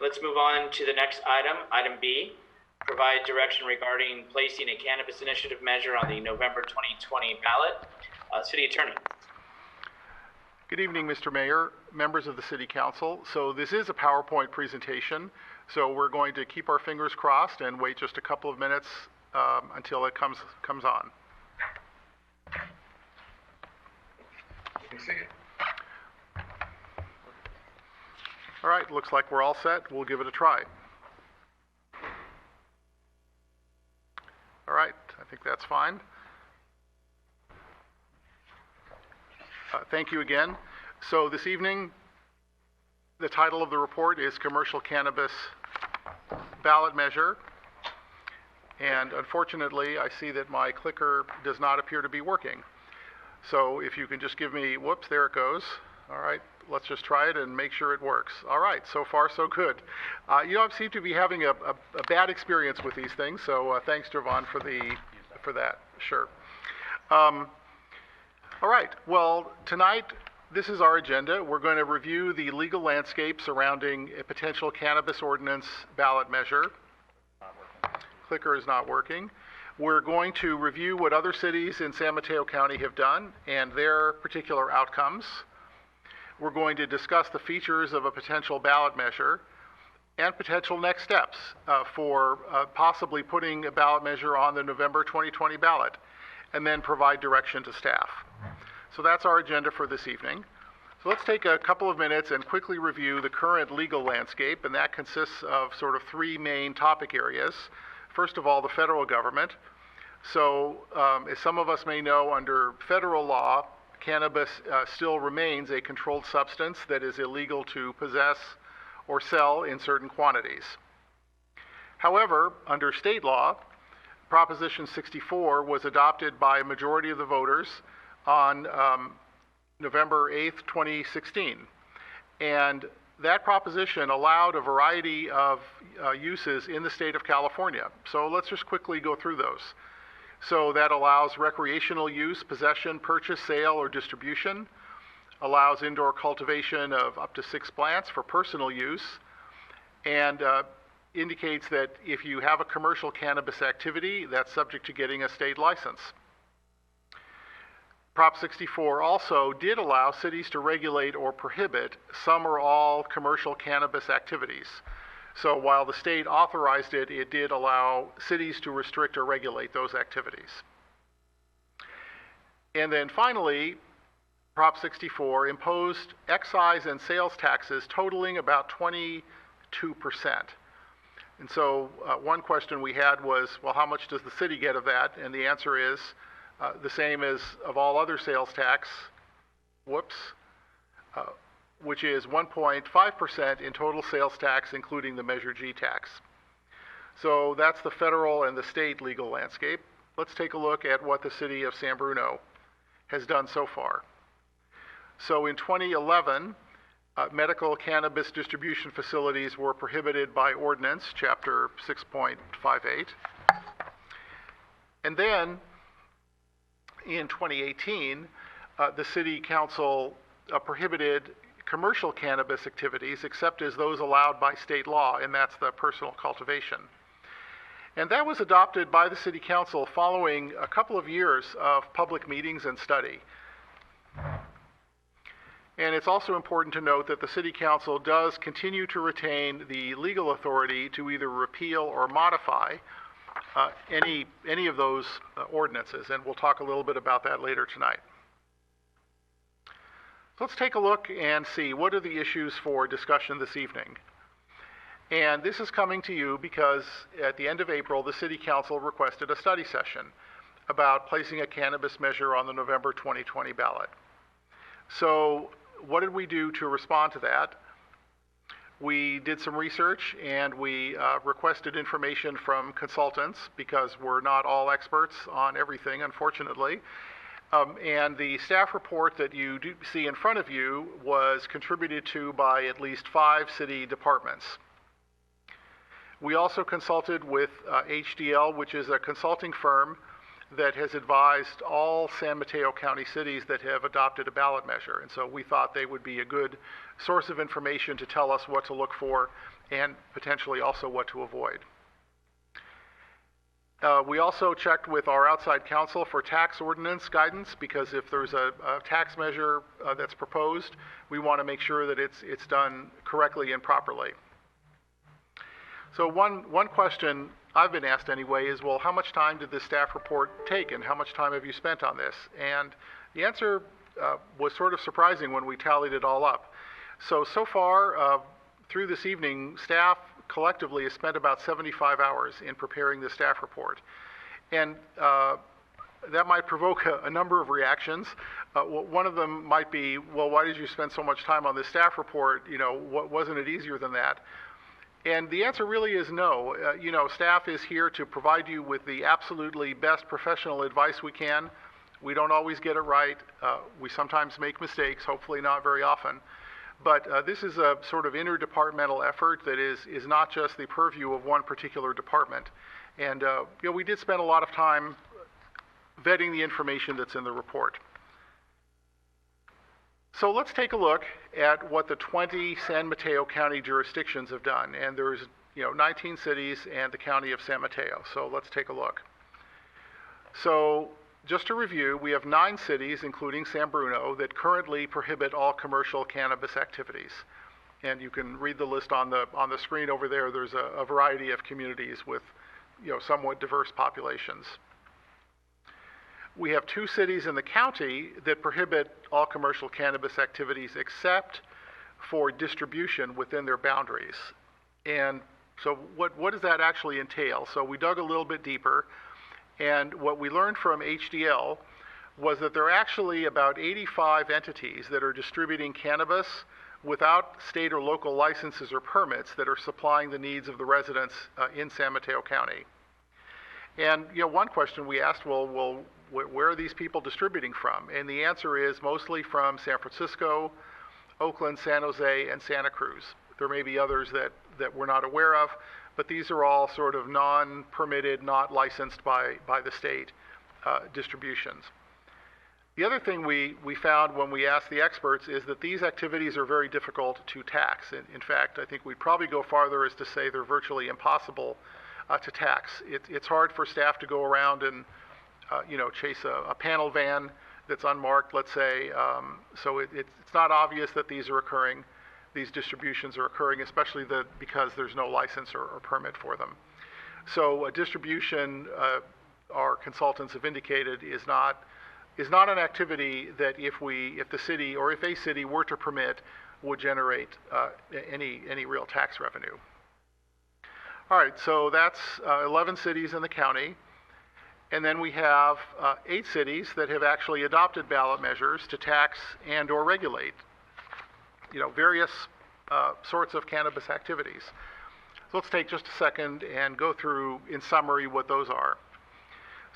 Let's move on to the next item, item B. Provide direction regarding placing a cannabis initiative measure on the November 2020 ballot. City Attorney. Good evening, Mr. Mayor, members of the City Council. So this is a PowerPoint presentation, so we're going to keep our fingers crossed and wait just a couple of minutes until it comes on. You can see it. All right, looks like we're all set. We'll give it a try. All right, I think that's fine. Thank you again. So this evening, the title of the report is Commercial Cannabis Ballot Measure. And unfortunately, I see that my clicker does not appear to be working. So if you can just give me, whoops, there it goes. All right, let's just try it and make sure it works. All right, so far so good. I seem to be having a bad experience with these things, so thanks, Javon, for that. Sure. All right, well, tonight, this is our agenda. We're going to review the legal landscape surrounding a potential cannabis ordinance ballot measure. Clicker is not working. We're going to review what other cities in San Mateo County have done and their particular outcomes. We're going to discuss the features of a potential ballot measure and potential next steps for possibly putting a ballot measure on the November 2020 ballot, and then provide direction to staff. So that's our agenda for this evening. So let's take a couple of minutes and quickly review the current legal landscape, and that consists of sort of three main topic areas. First of all, the federal government. So as some of us may know, under federal law, cannabis still remains a controlled substance that is illegal to possess or sell in certain quantities. However, under state law, Proposition 64 was adopted by a majority of the voters on November 8th, 2016. And that proposition allowed a variety of uses in the state of California. So let's just quickly go through those. So that allows recreational use, possession, purchase, sale, or distribution, allows indoor cultivation of up to 6 plants for personal use, and indicates that if you have a commercial cannabis activity, that's subject to getting a state license. Prop 64 also did allow cities to regulate or prohibit some or all commercial cannabis activities. So while the state authorized it, it did allow cities to restrict or regulate those activities. And then finally, Prop 64 imposed excise and sales taxes totaling about 22%. And so one question we had was, well, how much does the city get of that? And the answer is the same as of all other sales tax, which is 1.5% in total sales tax, including the Measure G tax. So that's the federal and the state legal landscape. Let's take a look at what the city of San Bruno has done so far. So in 2011, medical cannabis distribution facilities were prohibited by ordinance, chapter 6.58. And then in 2018, the city council prohibited commercial cannabis activities except as those allowed by state law, and that's the personal cultivation. And that was adopted by the city council following a couple of years of public meetings and study. And it's also important to note that the city council does continue to retain the legal authority to either repeal or modify any of those ordinances, and we'll talk a little bit about that later tonight. Let's take a look and see what are the issues for discussion this evening. And this is coming to you because at the end of April, the City Council requested a study session about placing a cannabis measure on the November 2020 ballot. So what did we do to respond to that? We did some research and we requested information from consultants because we're not all experts on everything, unfortunately. And the staff report that you do see in front of you was contributed to by at least 5 city departments. We also consulted with HDL, which is a consulting firm that has advised all San Mateo County cities that have adopted a ballot measure. And so we thought they would be a good source of information to tell us what to look for and potentially also what to avoid. We also checked with our outside counsel for tax ordinance guidance, because if there's a tax measure that's proposed, we want to make sure that it's done correctly and properly. So one question I've been asked anyway is, well, how much time did this staff report take, and how much time have you spent on this? And the answer was sort of surprising when we tallied it all up. So far, through this evening, staff collectively has spent about 75 hours in preparing the staff report. And that might provoke a number of reactions. One of them might be, well, why did you spend so much time on this staff report? Wasn't it easier than that? And the answer really is no. Staff is here to provide you with the absolutely best professional advice we can. We don't always get it right. We sometimes make mistakes, hopefully not very often. But this is a sort of interdepartmental effort that is not just the purview of one particular department. And we did spend a lot of time vetting the information that's in the report. So let's take a look at what the 20 San Mateo County jurisdictions have done. And there's 19 cities and the county of San Mateo. So let's take a look. So just to review, we have 9 cities, including San Bruno, that currently prohibit all commercial cannabis activities. And you can read the list on the screen over there. There's a variety of communities with somewhat diverse populations. We have 2 cities in the county that prohibit all commercial cannabis activities except for distribution within their boundaries. And so what does that actually entail? So we dug a little bit deeper, and what we learned from HDL was that there are actually about 85 entities that are distributing cannabis without state or local licenses or permits that are supplying the needs of the residents in San Mateo County. And one question we asked, well, where are these people distributing from? And the answer is mostly from San Francisco, Oakland, San Jose, and Santa Cruz. There may be others that we're not aware of, but these are all sort of non-permitted, not licensed by the state distributions. The other thing we found when we asked the experts is that these activities are very difficult to tax. In fact, I think we'd probably go farther as to say they're virtually impossible to tax. It's hard for staff to go around and chase a panel van that's unmarked, let's say. So it's not obvious that these are occurring. These distributions are occurring, especially because there's no license or permit for them. So a distribution, our consultants have indicated, is not an activity that if the city or if a city were to permit would generate any real tax revenue. All right, so that's 11 cities in the county. And then we have 8 cities that have actually adopted ballot measures to tax and or regulate, various sorts of cannabis activities. So let's take just a second and go through, in summary, what those are.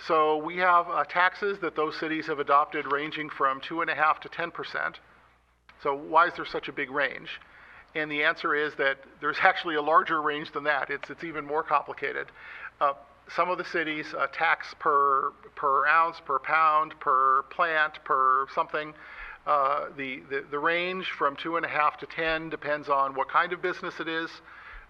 So we have taxes that those cities have adopted ranging from 2.5% to 10%. So why is there such a big range? And the answer is that there's actually a larger range than that. It's even more complicated. Some of the cities tax per ounce, per pound, per plant, per something. The range from 2.5 to 10 depends on what kind of business it is.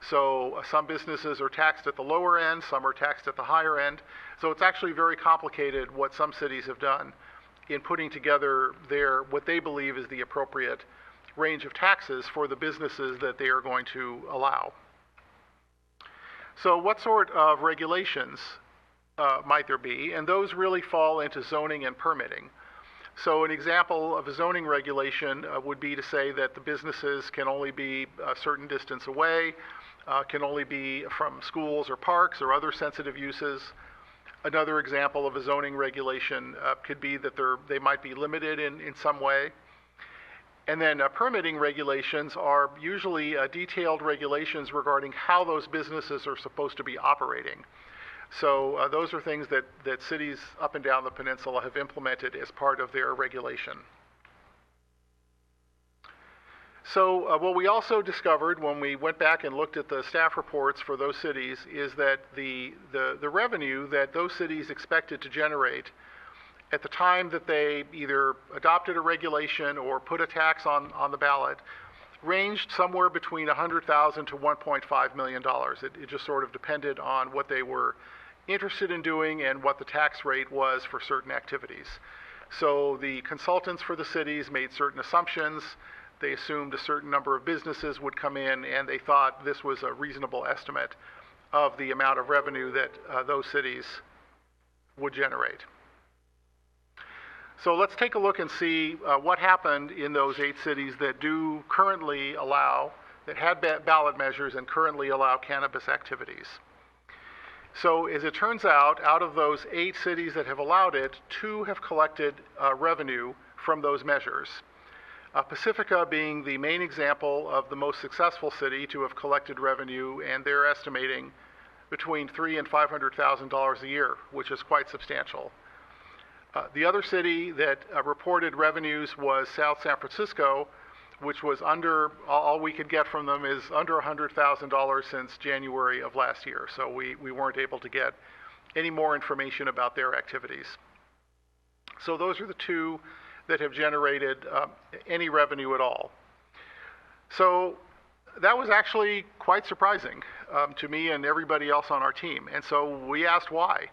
So some businesses are taxed at the lower end, some are taxed at the higher end. So it's actually very complicated what some cities have done in putting together what they believe is the appropriate range of taxes for the businesses that they are going to allow. So what sort of regulations might there be? And those really fall into zoning and permitting. So an example of a zoning regulation would be to say that the businesses can only be a certain distance away, can only be from schools or parks or other sensitive uses. Another example of a zoning regulation could be that they might be limited in some way. And then permitting regulations are usually detailed regulations regarding how those businesses are supposed to be operating. So those are things that cities up and down the peninsula have implemented as part of their regulation. So what we also discovered when we went back and looked at the staff reports for those cities is that the revenue that those cities expected to generate at the time that they either adopted a regulation or put a tax on the ballot ranged somewhere between $100,000 to $1.5 million. It just sort of depended on what they were interested in doing and what the tax rate was for certain activities. So the consultants for the cities made certain assumptions. They assumed a certain number of businesses would come in, and they thought this was a reasonable estimate of the amount of revenue that those cities would generate. So let's take a look and see what happened in those 8 cities that do currently allow, that had ballot measures and currently allow cannabis activities. So as it turns out of those 8 cities that have allowed it, 2 have collected revenue from those measures. Pacifica being the main example of the most successful city to have collected revenue, and they're estimating between $300,000 and $500,000 a year, which is quite substantial. The other city that reported revenues was South San Francisco, which was under, all we could get from them is under $100,000 since January of last year. So we weren't able to get any more information about their activities. So those are the 2 that have generated any revenue at all. So that was actually quite surprising to me and everybody else on our team. And so we asked why.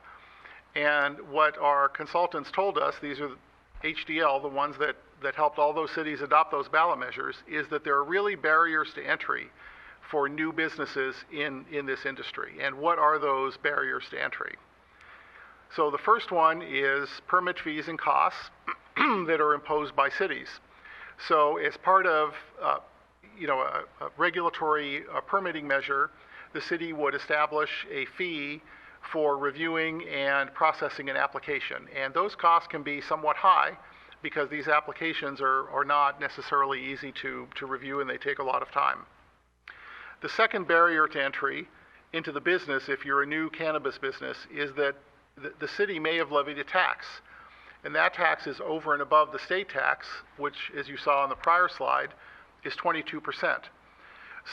And what our consultants told us, these are HDL, the ones that helped all those cities adopt those ballot measures, is that there are really barriers to entry for new businesses in this industry. And what are those barriers to entry? So the first one is permit fees and costs that are imposed by cities. So as part of a regulatory permitting measure, the city would establish a fee for reviewing and processing an application. And those costs can be somewhat high because these applications are not necessarily easy to review, and they take a lot of time. The second barrier to entry into the business, if you're a new cannabis business, is that the city may have levied a tax. And that tax is over and above the state tax, which, as you saw on the prior slide, is 22%.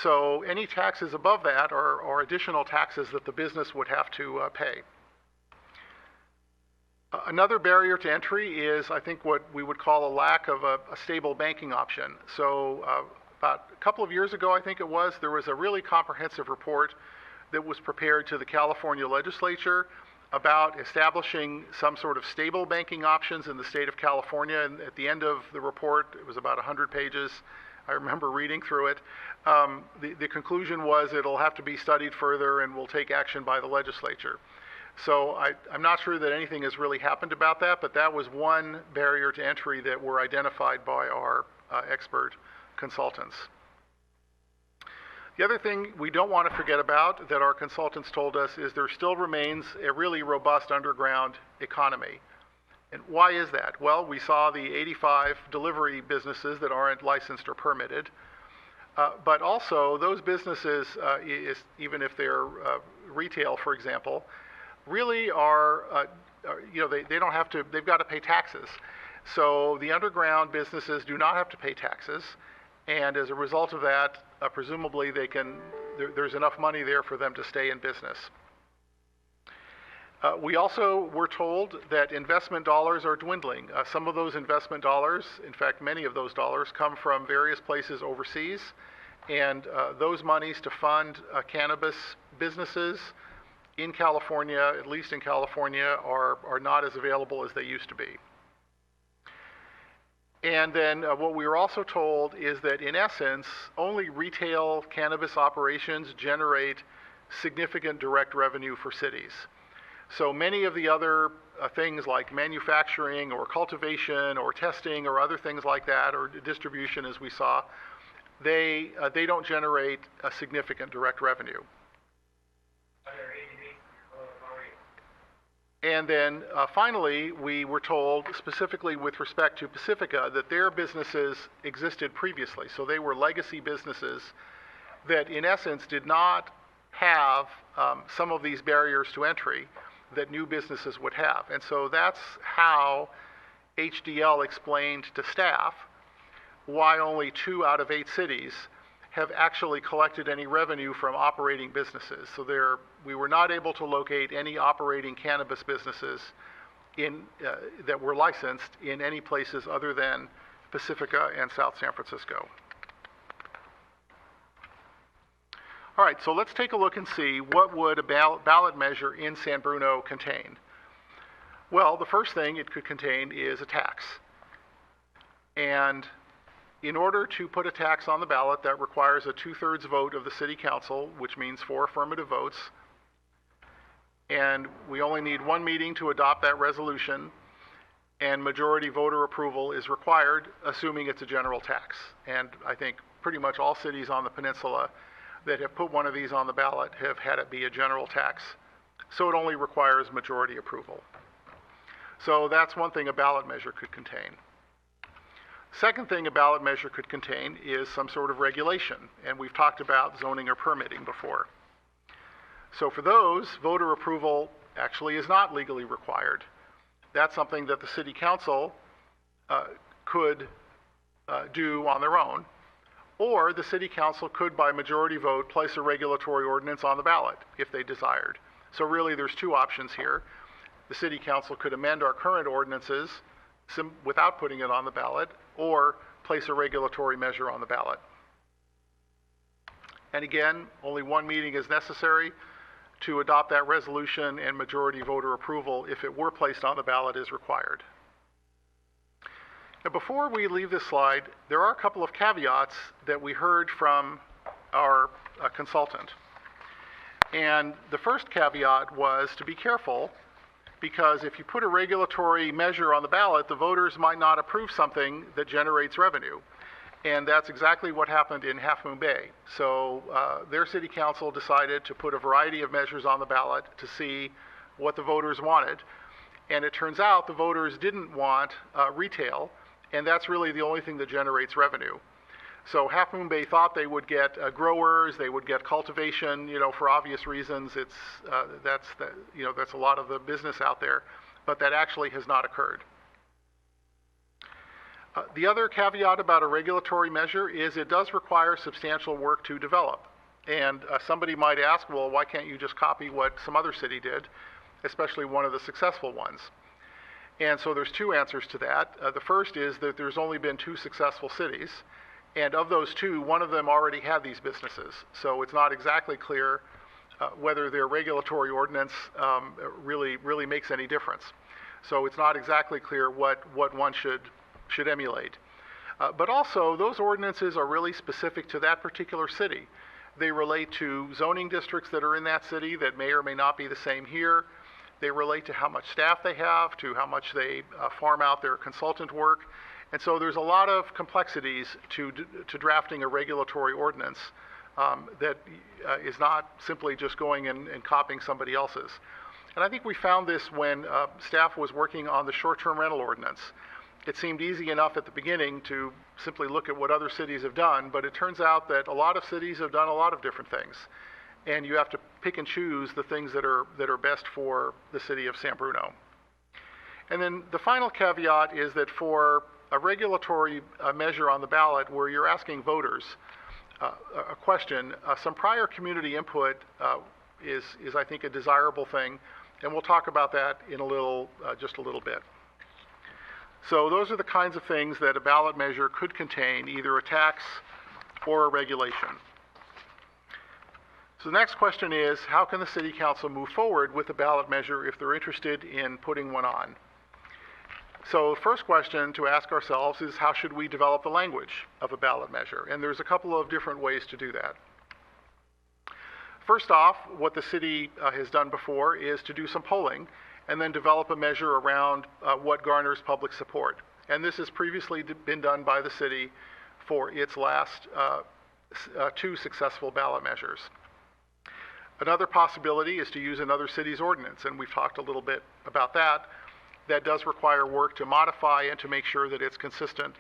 So any taxes above that are additional taxes that the business would have to pay. Another barrier to entry is, I think, what we would call a lack of a stable banking option. So about a couple of years ago, I think it was, there was a really comprehensive report that was prepared to the California legislature about establishing some sort of stable banking options in the state of California. And at the end of the report, it was about 100 pages. I remember reading through it. The conclusion was it'll have to be studied further and will take action by the legislature. So I'm not sure that anything has really happened about that, but that was one barrier to entry that were identified by our expert consultants. The other thing we don't want to forget about that our consultants told us is there still remains a really robust underground economy. And why is that? Well, we saw the 85 delivery businesses that aren't licensed or permitted, but also those businesses, even if they're retail, for example, really are, they don't have to, they've got to pay taxes. So the underground businesses do not have to pay taxes, and as a result of that, presumably there's enough money there for them to stay in business. We also were told that investment dollars are dwindling. Some of those investment dollars, in fact, many of those dollars, come from various places overseas, and those monies to fund cannabis businesses in California, at least in California, are not as available as they used to be. And then what we were also told is that, in essence, only retail cannabis operations generate significant direct revenue for cities. So many of the other things like manufacturing or cultivation or testing or other things like that, or distribution as we saw, they don't generate a significant direct revenue. And then finally, we were told, specifically with respect to Pacifica, that their businesses existed previously. So they were legacy businesses that, in essence, did not have some of these barriers to entry that new businesses would have. And so that's how HDL explained to staff why only 2 out of 8 cities have actually collected any revenue from operating businesses. So we were not able to locate any operating cannabis businesses that were licensed in any places other than Pacifica and South San Francisco. All right, so let's take a look and see what would a ballot measure in San Bruno contain. Well, the first thing it could contain is a tax. And in order to put a tax on the ballot, that requires a 2/3 vote of the city council, which means 4 affirmative votes. And we only need 1 meeting to adopt that resolution, and majority voter approval is required, assuming it's a general tax. And I think pretty much all cities on the peninsula that have put one of these on the ballot have had it be a general tax. So it only requires majority approval. So that's one thing a ballot measure could contain. Second thing a ballot measure could contain is some sort of regulation, and we've talked about zoning or permitting before. So for those, voter approval actually is not legally required. That's something that the city council could do on their own, or the city council could, by majority vote, place a regulatory ordinance on the ballot if they desired. So really there's 2 options here. The city council could amend our current ordinances without putting it on the ballot, or place a regulatory measure on the ballot. And again, only 1 meeting is necessary to adopt that resolution, and majority voter approval, if it were placed on the ballot, is required. Now, before we leave this slide, there are a couple of caveats that we heard from our consultant. And the first caveat was to be careful, because if you put a regulatory measure on the ballot, the voters might not approve something that generates revenue. And that's exactly what happened in Half Moon Bay. So their city council decided to put a variety of measures on the ballot to see what the voters wanted. And it turns out the voters didn't want retail, and that's really the only thing that generates revenue. So Half Moon Bay thought they would get growers, they would get cultivation, for obvious reasons. That's a lot of the business out there, but that actually has not occurred. The other caveat about a regulatory measure is it does require substantial work to develop. And somebody might ask, well, why can't you just copy what some other city did, especially one of the successful ones? And so there's 2 answers to that. The first is that there's only been 2 successful cities. And of those 2, one of them already had these businesses. So it's not exactly clear whether their regulatory ordinance really makes any difference. So it's not exactly clear what one should emulate. But also, those ordinances are really specific to that particular city. They relate to zoning districts that are in that city that may or may not be the same here. They relate to how much staff they have, to how much they farm out their consultant work. And so there's a lot of complexities to drafting a regulatory ordinance that is not simply just going and copying somebody else's. And I think we found this when staff was working on the short-term rental ordinance. It seemed easy enough at the beginning to simply look at what other cities have done, but it turns out that a lot of cities have done a lot of different things. And you have to pick and choose the things that are best for the city of San Bruno. And then the final caveat is that for a regulatory measure on the ballot where you're asking voters a question, some prior community input is I think a desirable thing, and we'll talk about that in just a little bit. So those are the kinds of things that a ballot measure could contain, either a tax or a regulation. So the next question is, how can the city council move forward with a ballot measure if they're interested in putting one on? So the first question to ask ourselves is, how should we develop the language of a ballot measure? And there's a couple of different ways to do that. First off, what the city has done before is to do some polling and then develop a measure around what garners public support. And this has previously been done by the city for its last 2 successful ballot measures. Another possibility is to use another city's ordinance, and we've talked a little bit about that. That does require work to modify and to make sure that it's consistent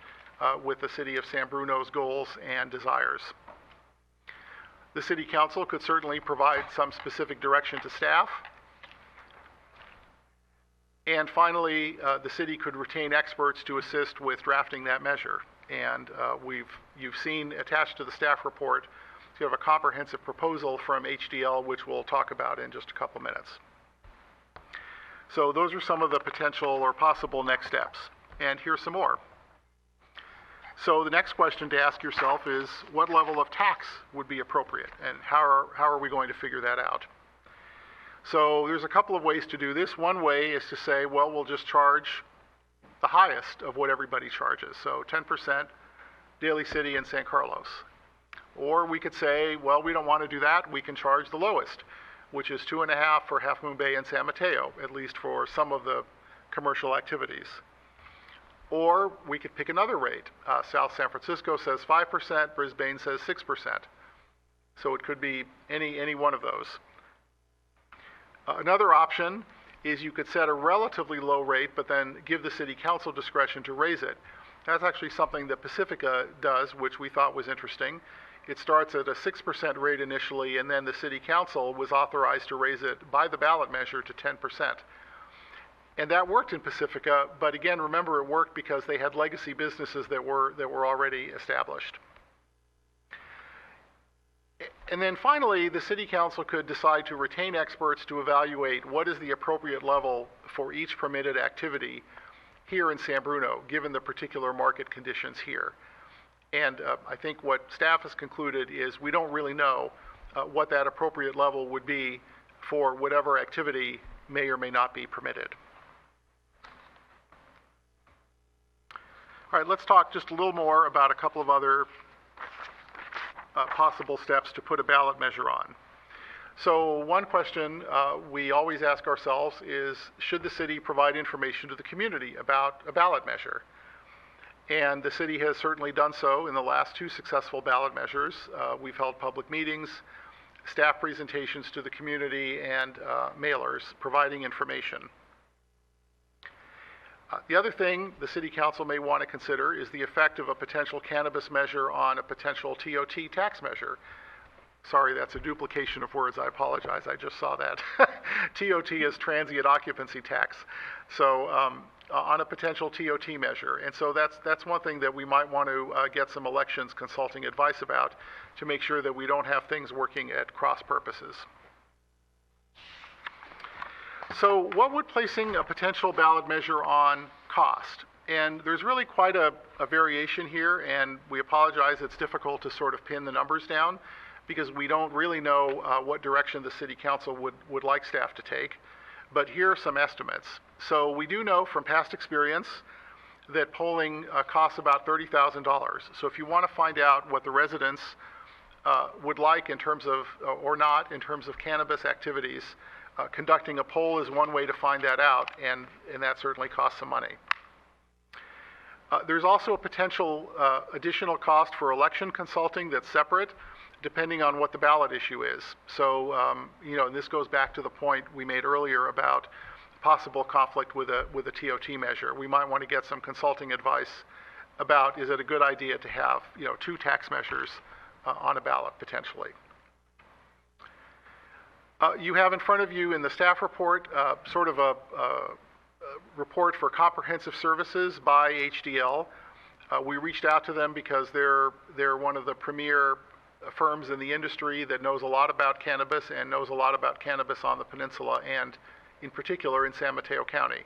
with the city of San Bruno's goals and desires. The city council could certainly provide some specific direction to staff. And finally, the city could retain experts to assist with drafting that measure. And you've seen attached to the staff report, you have a comprehensive proposal from HDL, which we'll talk about in just a couple minutes. So those are some of the potential or possible next steps. And here's some more. So the next question to ask yourself is, what level of tax would be appropriate? And how are we going to figure that out? So there's a couple of ways to do this. One way is to say, well, we'll just charge the highest of what everybody charges. So 10% Daly City and San Carlos. Or we could say, well, we don't want to do that. We can charge the lowest, which is 2.5 for Half Moon Bay and San Mateo, at least for some of the commercial activities. Or we could pick another rate. South San Francisco says 5%, Brisbane says 6%. So it could be any one of those. Another option is you could set a relatively low rate, but then give the city council discretion to raise it. That's actually something that Pacifica does, which we thought was interesting. It starts at a 6% rate initially, and then the city council was authorized to raise it by the ballot measure to 10%. And that worked in Pacifica, but again, remember, it worked because they had legacy businesses that were already established. And then finally, the city council could decide to retain experts to evaluate what is the appropriate level for each permitted activity here in San Bruno, given the particular market conditions here. And I think what staff has concluded is we don't really know what that appropriate level would be for whatever activity may or may not be permitted. All right, let's talk just a little more about a couple of other possible steps to put a ballot measure on. So one question we always ask ourselves is, should the city provide information to the community about a ballot measure? And the city has certainly done so in the last 2 successful ballot measures. We've held public meetings, staff presentations to the community, and mailers providing information. The other thing the city council may want to consider is the effect of a potential cannabis measure on a potential TOT tax measure. Sorry, that's a duplication of words. I apologize. I just saw that. TOT is transient occupancy tax. So on a potential TOT measure. And so that's one thing that we might want to get some elections consulting advice about to make sure that we don't have things working at cross purposes. So what would placing a potential ballot measure on cost? And there's really quite a variation here, and we apologize it's difficult to sort of pin the numbers down because we don't really know what direction the city council would like staff to take. But here are some estimates. So we do know from past experience that polling costs about $30,000. So if you want to find out what the residents would like in terms of, or not, in terms of cannabis activities, conducting a poll is one way to find that out, and that certainly costs some money. There's also a potential additional cost for election consulting that's separate, depending on what the ballot issue is. So, and this goes back to the point we made earlier about possible conflict with a TOT measure. We might want to get some consulting advice about, is it a good idea to have 2 tax measures on a ballot potentially. You have in front of you in the staff report sort of a report for comprehensive services by HDL. We reached out to them because they're one of the premier firms in the industry that knows a lot about cannabis and knows a lot about cannabis on the peninsula and in particular in San Mateo County.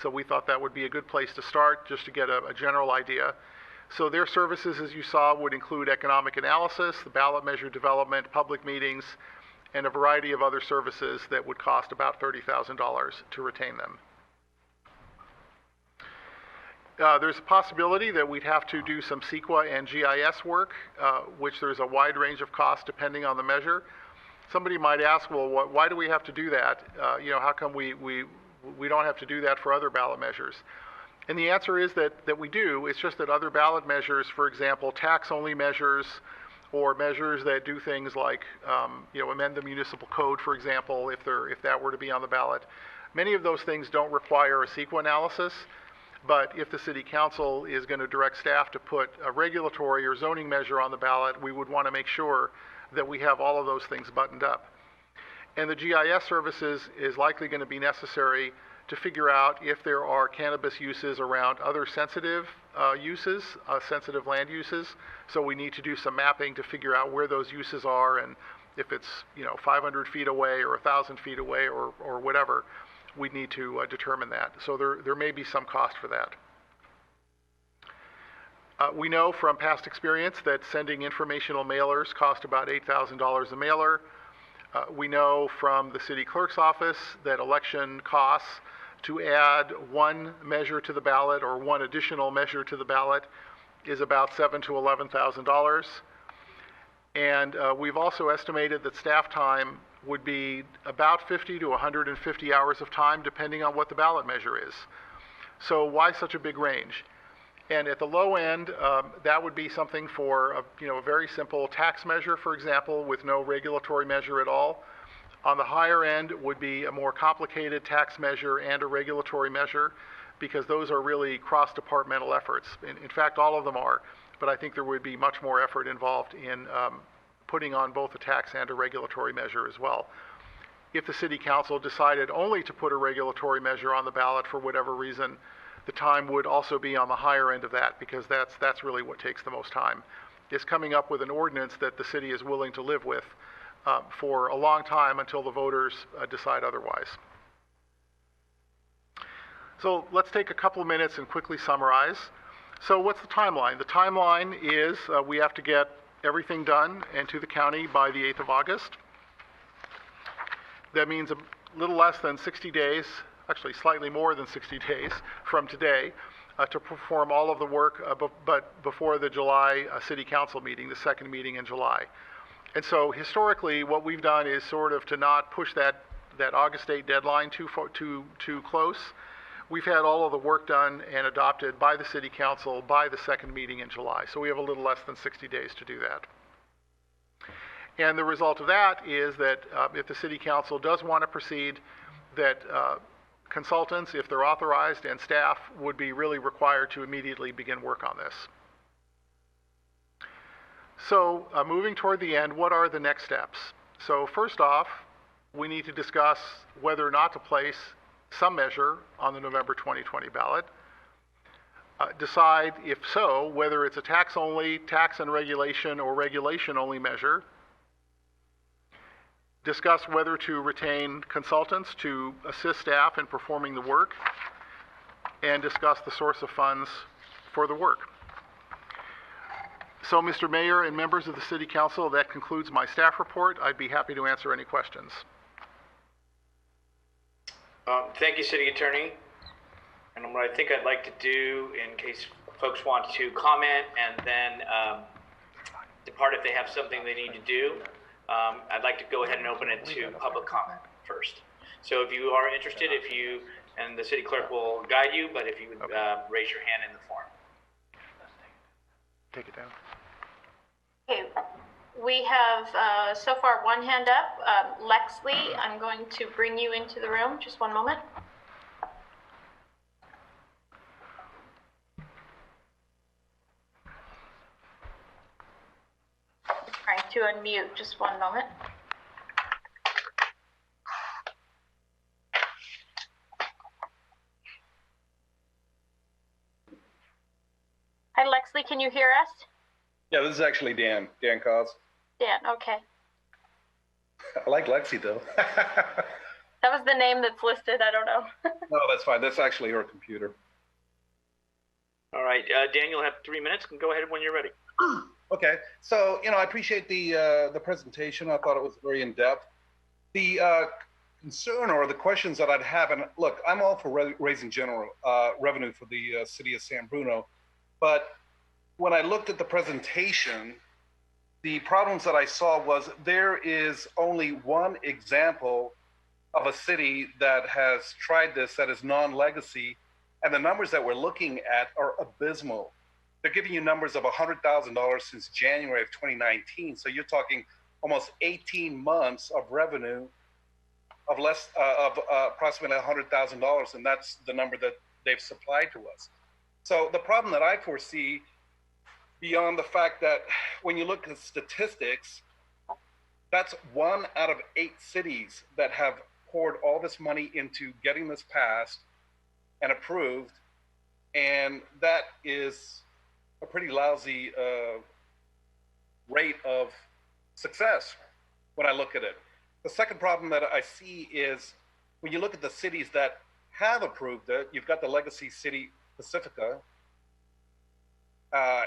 So we thought that would be a good place to start just to get a general idea. So their services, as you saw, would include economic analysis, the ballot measure development, public meetings, and a variety of other services that would cost about $30,000 to retain them. There's a possibility that we'd have to do some CEQA and GIS work, which there's a wide range of costs depending on the measure. Somebody might ask, well, why do we have to do that? How come we don't have to do that for other ballot measures? And the answer is that we do. It's just that other ballot measures, for example, tax-only measures, or measures that do things like, amend the municipal code, for example, if that were to be on the ballot. Many of those things don't require a CEQA analysis, but if the city council is going to direct staff to put a regulatory or zoning measure on the ballot, we would want to make sure that we have all of those things buttoned up. And the GIS services is likely going to be necessary to figure out if there are cannabis uses around other sensitive uses, sensitive land uses. So we need to do some mapping to figure out where those uses are, and if it's 500 feet away or 1,000 feet away or whatever, we need to determine that. So there may be some cost for that. We know from past experience that sending informational mailers cost about $8,000 a mailer. We know from the city clerk's office that election costs to add one measure to the ballot or one additional measure to the ballot is about $7,000 to $11,000. And we've also estimated that staff time would be about 50 to 150 hours of time, depending on what the ballot measure is. So why such a big range? And at the low end, that would be something for a very simple tax measure, for example, with no regulatory measure at all. On the higher end would be a more complicated tax measure and a regulatory measure, because those are really cross-departmental efforts. In fact, all of them are, but I think there would be much more effort involved in putting on both a tax and a regulatory measure as well. If the city council decided only to put a regulatory measure on the ballot for whatever reason, the time would also be on the higher end of that, because that's really what takes the most time, is coming up with an ordinance that the city is willing to live with for a long time until the voters decide otherwise. So let's take a couple of minutes and quickly summarize. So what's the timeline? The timeline is we have to get everything done and to the county by the 8th of August. That means a little less than 60 days, actually slightly more than 60 days from today, to perform all of the work, but before the July City Council meeting, the second meeting in July. And so historically, what we've done is sort of to not push that August 8 deadline too close. We've had all of the work done and adopted by the City Council by the second meeting in July. So we have a little less than 60 days to do that. And the result of that is that if the City Council does want to proceed, that consultants, if they're authorized, and staff would be really required to immediately begin work on this. So moving toward the end, what are the next steps? So first off, we need to discuss whether or not to place some measure on the November 2020 ballot. Decide, if so, whether it's a tax-only, tax and regulation, or regulation-only measure. Discuss whether to retain consultants to assist staff in performing the work, and discuss the source of funds for the work. So, Mr. Mayor and members of the City Council, that concludes my staff report. I'd be happy to answer any questions. Thank you, City Attorney. And what I think I'd like to do, in case folks want to comment and then depart if they have something they need to do, I'd like to go ahead and open it to public comment first. So if you are interested, and the city clerk will guide you, but if you would raise your hand in the form. Take it down. Okay, we have so far one hand up. Lexley, I'm going to bring you into the room. Just one moment. Trying to unmute, just one moment. Hi, Lexley, can you hear us? Yeah, this is actually Dan Cos. Dan, okay. I like Lexi, though. That was the name that's listed, I don't know. No, that's fine. That's actually her computer. All right, Dan, you'll have 3 minutes. Go ahead when you're ready. Okay, so, I appreciate the presentation. I thought it was very in-depth. The concern or the questions that I'd have, and look, I'm all for raising general revenue for the city of San Bruno, but when I looked at the presentation, the problems that I saw was there is only one example of a city that has tried this that is non-legacy, and the numbers that we're looking at are abysmal. They're giving you numbers of $100,000 since January of 2019. So you're talking almost 18 months of revenue of approximately $100,000, and that's the number that they've supplied to us. So the problem that I foresee, beyond the fact that when you look at statistics, that's 1 out of 8 cities that have poured all this money into getting this passed and approved, and that is a pretty lousy rate of success when I look at it. The second problem that I see is when you look at the cities that have approved it, you've got the legacy city Pacifica,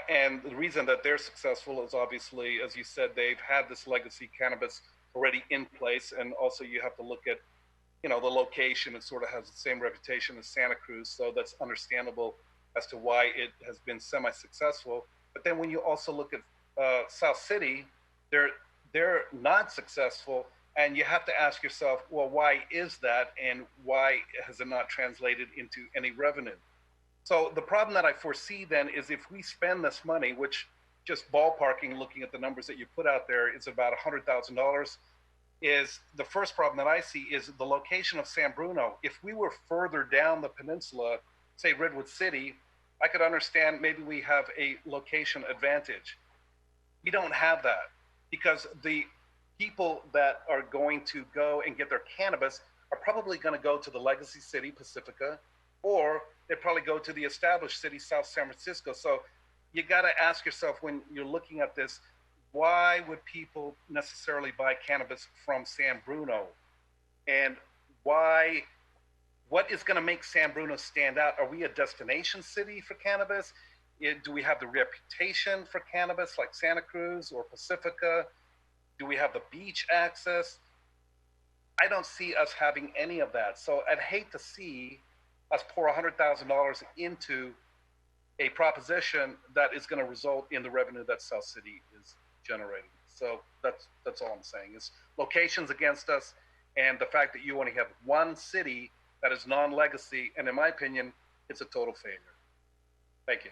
and the reason that they're successful is obviously, as you said, they've had this legacy cannabis already in place, and also you have to look at, you know, the location. It sort of has the same reputation as Santa Cruz, so that's understandable as to why it has been semi-successful. But then when you also look at South City, they're not successful, and you have to ask yourself, well, why is that, and why has it not translated into any revenue? So the problem that I foresee then is if we spend this money, which just ballparking, looking at the numbers that you put out there, is about $100,000, is the first problem that I see is the location of San Bruno. If we were further down the peninsula, say Redwood City, I could understand maybe we have a location advantage. We don't have that because the people that are going to go and get their cannabis are probably going to go to the legacy city, Pacifica, or they probably go to the established city, South San Francisco. So you got to ask yourself when you're looking at this, why would people necessarily buy cannabis from San Bruno? And why, what is going to make San Bruno stand out? Are we a destination city for cannabis? Do we have the reputation for cannabis like Santa Cruz or Pacifica? Do we have the beach access? I don't see us having any of that. So I'd hate to see us pour $100,000 into a proposition that is going to result in the revenue that South City is generating. So that's all I'm saying is locations against us, and the fact that you only have one city that is non-legacy, and in my opinion, it's a total failure. Thank you.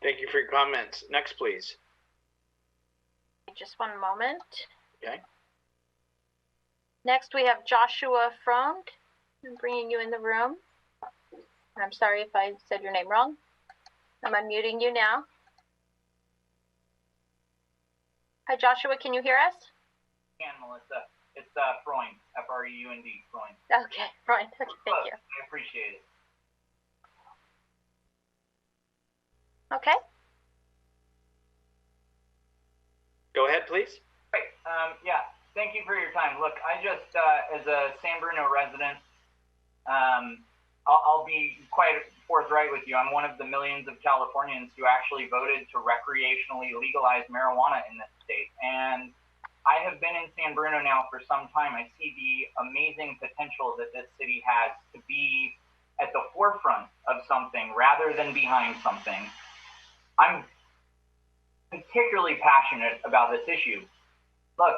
Thank you for your comments. Next, please. Just one moment. Okay. Next, we have Joshua Frond. I'm bringing you in the room. I'm sorry if I said your name wrong. I'm unmuting you now. Hi, Joshua, can you hear us? Can, Melissa. It's Freund, F-R-E-U-N-D, Freund. Okay, Freund. Okay, thank you. I appreciate it. Okay. Go ahead, please. Great. Yeah, thank you for your time. Look, I just, as a San Bruno resident, I'll be quite forthright with you. I'm one of the millions of Californians who actually voted to recreationally legalize marijuana in this state. And I have been in San Bruno now for some time. I see the amazing potential that this city has to be at the forefront of something rather than behind something. I'm particularly passionate about this issue. Look,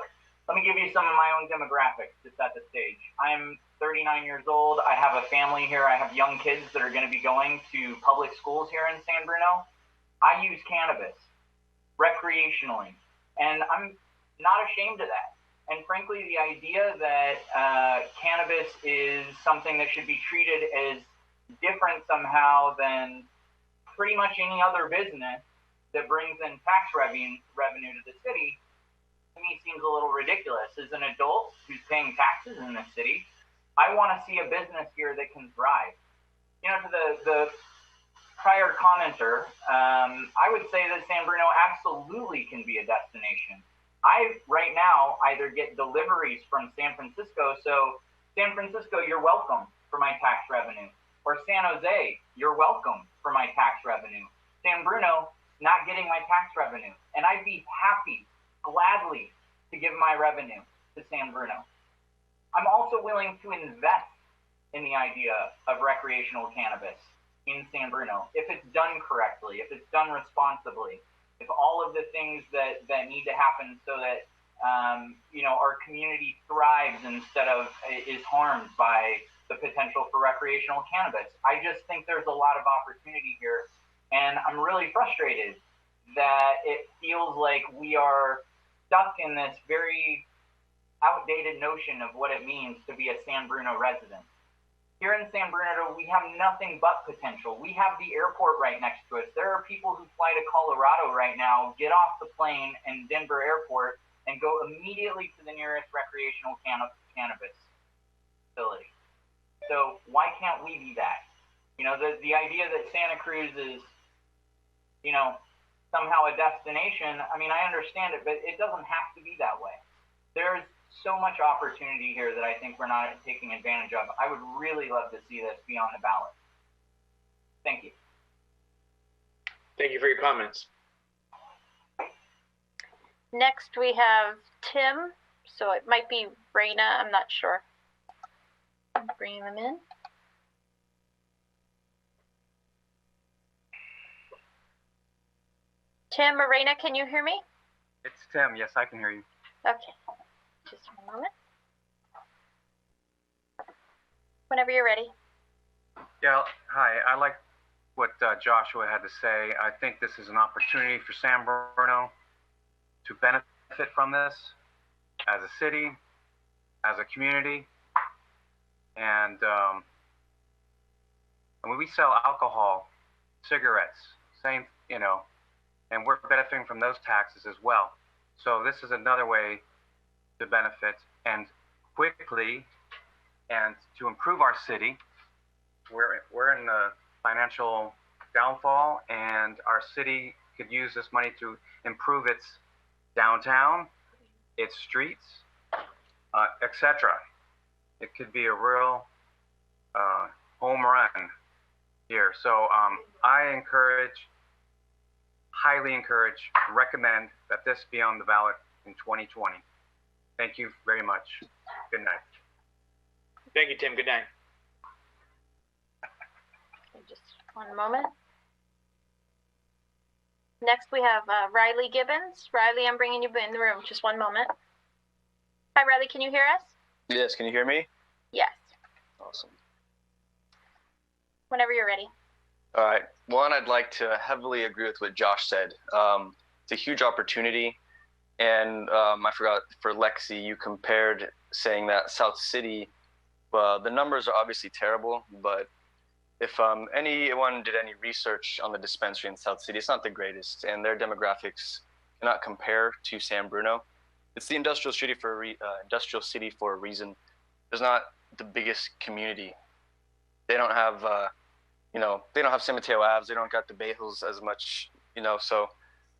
let me give you some of my own demographics to set the stage. I'm 39 years old. I have a family here. I have young kids that are going to be going to public schools here in San Bruno. I use cannabis recreationally, and I'm not ashamed of that. And frankly, the idea that cannabis is something that should be treated as different somehow than pretty much any other business that brings in tax revenue to the city, to me seems a little ridiculous. As an adult who's paying taxes in this city, I want to see a business here that can thrive. You know, to the prior commenter, I would say that San Bruno absolutely can be a destination. I, right now, either get deliveries from San Francisco, so San Francisco, you're welcome for my tax revenue. Or San Jose, you're welcome for my tax revenue. San Bruno, not getting my tax revenue. And I'd be happy, gladly, to give my revenue to San Bruno. I'm also willing to invest in the idea of recreational cannabis in San Bruno, if it's done correctly, if it's done responsibly, if all of the things that need to happen so that you know, our community thrives instead of is harmed by the potential for recreational cannabis. I just think there's a lot of opportunity here, and I'm really frustrated that it feels like we are stuck in this very outdated notion of what it means to be a San Bruno resident. Here in San Bruno, we have nothing but potential. We have the airport right next to us. There are people who fly to Colorado right now, get off the plane in Denver airport, and go immediately to the nearest recreational cannabis facility. So why can't we be that? You know, the idea that Santa Cruz is, you know, somehow a destination, I mean, I understand it, but it doesn't have to be that way. There's so much opportunity here that I think we're not taking advantage of. I would really love to see this be on the ballot. Thank you. Thank you for your comments. Next, we have Tim. So it might be Raina. I'm not sure. I'm bringing them in. Tim or Raina, can you hear me? It's Tim. Yes, I can hear you. Okay. Just one moment. Whenever you're ready. Yeah, hi. I like what Joshua had to say. I think this is an opportunity for San Bruno to benefit from this as a city, as a community. And when we sell alcohol, cigarettes, same, you know, and we're benefiting from those taxes as well. So this is another way to benefit and quickly and to improve our city. We're in the financial downfall, and our city could use this money to improve its downtown, its streets, etc. It could be a real home run here. So I highly encourage, recommend that this be on the ballot in 2020. Thank you very much. Good night. Thank you, Tim. Good night. Just one moment. Next, we have Riley Gibbons. Riley, I'm bringing you in the room. Just one moment. Hi, Riley. Can you hear us? Yes, can you hear me? Yes. Awesome. Whenever you're ready. All right. One, I'd like to heavily agree with what Josh said. It's a huge opportunity. And I forgot, for Lexi, you compared saying that South City, the numbers are obviously terrible, but if anyone did any research on the dispensary in South City, it's not the greatest, and their demographics cannot compare to San Bruno. It's the industrial city for a reason. There's not the biggest community. They don't have, they don't have San Mateo Ave. They don't got the Bay Hills as much, So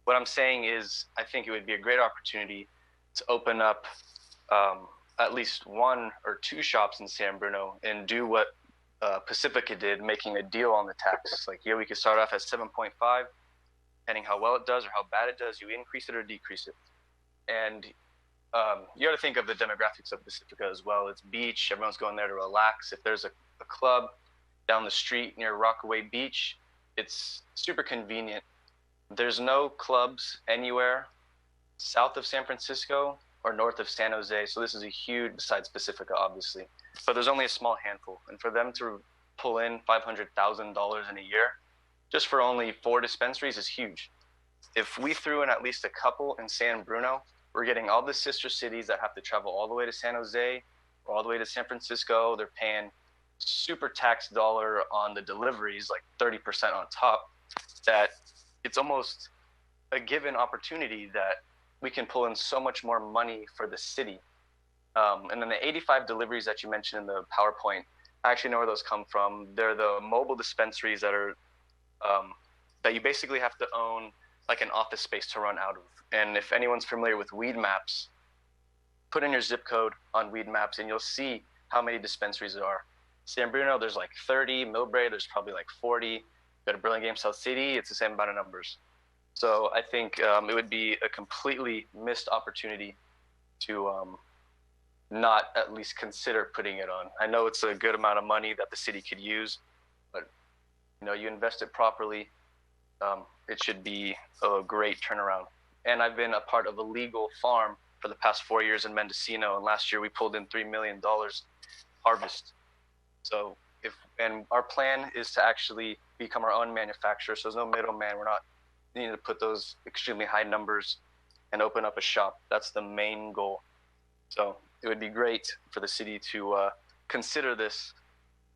what I'm saying is, I think it would be a great opportunity to open up at least one or two shops in San Bruno and do what Pacifica did, making a deal on the tax. Like, we could start off at 7.5, depending how well it does or how bad it does, you increase it or decrease it. And you got to think of the demographics of Pacifica as well. It's beach, everyone's going there to relax. If there's a club down the street near Rockaway Beach, it's super convenient. There's no clubs anywhere south of San Francisco or north of San Jose, so this is a huge, besides Pacifica, obviously. But there's only a small handful, and for them to pull in $500,000 in a year, just for only 4 dispensaries, is huge. If we threw in at least a couple in San Bruno, we're getting all the sister cities that have to travel all the way to San Jose or all the way to San Francisco. They're paying super tax dollar on the deliveries, like 30% on top, that it's almost a given opportunity that we can pull in so much more money for the city. And then the 85 deliveries that you mentioned in the PowerPoint, I actually know where those come from. They're the mobile dispensaries that are that you basically have to own like an office space to run out of. And if anyone's familiar with Weed Maps, put in your zip code on Weed Maps and you'll see how many dispensaries there are. San Bruno, there's like 30. Millbrae, there's probably like 40. Go to Burlingame, South City, it's the same amount of numbers. So I think it would be a completely missed opportunity to not at least consider putting it on. I know it's a good amount of money that the city could use, but you invest it properly, it should be a great turnaround. And I've been a part of a legal farm for the past 4 years in Mendocino, and last year we pulled in $3 million harvest. So and our plan is to actually become our own manufacturer, so there's no middleman. We're not needing to put those extremely high numbers and open up a shop. That's the main goal. So it would be great for the city to consider this,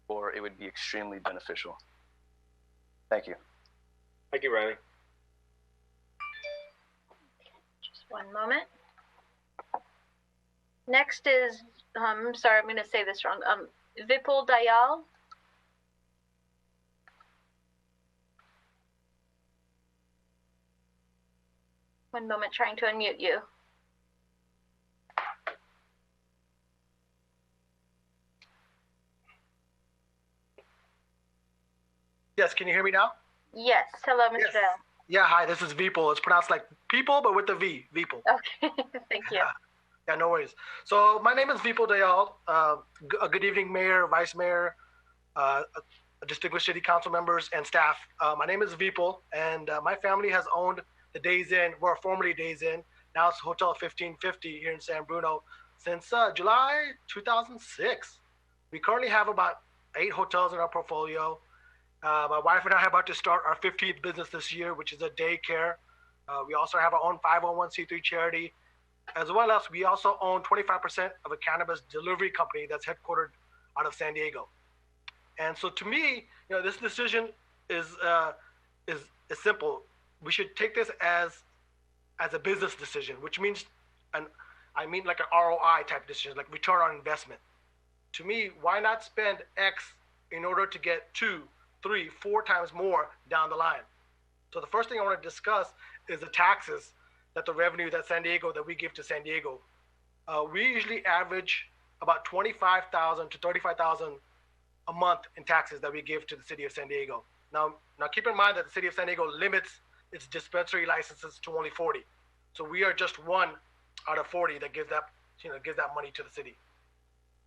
or it would be extremely beneficial. Thank you. Thank you, Riley. Just one moment. Next is I'm sorry, I'm going to say this wrong. Vipul Dayal. One moment, trying to unmute you. Yes, can you hear me now? Yes. Hello, Mr. Yes. Dayal. Yeah, hi, this is Vipul. It's pronounced like people, but with the V, Vipul. Okay, thank you. Yeah, no worries. So my name is Vipul Dayal. Good evening, Mayor, Vice Mayor, distinguished city council members, and staff. My name is Vipul, and my family has owned the Days Inn, or formerly Days Inn. Now it's Hotel 1550 here in San Bruno since July 2006. We currently have about 8 hotels in our portfolio. My wife and I are about to start our 15th business this year, which is a daycare. We also have our own 501c3 charity, as well as we also own 25% of a cannabis delivery company that's headquartered out of San Diego. And so to me, this decision is simple. We should take this as a business decision, which means, and I mean like an ROI type decision, like return on investment. To me, why not spend X in order to get 2, 3, 4 times more down the line? So the first thing I want to discuss is the taxes that the revenue that we give to San Diego. We usually average about $25,000 to $35,000 a month in taxes that we give to the city of San Diego. Now keep in mind that the city of San Diego limits its dispensary licenses to only 40. So we are just 1 out of 40 that gives that money to the city.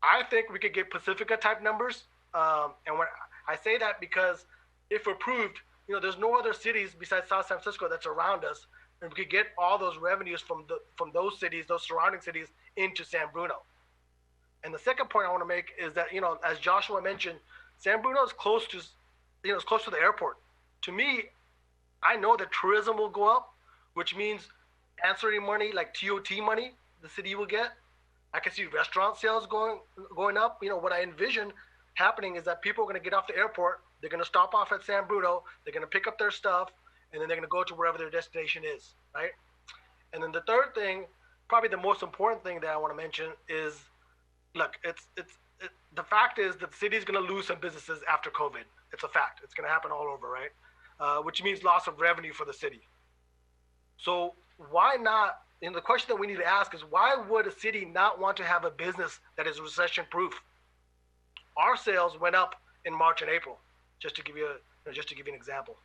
I think we could get Pacifica type numbers, and when I say that because if approved, there's no other cities besides South San Francisco that's around us, and we could get all those revenues from those cities, those surrounding cities, into San Bruno. And the second point I want to make is that, as Joshua mentioned, San Bruno is close to the airport. To me, I know that tourism will go up, which means ancillary money like TOT money the city will get. I can see restaurant sales going up. What I envision happening is that people are going to get off the airport, they're going to stop off at San Bruno, they're going to pick up their stuff, and then they're going to go to wherever their destination is, right? And then the third thing, probably the most important thing that I want to mention is, look, the fact is that the city is going to lose some businesses after COVID. It's a fact. It's going to happen all over, right? Which means loss of revenue for the city. So why not? And the question that we need to ask is, why would a city not want to have a business that is recession-proof? Our sales went up in March and April, just to give you an example.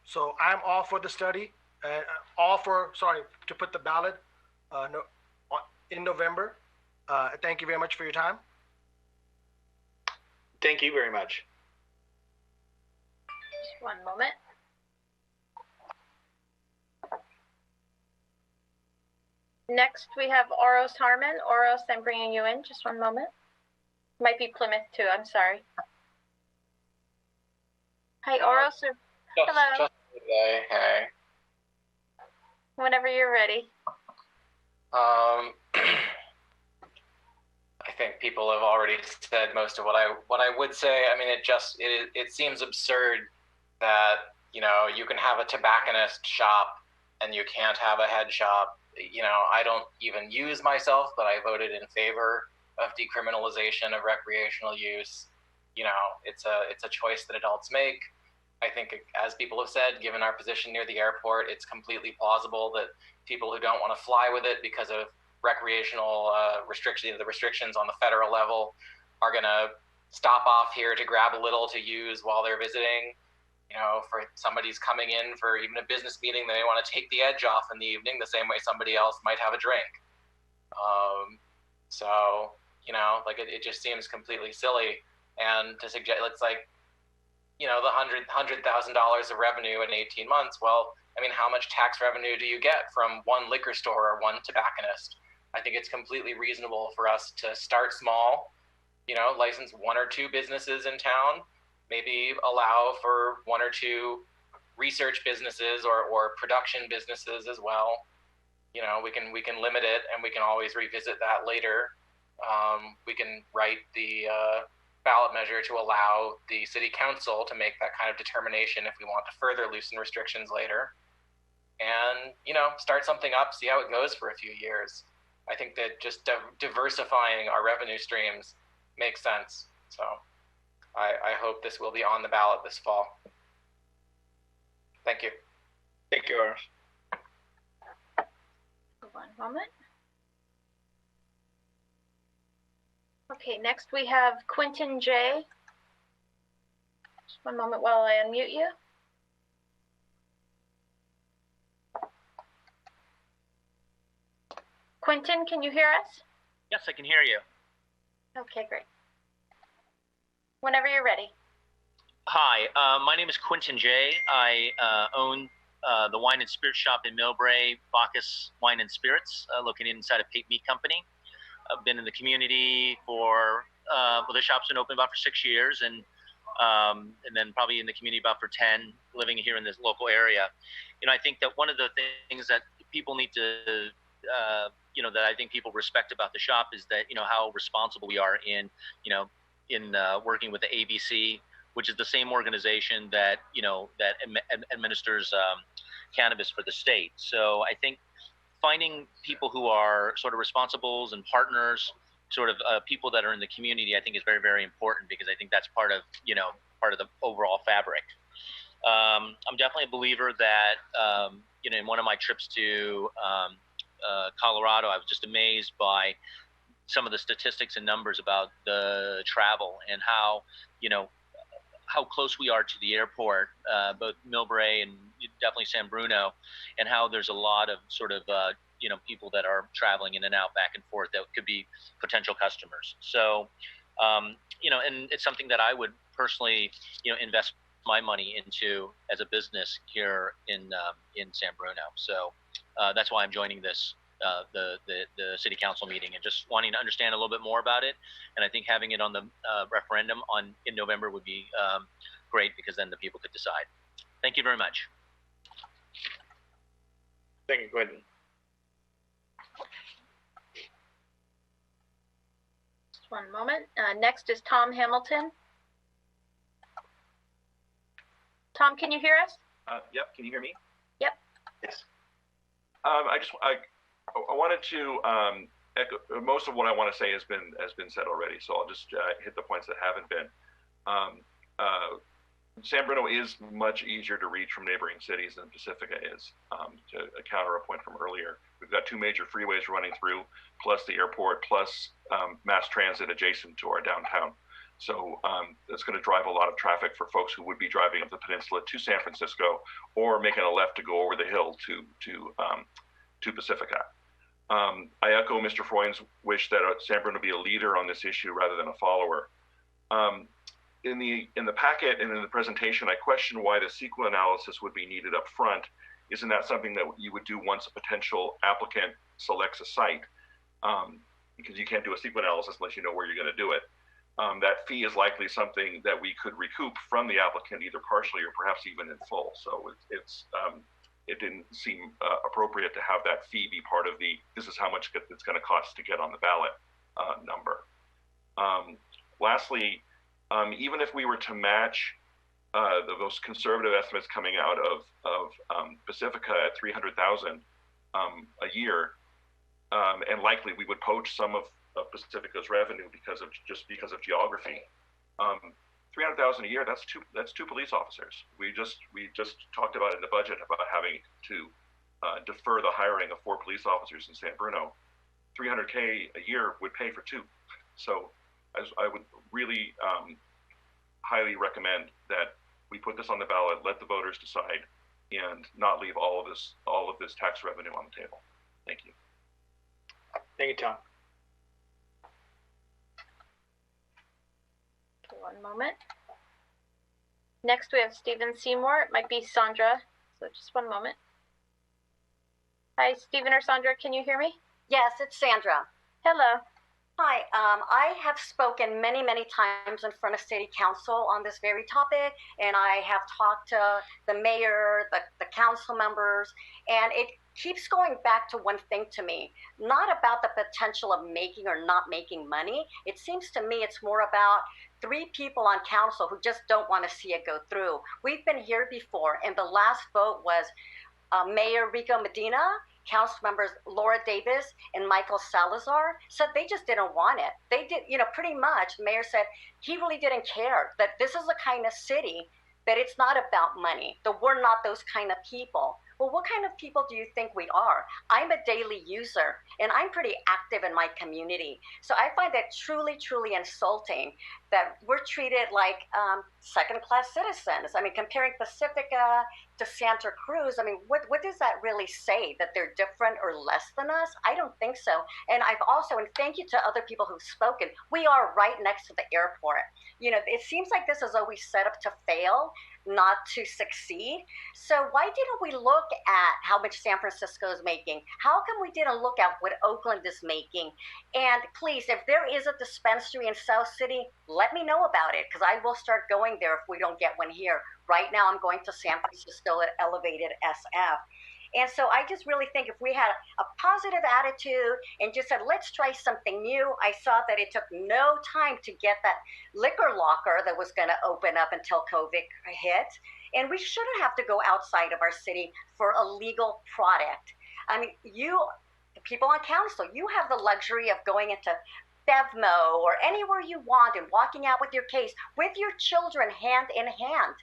So I'm all for the study, to put the ballot in November. Thank you very much for your time. Thank you very much. Just one moment. Next, we have Oros Harmon. Oros, I'm bringing you in. Just one moment. Might be Plymouth too. I'm sorry. Hi, Oros. Hello. Just today, hey. Whenever you're ready. I think people have already said most of what I would say. I mean, it seems absurd that you can have a tobacconist shop and you can't have a head shop. I don't even use myself, but I voted in favor of decriminalization of recreational use. It's a choice that adults make. I think, as people have said, given our position near the airport, it's completely plausible that people who don't want to fly with it because of recreational the restrictions on the federal level are going to stop off here to grab a little to use while they're visiting. For somebody's coming in for even a business meeting, they want to take the edge off in the evening the same way somebody else might have a drink. It just seems completely silly. And to suggest it's like, the $100,000 of revenue in 18 months. Well, I mean, how much tax revenue do you get from one liquor store or one tobacconist? I think it's completely reasonable for us to start small, license 1 or 2 businesses in town, maybe allow for 1 or 2 research businesses or production businesses as well. We can limit it, and we can always revisit that later. We can write the ballot measure to allow the city council to make that kind of determination if we want to further loosen restrictions later. And, start something up, see how it goes for a few years. I think that just diversifying our revenue streams makes sense. So I hope this will be on the ballot this fall. Thank you. Thank you, Ars. One moment. Okay, next we have Quentin J. Just one moment while I unmute you. Quentin, can you hear us? Yes, I can hear you. Okay, great. Whenever you're ready. Hi, my name is Quentin J. I own the wine and spirit shop in Millbrae, Bacchus Wine and Spirits, located inside a Pate Meat Company. I've been in the community for, well, the shop's been open about for 6 years, and then probably in the community about for 10, living here in this local area. You know, I think that one of the things that people need to, you know, that I think people respect about the shop is that, you know, how responsible we are in, you know, in working with the ABC, which is the same organization that, you know, that administers cannabis for the state. So I think finding people who are sort of responsibles and partners, sort of people that are in the community, I think is very, very important, because I think that's part of, you know, part of the overall fabric. I'm definitely a believer that, you know, in one of my trips to Colorado, I was just amazed by some of the statistics and numbers about the travel and how, you know, how close we are to the airport, both Millbrae and definitely San Bruno, and how there's a lot of sort of, you know, people that are traveling in and out back and forth that could be potential customers. So, you know, and it's something that I would personally, you know, invest my money into as a business here in San Bruno. So that's why I'm joining this, the city council meeting, and just wanting to understand a little bit more about it. And I think having it on the referendum in November would be great, because then the people could decide. Thank you very much. Thank you, Quentin. Just one moment. Next is Tom Hamilton. Tom, can you hear us? Yep. Can you hear me? Yep. Yes. I wanted to echo most of what I want to say has been said already. So I'll just hit the points that haven't been. San Bruno is much easier to reach from neighboring cities than Pacifica is. To counter a point from earlier, we've got 2 major freeways running through, plus the airport, plus mass transit adjacent to our downtown. So it's going to drive a lot of traffic for folks who would be driving up the peninsula to San Francisco, or making a left to go over the hill to Pacifica. I echo Mr. Freund's wish that San Bruno be a leader on this issue rather than a follower. In the packet and in the presentation, I question why the CEQA analysis would be needed up front. Isn't that something that you would do once a potential applicant selects a site? Because you can't do a CEQA analysis unless you know where you're going to do it. That fee is likely something that we could recoup from the applicant, either partially or perhaps even in full. So it didn't seem appropriate to have that fee be part of the, this is how much it's going to cost to get on the ballot number. Lastly, even if we were to match the most conservative estimates coming out of Pacifica at 300,000 a year, and likely we would poach some of Pacifica's revenue because of geography. 300,000 a year, that's two police officers. We just talked about in the budget about having to defer the hiring of 4 police officers in San Bruno. 300K a year would pay for 2. So I would really highly recommend that we put this on the ballot, let the voters decide, and not leave all of this tax revenue on the table. Thank you. Thank you, Tom. One moment. Next, we have Stephen Seymour. It might be Sandra, so just one moment. Hi, Stephen or Sandra, can you hear me? Yes, it's Sandra. Hello. Hi, I have spoken many, many times in front of City Council on this very topic, and I have talked to the mayor, the council members, and it keeps going back to one thing to me, not about the potential of making or not making money. It seems to me it's more about 3 people on council who just don't want to see it go through. We've been here before, and the last vote was Mayor Rico Medina, council members Laura Davis and Michael Salazar said they just didn't want it. They did, pretty much. The mayor said he really didn't care, that this is the kind of city that it's not about money, that we're not those kind of people. Well, what kind of people do you think we are? I'm a daily user, and I'm pretty active in my community. So I find that truly, truly insulting that we're treated like second-class citizens. I mean, comparing Pacifica to Santa Cruz, I mean, what does that really say? That they're different or less than us? I don't think so. And I've also, and thank you to other people who've spoken, we are right next to the airport. It seems like this is always set up to fail, not to succeed. So why didn't we look at how much San Francisco is making? How come we didn't look at what Oakland is making? And please, if there is a dispensary in South City, let me know about it, because I will start going there if we don't get one here. Right now, I'm going to San Francisco at Elevated SF. And so I just really think if we had a positive attitude and just said, let's try something new. I saw that it took no time to get that liquor locker that was going to open up until COVID hit. And we shouldn't have to go outside of our city for a legal product. I mean, the people on council, you have the luxury of going into Bevmo or anywhere you want and walking out with your case with your children hand in hand,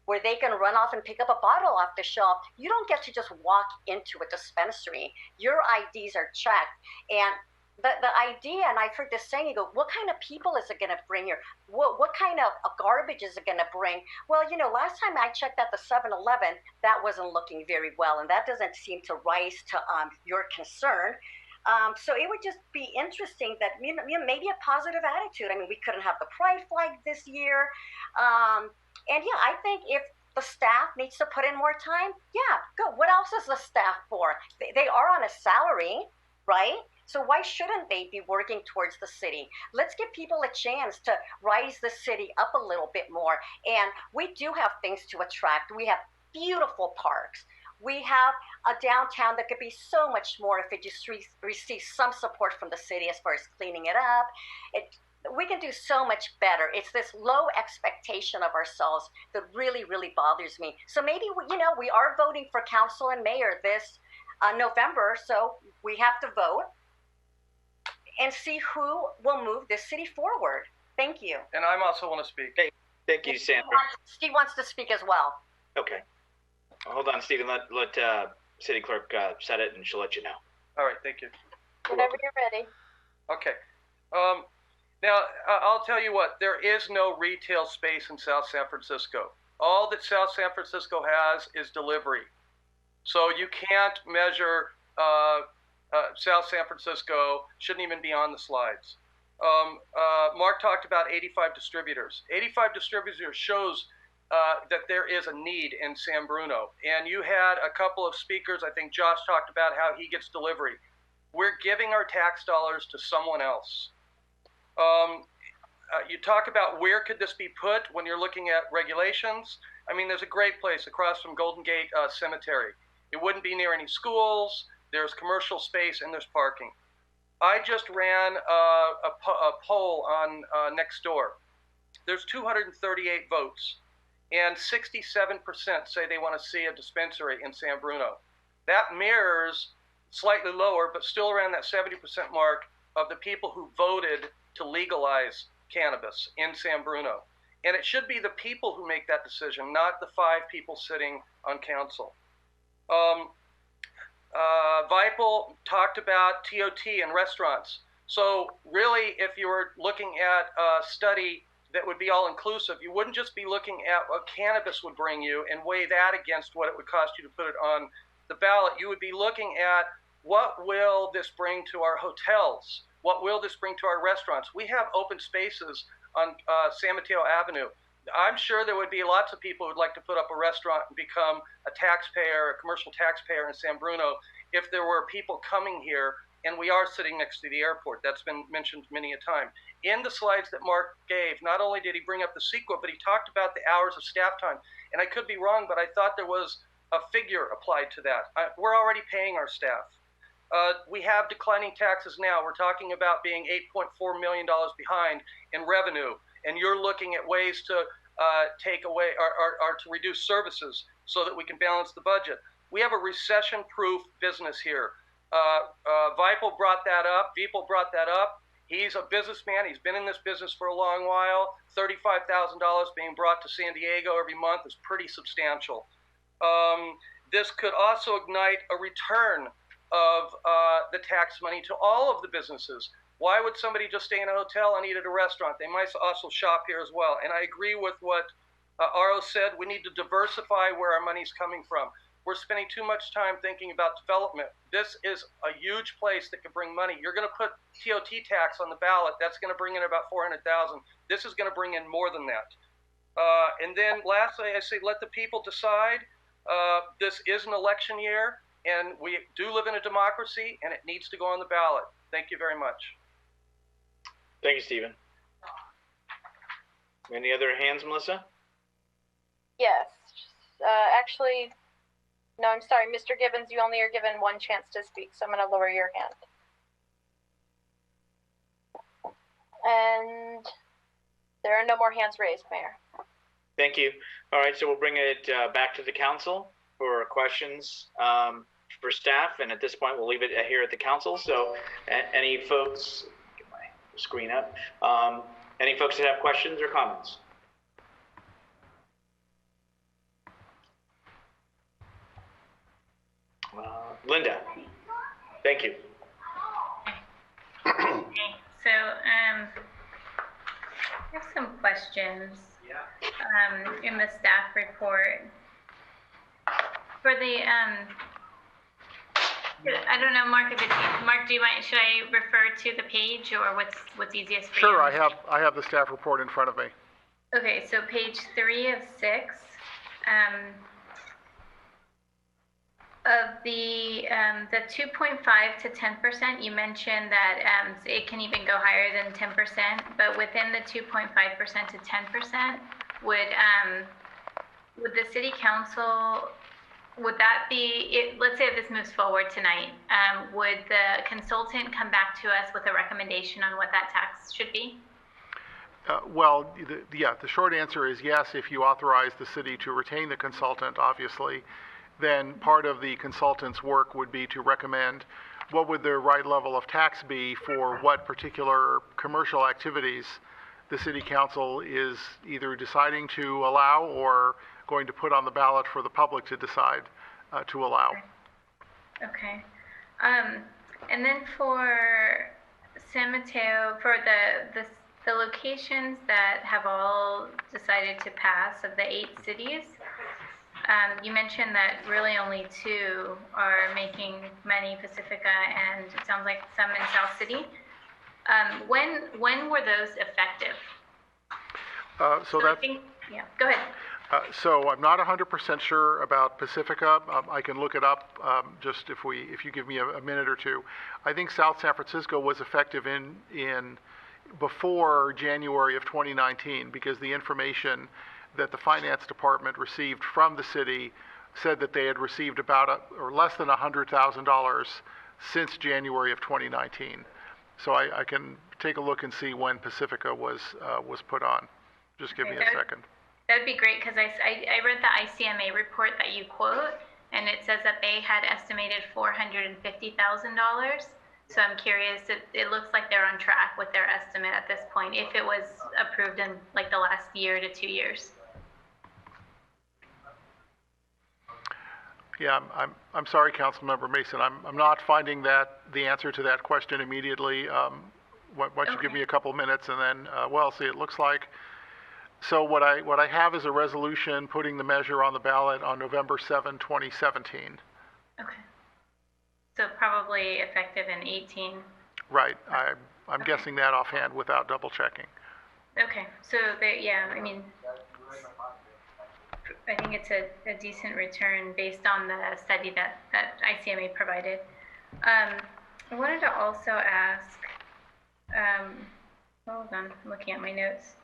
where they can run off and pick up a bottle off the shelf. You don't get to just walk into a dispensary. Your IDs are checked. And the idea, and I've heard this saying, you go, what kind of people is it going to bring here? What kind of garbage is it going to bring? Well, last time I checked at the 7-Eleven, that wasn't looking very well, and that doesn't seem to rise to your concern. So it would just be interesting that maybe a positive attitude. I mean, we couldn't have the pride flag this year. And yeah, I think if the staff needs to put in more time, yeah, good. What else is the staff for? They are on a salary, right? So why shouldn't they be working towards the city? Let's give people a chance to rise the city up a little bit more. And we do have things to attract. We have beautiful parks. We have a downtown that could be so much more if it just receives some support from the city as far as cleaning it up. We can do so much better. It's this low expectation of ourselves that really, really bothers me. So maybe, we are voting for council and mayor this November, so we have to vote and see who will move this city forward. Thank you. And I also want to speak. Hey, thank you, Sandra. Steve wants to speak as well. Okay. Hold on, Stephen. Let City Clerk set it, and she'll let you know. All right, thank you. Whenever you're ready. Okay. Now, I'll tell you what, there is no retail space in South San Francisco. All that South San Francisco has is delivery. So you can't measure South San Francisco, shouldn't even be on the slides. Mark talked about 85 distributors. 85 distributors shows that there is a need in San Bruno. And you had a couple of speakers, I think Josh talked about how he gets delivery. We're giving our tax dollars to someone else. You talk about where could this be put when you're looking at regulations. I mean, there's a great place across from Golden Gate Cemetery. It wouldn't be near any schools. There's commercial space and there's parking. I just ran a poll on Nextdoor. There's 238 votes, and 67% say they want to see a dispensary in San Bruno. That mirrors slightly lower, but still around that 70% mark of the people who voted to legalize cannabis in San Bruno. And it should be the people who make that decision, not the 5 people sitting on council. Vipel talked about TOT and restaurants. So really, if you were looking at a study that would be all-inclusive, you wouldn't just be looking at what cannabis would bring you and weigh that against what it would cost you to put it on the ballot. You would be looking at what will this bring to our hotels? What will this bring to our restaurants? We have open spaces on San Mateo Avenue. I'm sure there would be lots of people who would like to put up a restaurant and become a taxpayer, a commercial taxpayer in San Bruno, if there were people coming here, and we are sitting next to the airport. That's been mentioned many a time. In the slides that Mark gave, not only did he bring up the CEQA, but he talked about the hours of staff time. And I could be wrong, but I thought there was a figure applied to that. We're already paying our staff. We have declining taxes now. We're talking about being $8.4 million behind in revenue, and you're looking at ways to take away or to reduce services so that we can balance the budget. We have a recession-proof business here. Vipul brought that up. He's a businessman. He's been in this business for a long while. $35,000 being brought to San Diego every month is pretty substantial. This could also ignite a return of the tax money to all of the businesses. Why would somebody just stay in a hotel and eat at a restaurant? They might also shop here as well. And I agree with what Aro said. We need to diversify where our money's coming from. We're spending too much time thinking about development. This is a huge place that can bring money. You're going to put TOT tax on the ballot. That's going to bring in about 400,000. This is going to bring in more than that. And then lastly, I say let the people decide. This is an election year, and we do live in a democracy, and it needs to go on the ballot. Thank you very much. Thank you, Stephen. Any other hands, Melissa? Yes. Actually, no, I'm sorry, Mr. Gibbons, you only are given one chance to speak, so I'm going to lower your hand. And there are no more hands raised, Mayor. Thank you. All right, so we'll bring it back to the council for questions for staff, and at this point, we'll leave it here at the council. So any folks, get my screen up, any folks that have questions or comments? Linda, thank you. Okay, so I have some questions in the staff report. For the, I don't know, Mark, if it's, Mark, do you mind, should I refer to the page or what's easiest for you? Sure, I have the staff report in front of me. Okay, so page 3 of 6. Of the 2.5 to 10%, you mentioned that it can even go higher than 10%, but within the 2.5% to 10%, would the city council, would that be, let's say if this moves forward tonight, would the consultant come back to us with a recommendation on what that tax should be? Well, the short answer is yes, if you authorize the city to retain the consultant, obviously. Then part of the consultant's work would be to recommend what would the right level of tax be for what particular commercial activities the city council is either deciding to allow or going to put on the ballot for the public to decide to allow. Okay. And then for San Mateo, for the locations that have all decided to pass of the 8 cities, you mentioned that really only 2 are making money, Pacifica, and it sounds like some in South City. When were those effective? I think, yeah, go ahead. So I'm not 100% sure about Pacifica. I can look it up just if you give me a minute or two. I think South San Francisco was effective in before January of 2019 because the information that the finance department received from the city said that they had received about or less than $100,000 since January of 2019. So I can take a look and see when Pacifica was put on. Just give me a second. That'd be great because I read the ICMA report that you quote, and it says that they had estimated $450,000. So I'm curious, it looks like they're on track with their estimate at this point, if it was approved in like the last year to 2 years. Yeah, I'm sorry, Councilmember Mason. I'm not finding the answer to that question immediately. Why don't you give me a couple minutes and then, well, see, it looks like. So what I have is a resolution putting the measure on the ballot on November 7, 2017. Okay. So probably effective in 18. Right. I'm guessing that offhand without double checking. Okay. So yeah, I mean, I think it's a decent return based on the study that ICMA provided. I wanted to also ask, hold on, I'm looking at my notes.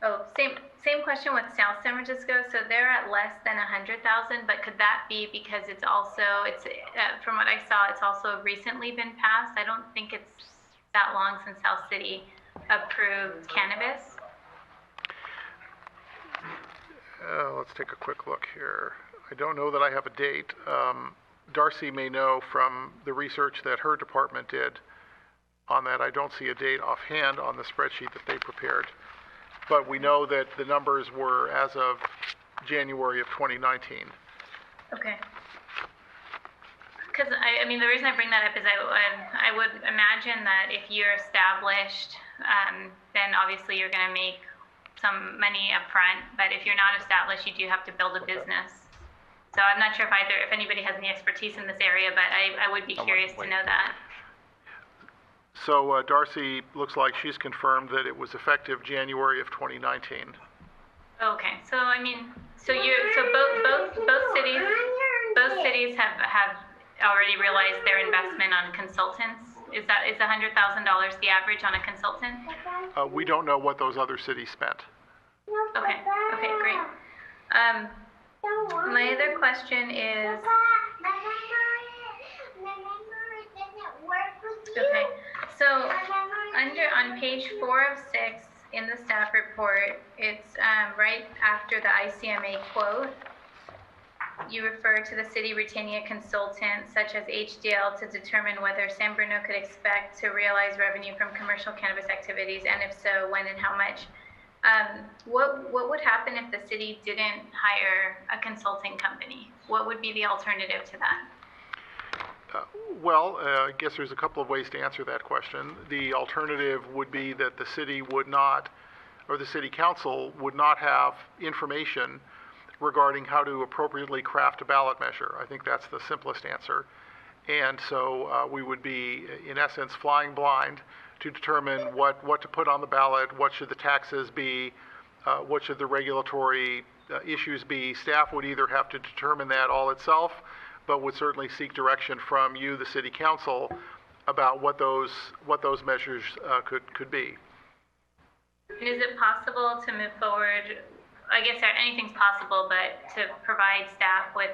Oh, same question with South San Francisco. So they're at less than 100,000, but could that be because it's from what I saw, it's also recently been passed. I don't think it's that long since South City approved cannabis. Let's take a quick look here. I don't know that I have a date. Darcy may know from the research that her department did on that. I don't see a date offhand on the spreadsheet that they prepared. But we know that the numbers were as of January of 2019. Okay. Because I mean, the reason I bring that up is I would imagine that if you're established, then obviously you're going to make some money up front. But if you're not established, you do have to build a business. So I'm not sure if anybody has any expertise in this area, but I would be curious to know that. So Darcy looks like she's confirmed that it was effective January of 2019. Okay. So I mean, so both cities have already realized their investment on consultants. Is $100,000 the average on a consultant? We don't know what those other cities spent. Okay. Okay. Great. My other question is. Okay. So on page 4 of 6 in the staff report, it's right after the ICMA quote. You refer to the city retaining a consultant such as HDL to determine whether San Bruno could expect to realize revenue from commercial cannabis activities, and if so, when and how much. What would happen if the city didn't hire a consulting company? What would be the alternative to that? I guess there's a couple of ways to answer that question. The alternative would be that the city would not, or the city council would not have information regarding how to appropriately craft a ballot measure. I think that's the simplest answer. And so we would be, in essence, flying blind to determine what to put on the ballot, what should the taxes be, what should the regulatory issues be. Staff would either have to determine that all itself, but would certainly seek direction from you, the city council, about what those measures could be. And is it possible to move forward? I guess anything's possible, but to provide staff with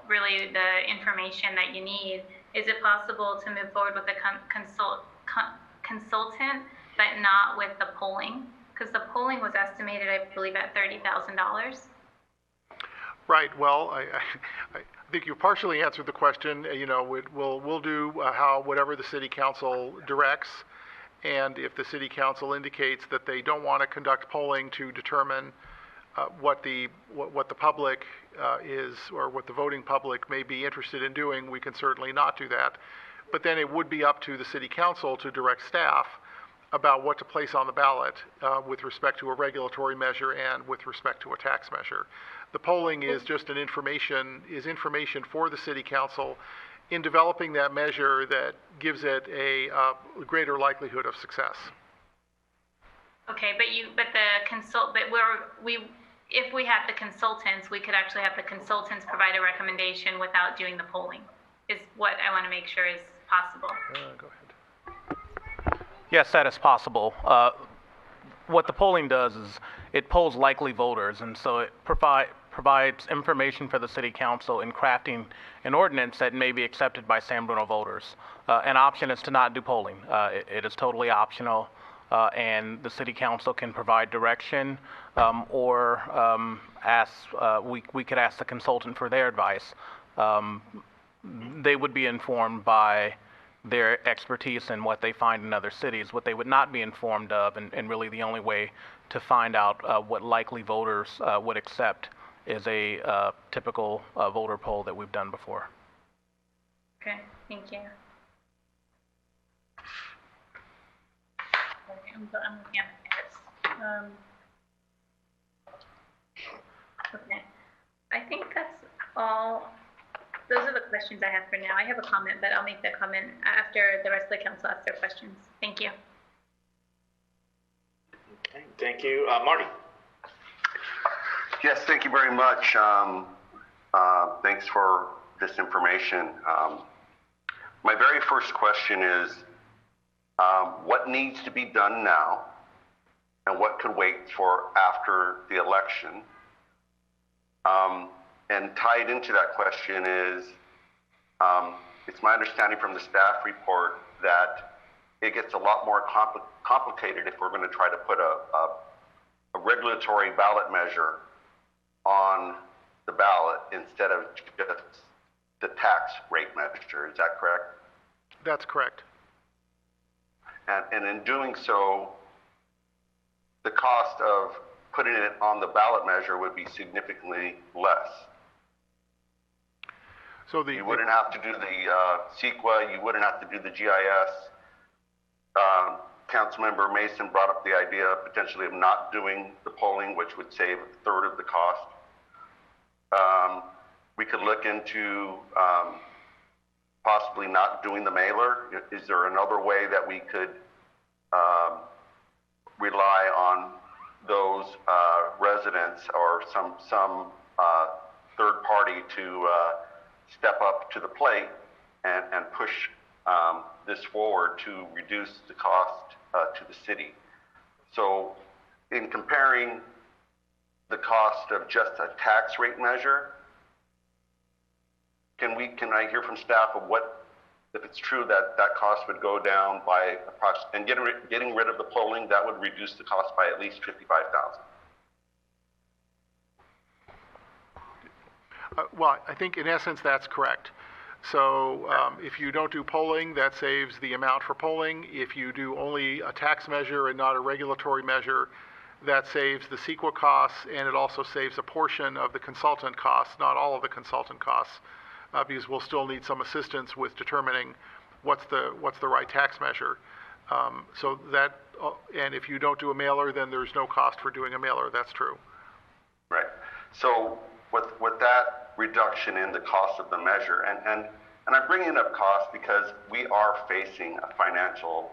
really the information that you need, is it possible to move forward with the consultant, but not with the polling? Because the polling was estimated, I believe, at $30,000. Right. Well, I think you partially answered the question. You know, we'll do whatever the city council directs, and if the city council indicates that they don't want to conduct polling to determine what the public is, or what the voting public may be interested in doing, we can certainly not do that. But then it would be up to the city council to direct staff about what to place on the ballot with respect to a regulatory measure and with respect to a tax measure. The polling is just information for the city council in developing that measure that gives it a greater likelihood of success. Okay, if we had the consultants, we could actually have the consultants provide a recommendation without doing the polling, is what I want to make sure is possible. Go ahead. Yes, that is possible. What the polling does is it polls likely voters, and so it provides information for the city council in crafting an ordinance that may be accepted by San Bruno voters. An option is to not do polling. It is totally optional, and the city council can provide direction, or we could ask the consultant for their advice. They would be informed by their expertise in what they find in other cities. What they would not be informed of, and really the only way to find out what likely voters would accept, is a typical voter poll that we've done before. Okay, thank you. Okay, I'm looking at this. Okay, I think that's all. Those are the questions I have for now. I have a comment, but I'll make the comment after the rest of the council asks their questions. Thank you. Okay, thank you. Marty. Yes, thank you very much. Thanks for this information. My very first question is, what needs to be done now and what could wait for after the election? And tied into that question is, it's my understanding from the staff report that it gets a lot more complicated if we're going to try to put a regulatory ballot measure on the ballot instead of just the tax rate measure. Is that correct? That's correct. And in doing so, the cost of putting it on the ballot measure would be significantly less. So you wouldn't have to do the CEQA, you wouldn't have to do the GIS. Councilmember Mason brought up the idea potentially of not doing the polling, which would save a third of the cost. We could look into possibly not doing the mailer. Is there another way that we could rely on those residents or some third party to step up to the plate and push this forward to reduce the cost to the city? So in comparing the cost of just a tax rate measure, can I hear from staff of what, if it's true that that cost would go down by approximately, and getting rid of the polling, that would reduce the cost by at least $55,000? Well, I think in essence that's correct. So if you don't do polling, that saves the amount for polling. If you do only a tax measure and not a regulatory measure, that saves the CEQA costs, and it also saves a portion of the consultant costs, not all of the consultant costs, because we'll still need some assistance with determining what's the right tax measure. So that, and if you don't do a mailer, then there's no cost for doing a mailer. That's true. Right. So with that reduction in the cost of the measure, and I'm bringing up cost because we are facing a financial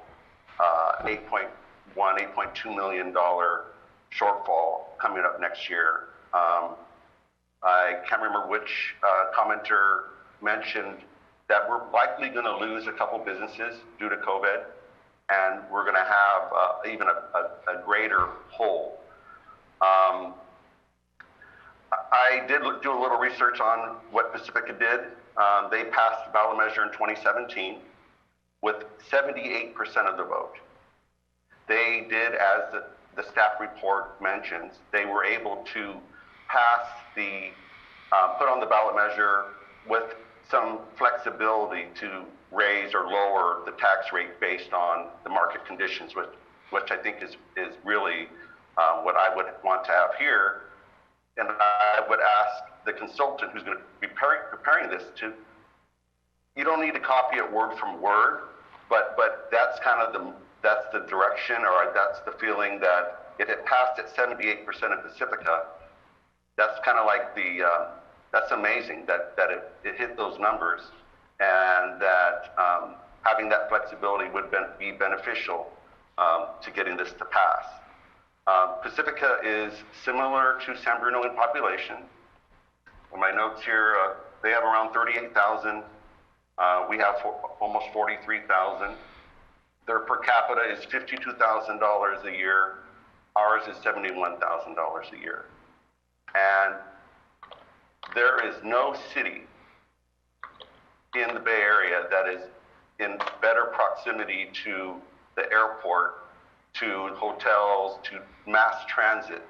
$8.2 million shortfall coming up next year. I can't remember which commenter mentioned that we're likely going to lose a couple businesses due to COVID, and we're going to have even a greater hole. I did do a little research on what Pacifica did. They passed the ballot measure in 2017 with 78% of the vote. They did, as the staff report mentions, they were able to pass the, put on the ballot measure with some flexibility to raise or lower the tax rate based on the market conditions, which I think is really what I would want to have here. And I would ask the consultant who's going to be preparing this to, you don't need to copy it word from word, but that's kind of that's the direction, or that's the feeling that if it passed at 78% of Pacifica, that's kind of like that's amazing that it hit those numbers, and that having that flexibility would be beneficial to getting this to pass. Pacifica is similar to San Bruno in population. In my notes here, they have around 38,000. We have almost 43,000. Their per capita is $52,000 a year. Ours is $71,000 a year. And there is no city in the Bay Area that is in better proximity to the airport, to hotels, to mass transit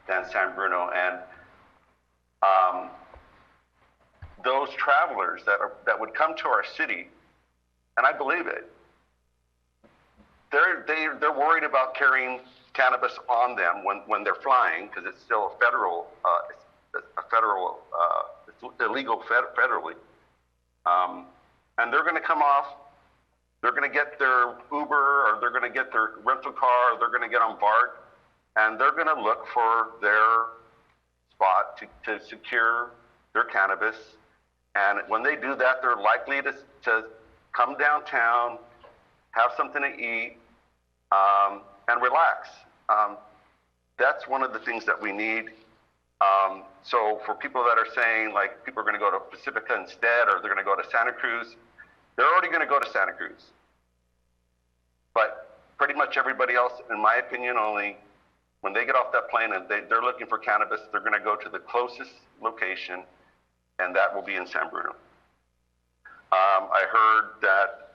than San Bruno. And those travelers that would come to our city, and I believe it, they're worried about carrying cannabis on them when they're flying, because it's still a federal, it's illegal federally. And they're going to come off. They're going to get their Uber, or they're going to get their rental car, or they're going to get on BART, and they're going to look for their spot to secure their cannabis. And when they do that, they're likely to come downtown, have something to eat, and relax. That's one of the things that we need. So for people that are saying, like, people are going to go to Pacifica instead, or they're going to go to Santa Cruz, they're already going to go to Santa Cruz. But pretty much everybody else, in my opinion, only when they get off that plane and they're looking for cannabis, they're going to go to the closest location, and that will be in San Bruno. I heard that,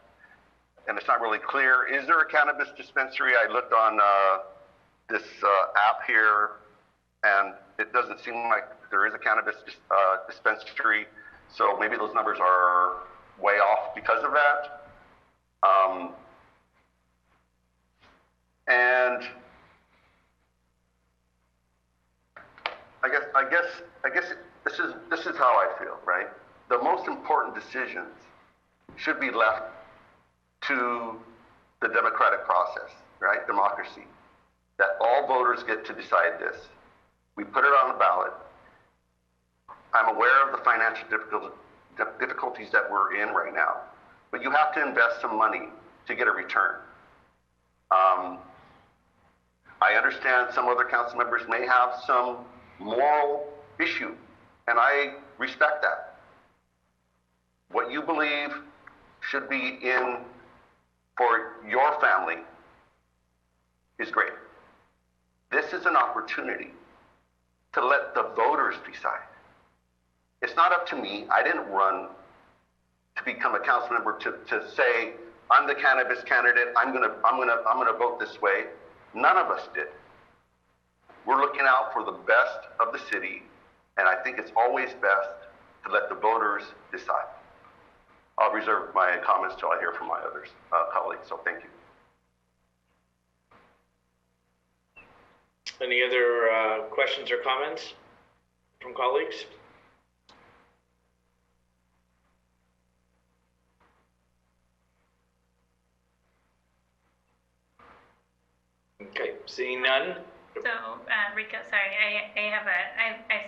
and it's not really clear, is there a cannabis dispensary? I looked on this app here, and it doesn't seem like there is a cannabis dispensary, so maybe those numbers are way off because of that. And I guess this is how I feel, right? The most important decisions should be left to the democratic process, right? Democracy. That all voters get to decide this. We put it on the ballot. I'm aware of the financial difficulties that we're in right now, but you have to invest some money to get a return. I understand some other council members may have some moral issue, and I respect that. What you believe should be in for your family is great. This is an opportunity to let the voters decide. It's not up to me. I didn't run to become a council member to say, I'm the cannabis candidate, I'm gonna vote this way. None of us did. We're looking out for the best of the city, and I think it's always best to let the voters decide. I'll reserve my comments till I hear from my others, colleagues, so thank you. Any other questions or comments from colleagues? Okay, seeing none. So, Rico, sorry, I have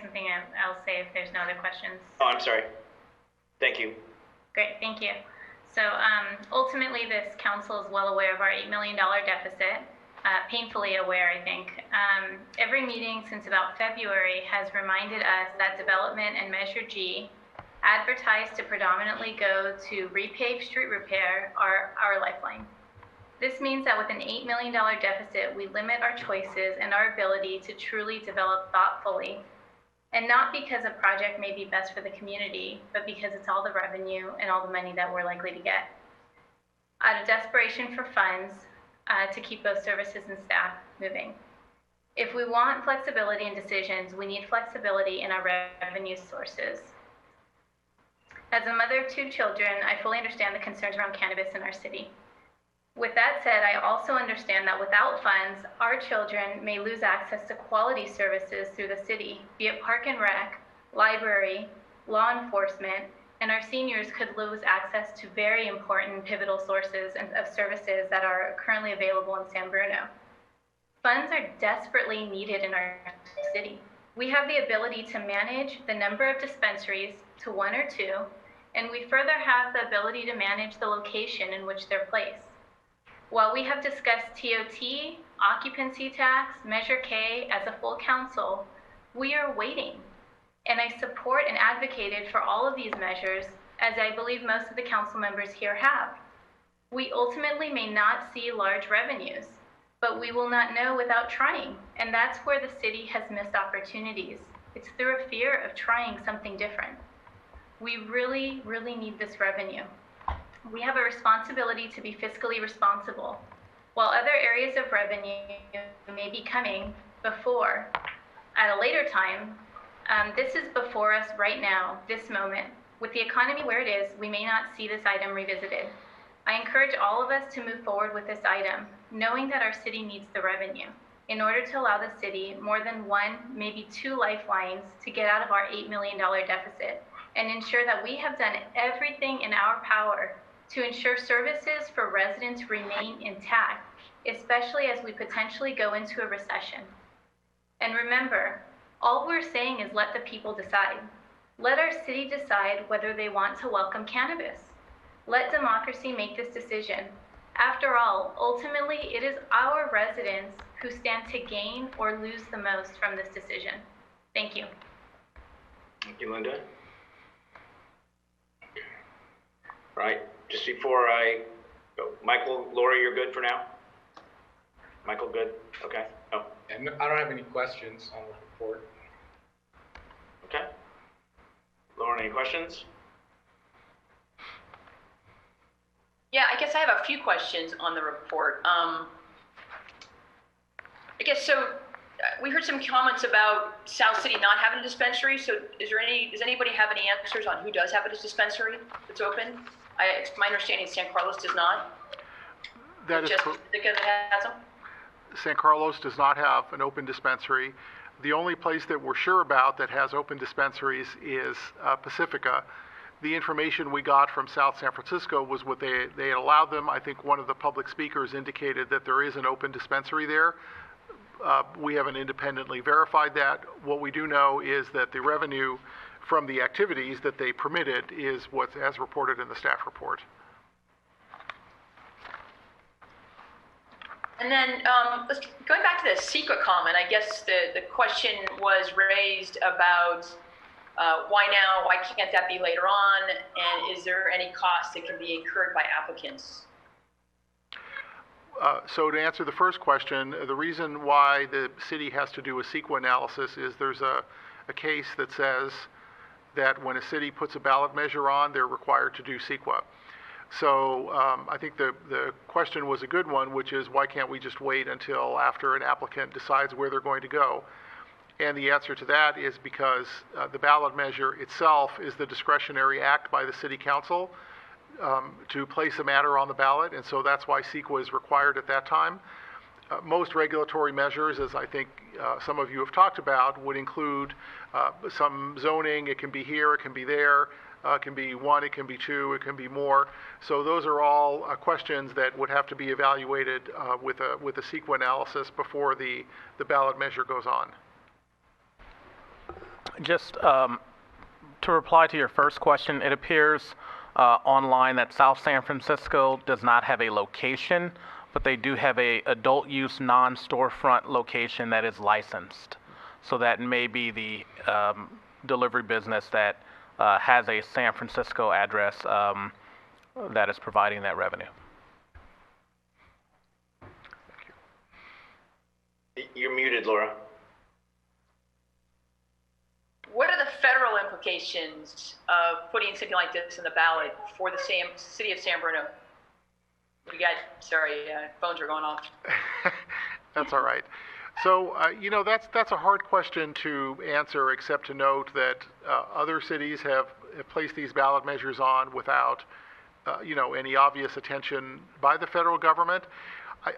something I'll say if there's no other questions. Oh, I'm sorry. Thank you. Great, thank you. So ultimately, this council is well aware of our $8 million deficit, painfully aware, I think. Every meeting since about February has reminded us that development and Measure G, advertised to predominantly go to repave street repair, are our lifeline. This means that with an $8 million deficit, we limit our choices and our ability to truly develop thoughtfully, and not because a project may be best for the community, but because it's all the revenue and all the money that we're likely to get. Out of desperation for funds to keep both services and staff moving. If we want flexibility in decisions, we need flexibility in our revenue sources. As a mother of 2 children, I fully understand the concerns around cannabis in our city. With that said, I also understand that without funds, our children may lose access to quality services through the city, be it park and rec, library, law enforcement, and our seniors could lose access to very important pivotal sources of services that are currently available in San Bruno. Funds are desperately needed in our city. We have the ability to manage the number of dispensaries to 1 or 2, and we further have the ability to manage the location in which they're placed. While we have discussed TOT, occupancy tax, Measure K as a full council, we are waiting. And I support and advocated for all of these measures, as I believe most of the council members here have. We ultimately may not see large revenues, but we will not know without trying. And that's where the city has missed opportunities. It's through a fear of trying something different. We really, really need this revenue. We have a responsibility to be fiscally responsible. While other areas of revenue may be coming before, at a later time, this is before us right now, this moment. With the economy where it is, we may not see this item revisited. I encourage all of us to move forward with this item, knowing that our city needs the revenue in order to allow the city more than 1, maybe 2 lifelines to get out of our $8 million deficit and ensure that we have done everything in our power to ensure services for residents remain intact, especially as we potentially go into a recession. And remember, all we're saying is let the people decide. Let our city decide whether they want to welcome cannabis. Let democracy make this decision. After all, ultimately, it is our residents who stand to gain or lose the most from this decision. Thank you. Thank you, Linda. Right, just before I go, Michael, Lori, you're good for now? Michael, good? Okay. Oh. And I don't have any questions on the report. Okay. Lauren, any questions? Yeah, I guess I have a few questions on the report. I guess so. we heard some comments about South City not having a dispensary. So does anybody have any answers on who does have a dispensary that's open? It's my understanding San Carlos does not. That is just because it has them? San Carlos does not have an open dispensary. The only place that we're sure about that has open dispensaries is Pacifica. The information we got from South San Francisco was what they had allowed them. I think one of the public speakers indicated that there is an open dispensary there. We haven't independently verified that. What we do know is that the revenue from the activities that they permitted is what's as reported in the staff report. And then going back to the secret comment, I guess the question was raised about why now, why can't that be later on, and is there any cost that can be incurred by applicants? So to answer the first question, the reason why the city has to do a CEQA analysis is there's a case that says that when a city puts a ballot measure on, they're required to do CEQA. So I think the question was a good one, which is why can't we just wait until after an applicant decides where they're going to go? And the answer to that is because the ballot measure itself is the discretionary act by the city council to place a matter on the ballot, and so that's why CEQA is required at that time. Most regulatory measures, as I think some of you have talked about, would include some zoning. It can be here, it can be there, it can be one, it can be two, it can be more. So those are all questions that would have to be evaluated with a CEQA analysis before the ballot measure goes on. Just to reply to your first question, it appears online that South San Francisco does not have a location, but they do have a adult use non-storefront location that is licensed. So that may be the delivery business that has a San Francisco address that is providing that revenue. You're muted, Laura. What are the federal implications of putting something like this in the ballot for the city of San Bruno? We got, sorry, phones are going off. That's all right. So, that's a hard question to answer, except to note that other cities have placed these ballot measures on without, any obvious attention by the federal government.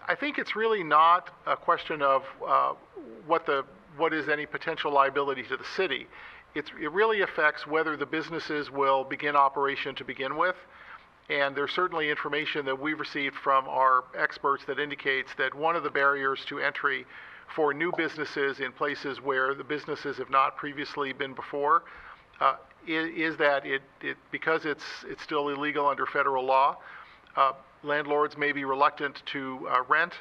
I think it's really not a question of what is any potential liability to the city. It really affects whether the businesses will begin operation to begin with. And there's certainly information that we've received from our experts that indicates that one of the barriers to entry for new businesses in places where the businesses have not previously been before is that because it's still illegal under federal law, landlords may be reluctant to rent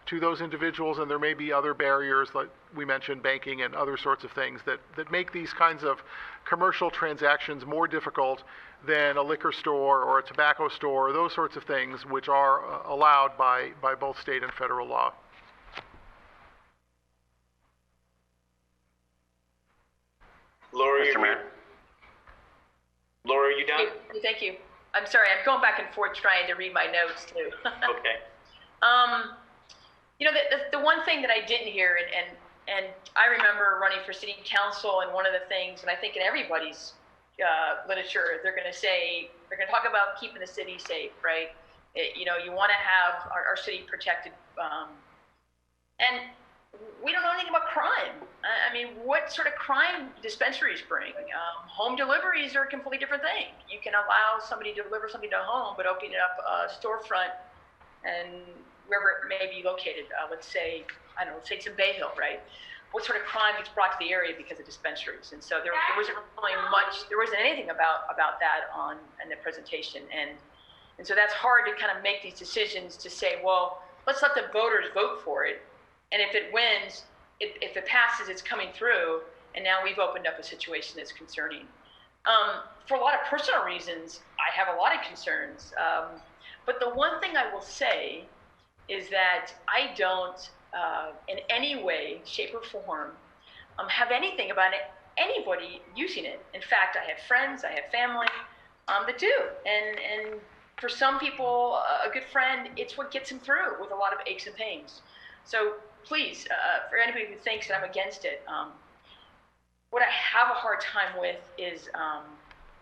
to those individuals, and there may be other barriers, like we mentioned, banking and other sorts of things that make these kinds of commercial transactions more difficult than a liquor store or a tobacco store, those sorts of things which are allowed by both state and federal law. Laura, Laura, are you done? Thank you. I'm sorry, I'm going back and forth trying to read my notes too. Okay. The one thing that I didn't hear, and I remember running for city council, and one of the things, and I think in everybody's literature, they're going to talk about keeping the city safe, right? You want to have our city protected, and we don't know anything about crime. I mean, what sort of crime dispensaries bring? Home deliveries are a completely different thing. You can allow somebody to deliver something to home, but opening up a storefront and wherever it may be located, let's say it's in Bay Hill, right? What sort of crime gets brought to the area because of dispensaries? And so there wasn't really much, there wasn't anything about that in the presentation. And so that's hard to kind of make these decisions to say, well, let's let the voters vote for it. And if it wins, if it passes, it's coming through. And now we've opened up a situation that's concerning. For a lot of personal reasons, I have a lot of concerns. But the one thing I will say is that I don't, in any way, shape, or form, have anything about anybody using it. In fact, I have friends, I have family that do. And for some people, a good friend, it's what gets them through with a lot of aches and pains. So please, for anybody who thinks that I'm against it, what I have a hard time with is,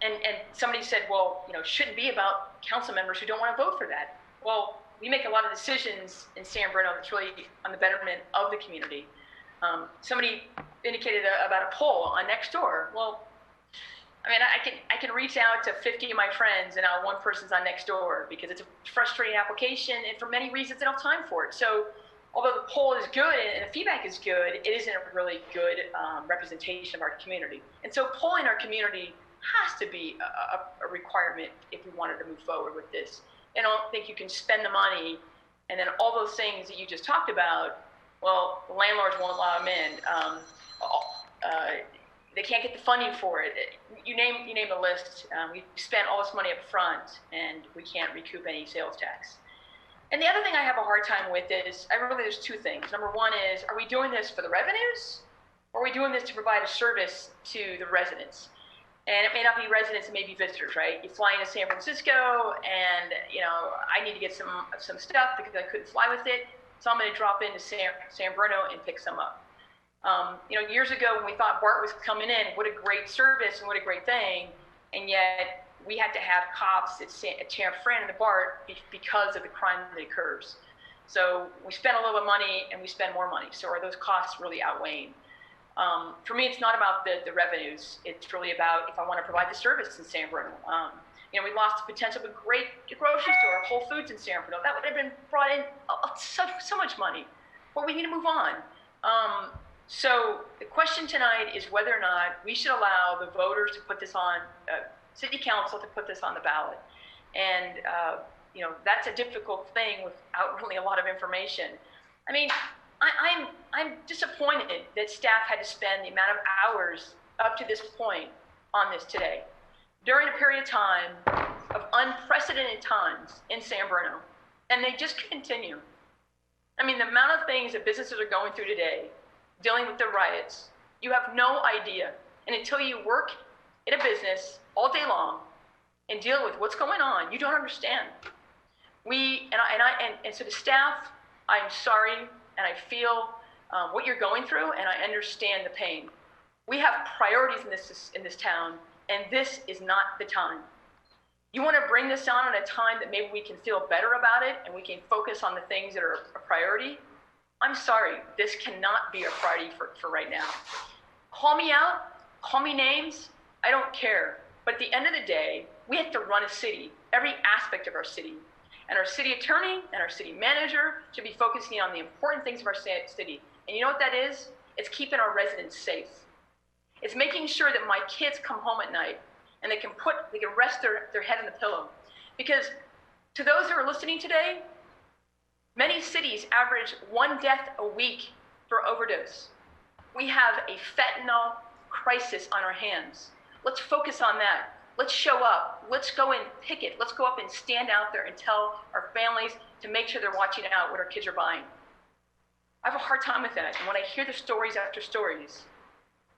and somebody said, well, it shouldn't be about council members who don't want to vote for that. Well, we make a lot of decisions in San Bruno that's really on the betterment of the community. Somebody indicated about a poll on Nextdoor. Well, I mean, I can reach out to 50 of my friends, and now one person's on Nextdoor because it's a frustrating application, and for many reasons, they don't have time for it. So, although the poll is good and the feedback is good, it isn't a really good representation of our community. And so, polling our community has to be a requirement if we wanted to move forward with this. I don't think you can spend the money, and then all those things that you just talked about. Well, the landlords won't allow them in. They can't get the funding for it. You name the list. We spent all this money up front, and we can't recoup any sales tax. And the other thing I have a hard time with is, there's two things. Number one is, are we doing this for the revenues, or are we doing this to provide a service to the residents? And it may not be residents, it may be visitors, right? You fly into San Francisco, and I need to get some stuff because I couldn't fly with it, so I'm going to drop into San Bruno and pick some up. Years ago when we thought BART was coming in, what a great service and what a great thing, and yet we had to have cops at San Fran and the BART because of the crime that occurs. So we spend a little bit of money and we spend more money. So are those costs really outweighing? For me, it's not about the revenues. It's really about if I want to provide the service in San Bruno. We lost the potential of a great grocery store, Whole Foods in San Bruno. That would have been brought in so much money. But we need to move on. So the question tonight is whether or not we should allow the voters to put this on, city council to put this on the ballot. And, that's a difficult thing without really a lot of information. I mean, I'm disappointed that staff had to spend the amount of hours up to this point on this today, during a period of time of unprecedented times in San Bruno, and they just continue. I mean, the amount of things that businesses are going through today, dealing with the riots, you have no idea. And until you work in a business all day long and deal with what's going on, you don't understand. And so the staff, I'm sorry, and I feel what you're going through, and I understand the pain. We have priorities in this town, and this is not the time. You want to bring this on at a time that maybe we can feel better about it, and we can focus on the things that are a priority. I'm sorry, this cannot be a priority for right now. Call me out, call me names, I don't care. But at the end of the day, we have to run a city, every aspect of our city. And our city attorney and our city manager should be focusing on the important things of our city. And you know what that is? It's keeping our residents safe. It's making sure that my kids come home at night and they can rest their head on the pillow. Because to those who are listening today, many cities average 1 death a week for overdose. We have a fentanyl crisis on our hands. Let's focus on that. Let's show up. Let's go and picket. Let's go up and stand out there and tell our families to make sure they're watching out what our kids are buying. I have a hard time with that. And when I hear the stories after stories,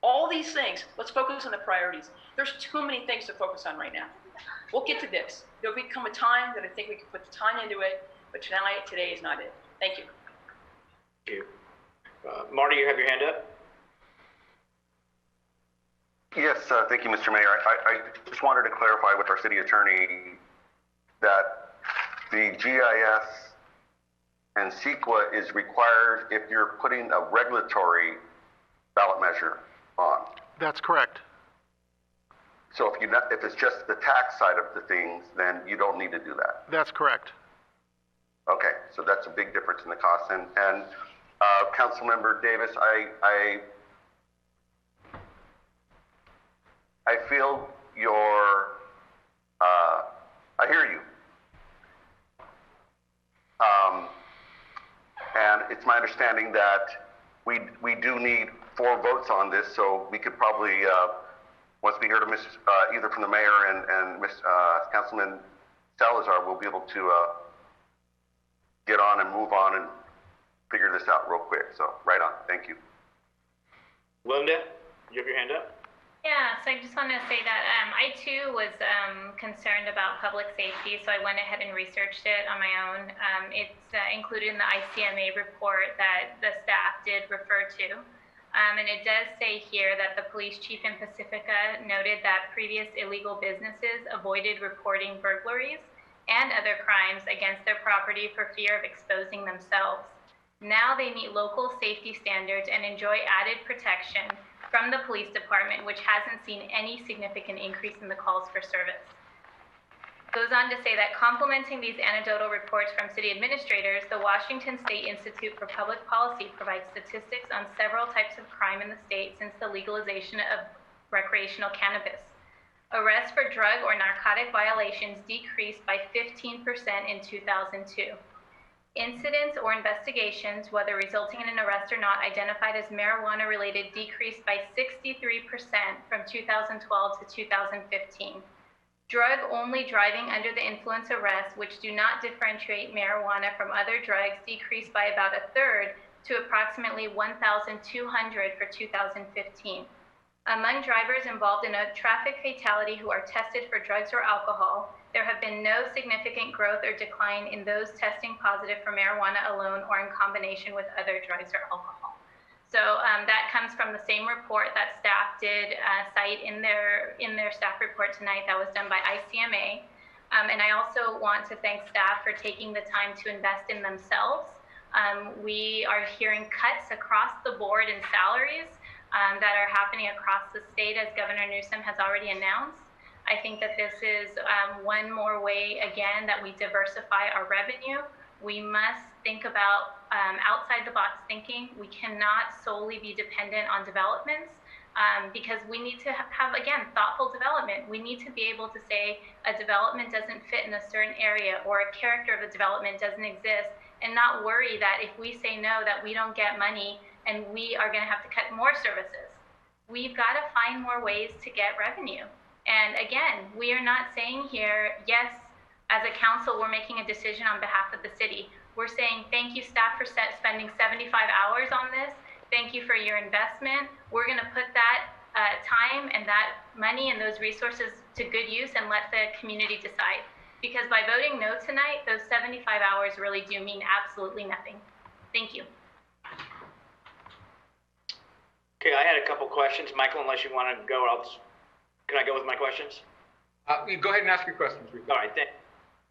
all these things, let's focus on the priorities. There's too many things to focus on right now. We'll get to this. There'll become a time that I think we can put the time into it, but today is not it. Thank you. Thank you. Marty, you have your hand up? Yes, thank you, Mr. Mayor. I just wanted to clarify with our city attorney that the GIS and CEQA is required if you're putting a regulatory ballot measure on. That's correct. So if it's just the tax side of the things, then you don't need to do that. That's correct. Okay, so that's a big difference in the cost. And Councilmember Davis, I feel I hear you. And it's my understanding that we do need 4 votes on this, so we could probably, once we hear to either from the mayor and Councilman Salazar, we'll be able to get on and move on and figure this out real quick. So right on. Thank you. Linda, you have your hand up? Yeah, so I just want to say that I too was concerned about public safety, so I went ahead and researched it on my own. It's included in the ICMA report that the staff did refer to. And it does say here that the police chief in Pacifica noted that previous illegal businesses avoided reporting burglaries and other crimes against their property for fear of exposing themselves. Now they meet local safety standards and enjoy added protection from the police department, which hasn't seen any significant increase in the calls for service. Goes on to say that complementing these anecdotal reports from city administrators, the Washington State Institute for Public Policy provides statistics on several types of crime in the state since the legalization of recreational cannabis. Arrests for drug or narcotic violations decreased by 15% in 2002. Incidents or investigations, whether resulting in an arrest or not, identified as marijuana-related decreased by 63% from 2012 to 2015. Drug-only driving under the influence arrests, which do not differentiate marijuana from other drugs, decreased by about a third to approximately 1,200 for 2015. Among drivers involved in a traffic fatality who are tested for drugs or alcohol, there have been no significant growth or decline in those testing positive for marijuana alone or in combination with other drugs or alcohol. So that comes from the same report that staff did cite in their staff report tonight that was done by ICMA. And I also want to thank staff for taking the time to invest in themselves. We are hearing cuts across the board in salaries that are happening across the state, as Governor Newsom has already announced. I think that this is one more way, again, that we diversify our revenue. We must think about outside the box thinking. We cannot solely be dependent on developments because we need to have, again, thoughtful development. We need to be able to say a development doesn't fit in a certain area or a character of a development doesn't exist and not worry that if we say no, that we don't get money and we are going to have to cut more services. We've got to find more ways to get revenue. And again, we are not saying here, yes, as a council, we're making a decision on behalf of the city. We're saying thank you, staff, for spending 75 hours on this. Thank you for your investment. We're going to put that time and that money and those resources to good use and let the community decide. Because by voting no tonight, those 75 hours really do mean absolutely nothing. Thank you. Okay, I had a couple questions. Michael, unless you want to go, can I go with my questions? Go ahead and ask your questions. All right, thanks.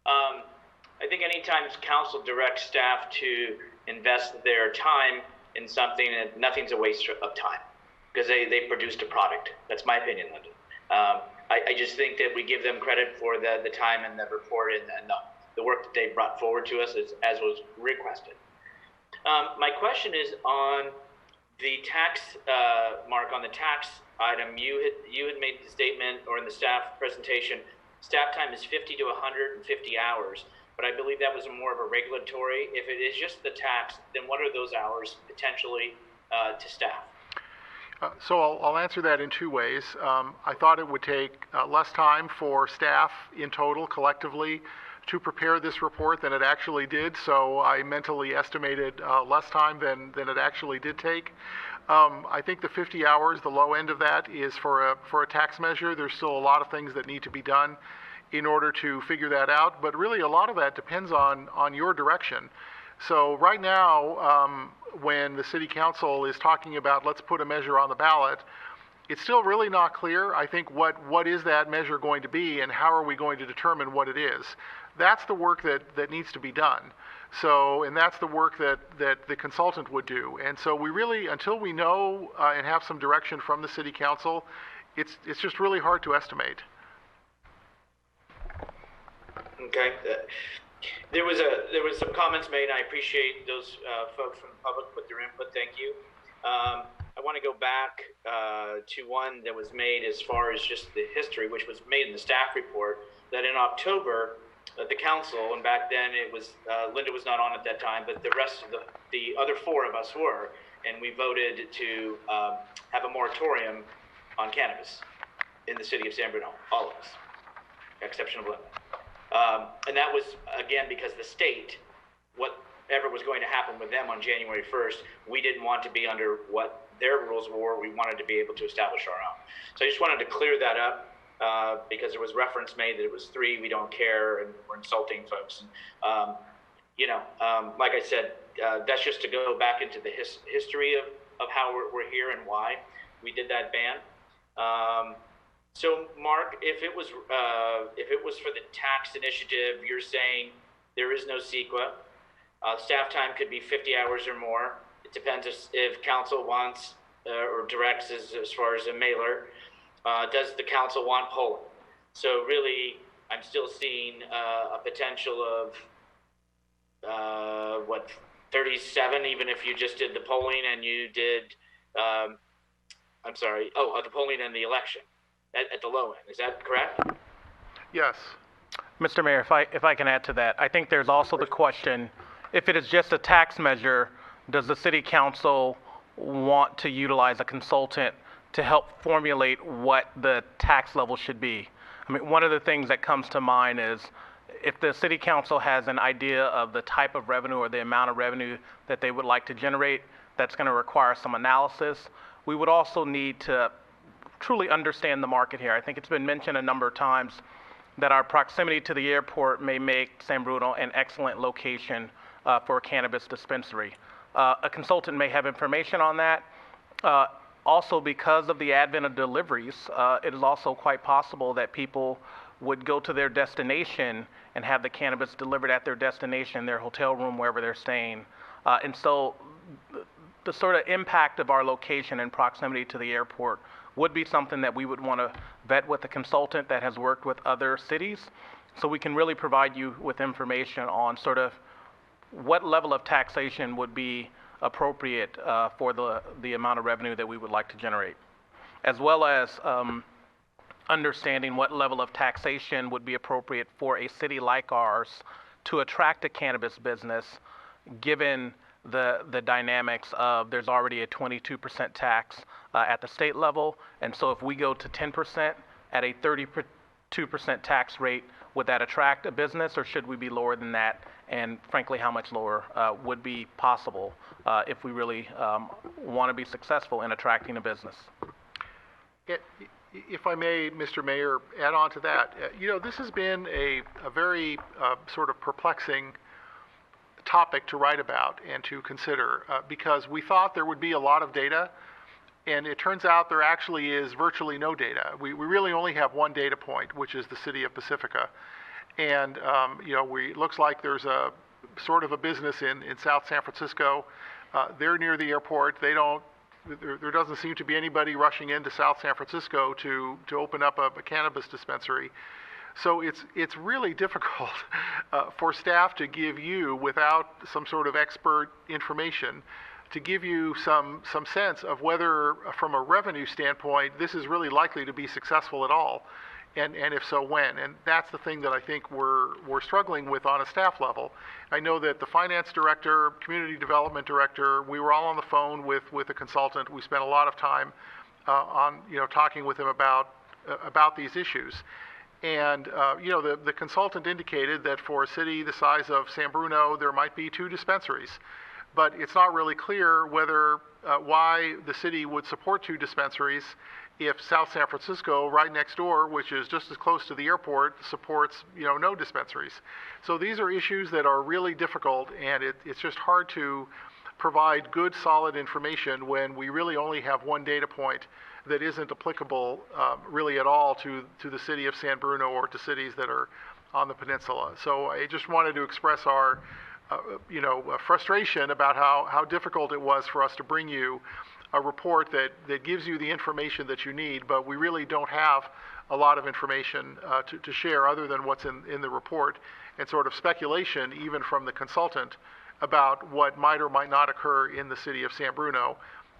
I think anytime council directs staff to invest their time in something, nothing's a waste of time because they produced a product. That's my opinion, Lyndon. I just think that we give them credit for the time and the report and the work that they brought forward to us as was requested. My question is on the tax, Mark, on the tax item. You had made the statement, or in the staff presentation, staff time is 50 to 150 hours, but I believe that was more of a regulatory. If it is just the tax, then what are those hours potentially to staff? So I'll answer that in two ways. I thought it would take less time for staff in total, collectively, to prepare this report than it actually did. So I mentally estimated less time than it actually did take. I think the 50 hours, the low end of that, is for a tax measure. There's still a lot of things that need to be done in order to figure that out. But really, a lot of that depends on your direction. So right now, when the city council is talking about let's put a measure on the ballot, it's still really not clear, I think, what is that measure going to be and how are we going to determine what it is. That's the work that needs to be done. So, and that's the work that the consultant would do. And so we really, until we know and have some direction from the city council, it's just really hard to estimate. Okay. There was some comments made. I appreciate those folks from the public with their input. Thank you. I want to go back to one that was made as far as just the history, which was made in the staff report, that in October, the council, and back then it was, Linda was not on at that time, but the rest of the other four of us were, and we voted to have a moratorium on cannabis in the city of San Bruno, all of us, exception of Linda. And that was, again, because the state, whatever was going to happen with them on January 1st, we didn't want to be under what their rules were, we wanted to be able to establish our own. So I just wanted to clear that up because there was reference made that it was 3, we don't care, and we're insulting folks. And, like I said, that's just to go back into the history of how we're here and why we did that ban. So Mark, if it was for the tax initiative, you're saying there is no CEQA. Staff time could be 50 hours or more. It depends if council wants or directs as far as a mailer. Does the council want polling? So really, I'm still seeing a potential of 37, even if you just did the polling and you did, the polling and the election at the low end. Is that correct? Yes. Mr. Mayor, if I can add to that, I think there's also the question, if it is just a tax measure, does the city council want to utilize a consultant to help formulate what the tax level should be? I mean, one of the things that comes to mind is if the city council has an idea of the type of revenue or the amount of revenue that they would like to generate, that's going to require some analysis. We would also need to truly understand the market here. I think it's been mentioned a number of times that our proximity to the airport may make San Bruno an excellent location for a cannabis dispensary. A consultant may have information on that. Also, because of the advent of deliveries, it is also quite possible that people would go to their destination and have the cannabis delivered at their destination, their hotel room, wherever they're staying. And so the sort of impact of our location and proximity to the airport would be something that we would want to vet with a consultant that has worked with other cities, so we can really provide you with information on sort of what level of taxation would be appropriate for the amount of revenue that we would like to generate, as well as understanding what level of taxation would be appropriate for a city like ours to attract a cannabis business, given the dynamics of there's already a 22% tax at the state level, and so if we go to 10% at a 32% tax rate, would that attract a business, or should we be lower than that? And frankly, how much lower would be possible if we really want to be successful in attracting a business? If I may, Mr. Mayor, add on to that, this has been a very sort of perplexing topic to write about and to consider because we thought there would be a lot of data, and it turns out there actually is virtually no data. We really only have one data point, which is the city of Pacifica. And, it looks like there's a sort of a business in South San Francisco. They're near the airport. There doesn't seem to be anybody rushing into South San Francisco to open up a cannabis dispensary. So it's really difficult for staff to give you, without some sort of expert information, to give you some sense of whether, from a revenue standpoint, this is really likely to be successful at all, and if so, when. And that's the thing that I think we're struggling with on a staff level. I know that the finance director, community development director, we were all on the phone with a consultant. We spent a lot of time on talking with him about these issues. And the consultant indicated that for a city the size of San Bruno, there might be 2 dispensaries. But it's not really clear whether why the city would support 2 dispensaries if South San Francisco, right next door, which is just as close to the airport, supports no dispensaries. So these are issues that are really difficult, and it's just hard to provide good, solid information when we really only have one data point that isn't applicable really at all to the city of San Bruno or to cities that are on the peninsula. So I just wanted to express our frustration about how difficult it was for us to bring you a report that gives you the information that you need, but we really don't have a lot of information to share other than what's in the report, and sort of speculation even from the consultant about what might or might not occur in the city of San Bruno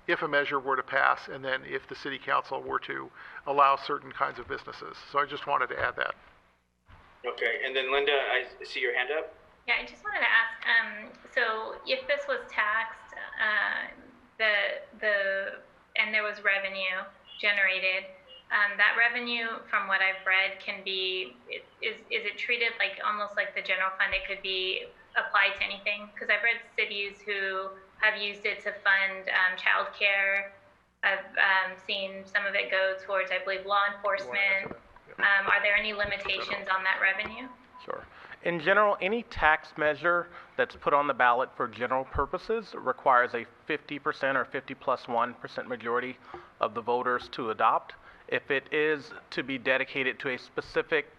if a measure were to pass, and then if the city council were to allow certain kinds of businesses. So I just wanted to add that. Okay, and then Linda, I see your hand up. Yeah, I just wanted to ask, so if this was taxed, and there was revenue generated, that revenue, from what I've read, can be, is it treated like almost like the general fund? It could be applied to anything? Because I've read cities who have used it to fund childcare I've seen some of it go towards, I believe, law enforcement. Are there any limitations on that revenue? Sure. In general, any tax measure that's put on the ballot for general purposes requires a 50% or 50 plus 1% majority of the voters to adopt. If it is to be dedicated to a specific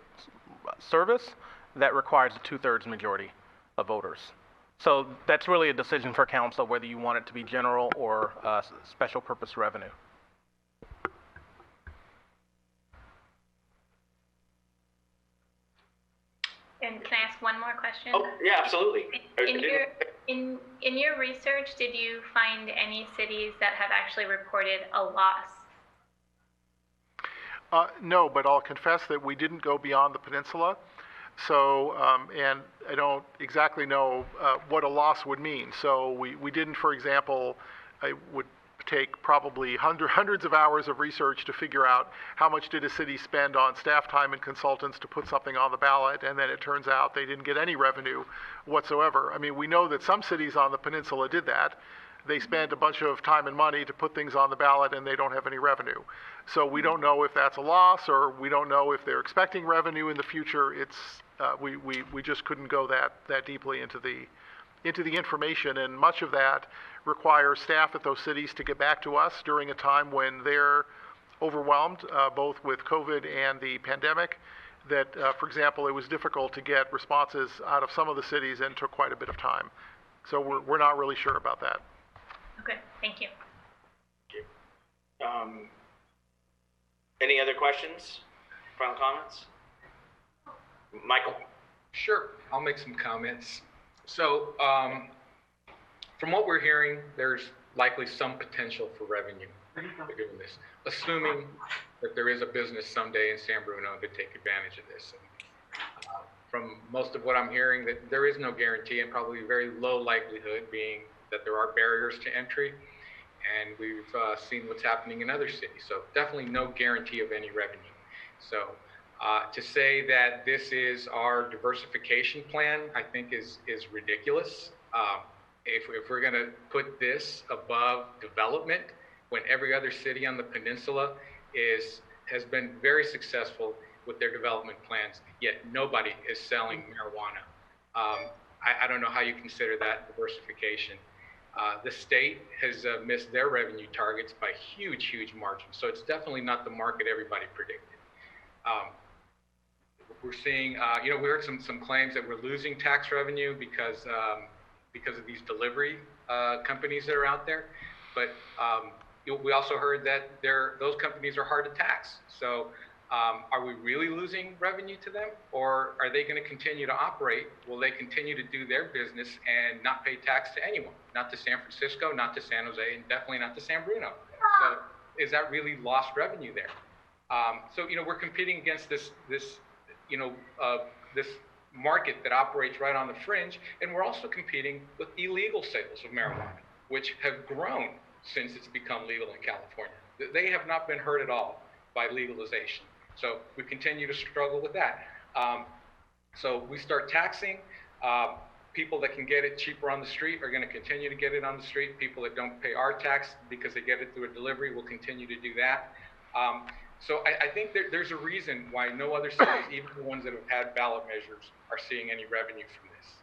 service, that requires a 2/3 majority of voters. So that's really a decision for council whether you want it to be general or special purpose revenue. And can I ask one more question? Oh, yeah, absolutely. In your research, did you find any cities that have actually reported a loss? No, but I'll confess that we didn't go beyond the peninsula. So, and I don't exactly know what a loss would mean. So we didn't, for example, I would take probably hundreds of hours of research to figure out how much did a city spend on staff time and consultants to put something on the ballot, and then it turns out they didn't get any revenue whatsoever. I mean, we know that some cities on the peninsula did that. They spent a bunch of time and money to put things on the ballot and they don't have any revenue. So we don't know if that's a loss, or we don't know if they're expecting revenue in the future. It's we just couldn't go that deeply into the information, and much of that requires staff at those cities to get back to us during a time when they're overwhelmed, both with COVID and the pandemic. That, for example, it was difficult to get responses out of some of the cities and took quite a bit of time. So we're not really sure about that. Okay, thank you. Any other questions? Final comments? Michael? Sure, I'll make some comments. So, from what we're hearing, there's likely some potential for revenue for doing this, assuming that there is a business someday in San Bruno to take advantage of this. And, from most of what I'm hearing, that there is no guarantee, and probably very low likelihood, being that there are barriers to entry, and we've seen what's happening in other cities. So definitely no guarantee of any revenue. So to say that this is our diversification plan, I think is ridiculous. If we're going to put this above development, when every other city on the peninsula has been very successful with their development plans, yet nobody is selling marijuana. I don't know how you consider that diversification. The state has missed their revenue targets by huge margins, so it's definitely not the market everybody predicted. We're seeing, we heard some claims that we're losing tax revenue because of these delivery companies that are out there, but we also heard that those companies are hard to tax. So are we really losing revenue to them, or are they going to continue to operate? Will they continue to do their business and not pay tax to anyone? Not to San Francisco, not to San Jose, and definitely not to San Bruno. So is that really lost revenue there? So we're competing against this market that operates right on the fringe, and we're also competing with illegal sales of marijuana, which have grown since it's become legal in California. They have not been hurt at all by legalization. So we continue to struggle with that. So we start taxing. People that can get it cheaper on the street are going to continue to get it on the street. People that don't pay our tax because they get it through a delivery will continue to do that. So I think there's a reason why no other cities, even the ones that have had ballot measures, are seeing any revenue from this.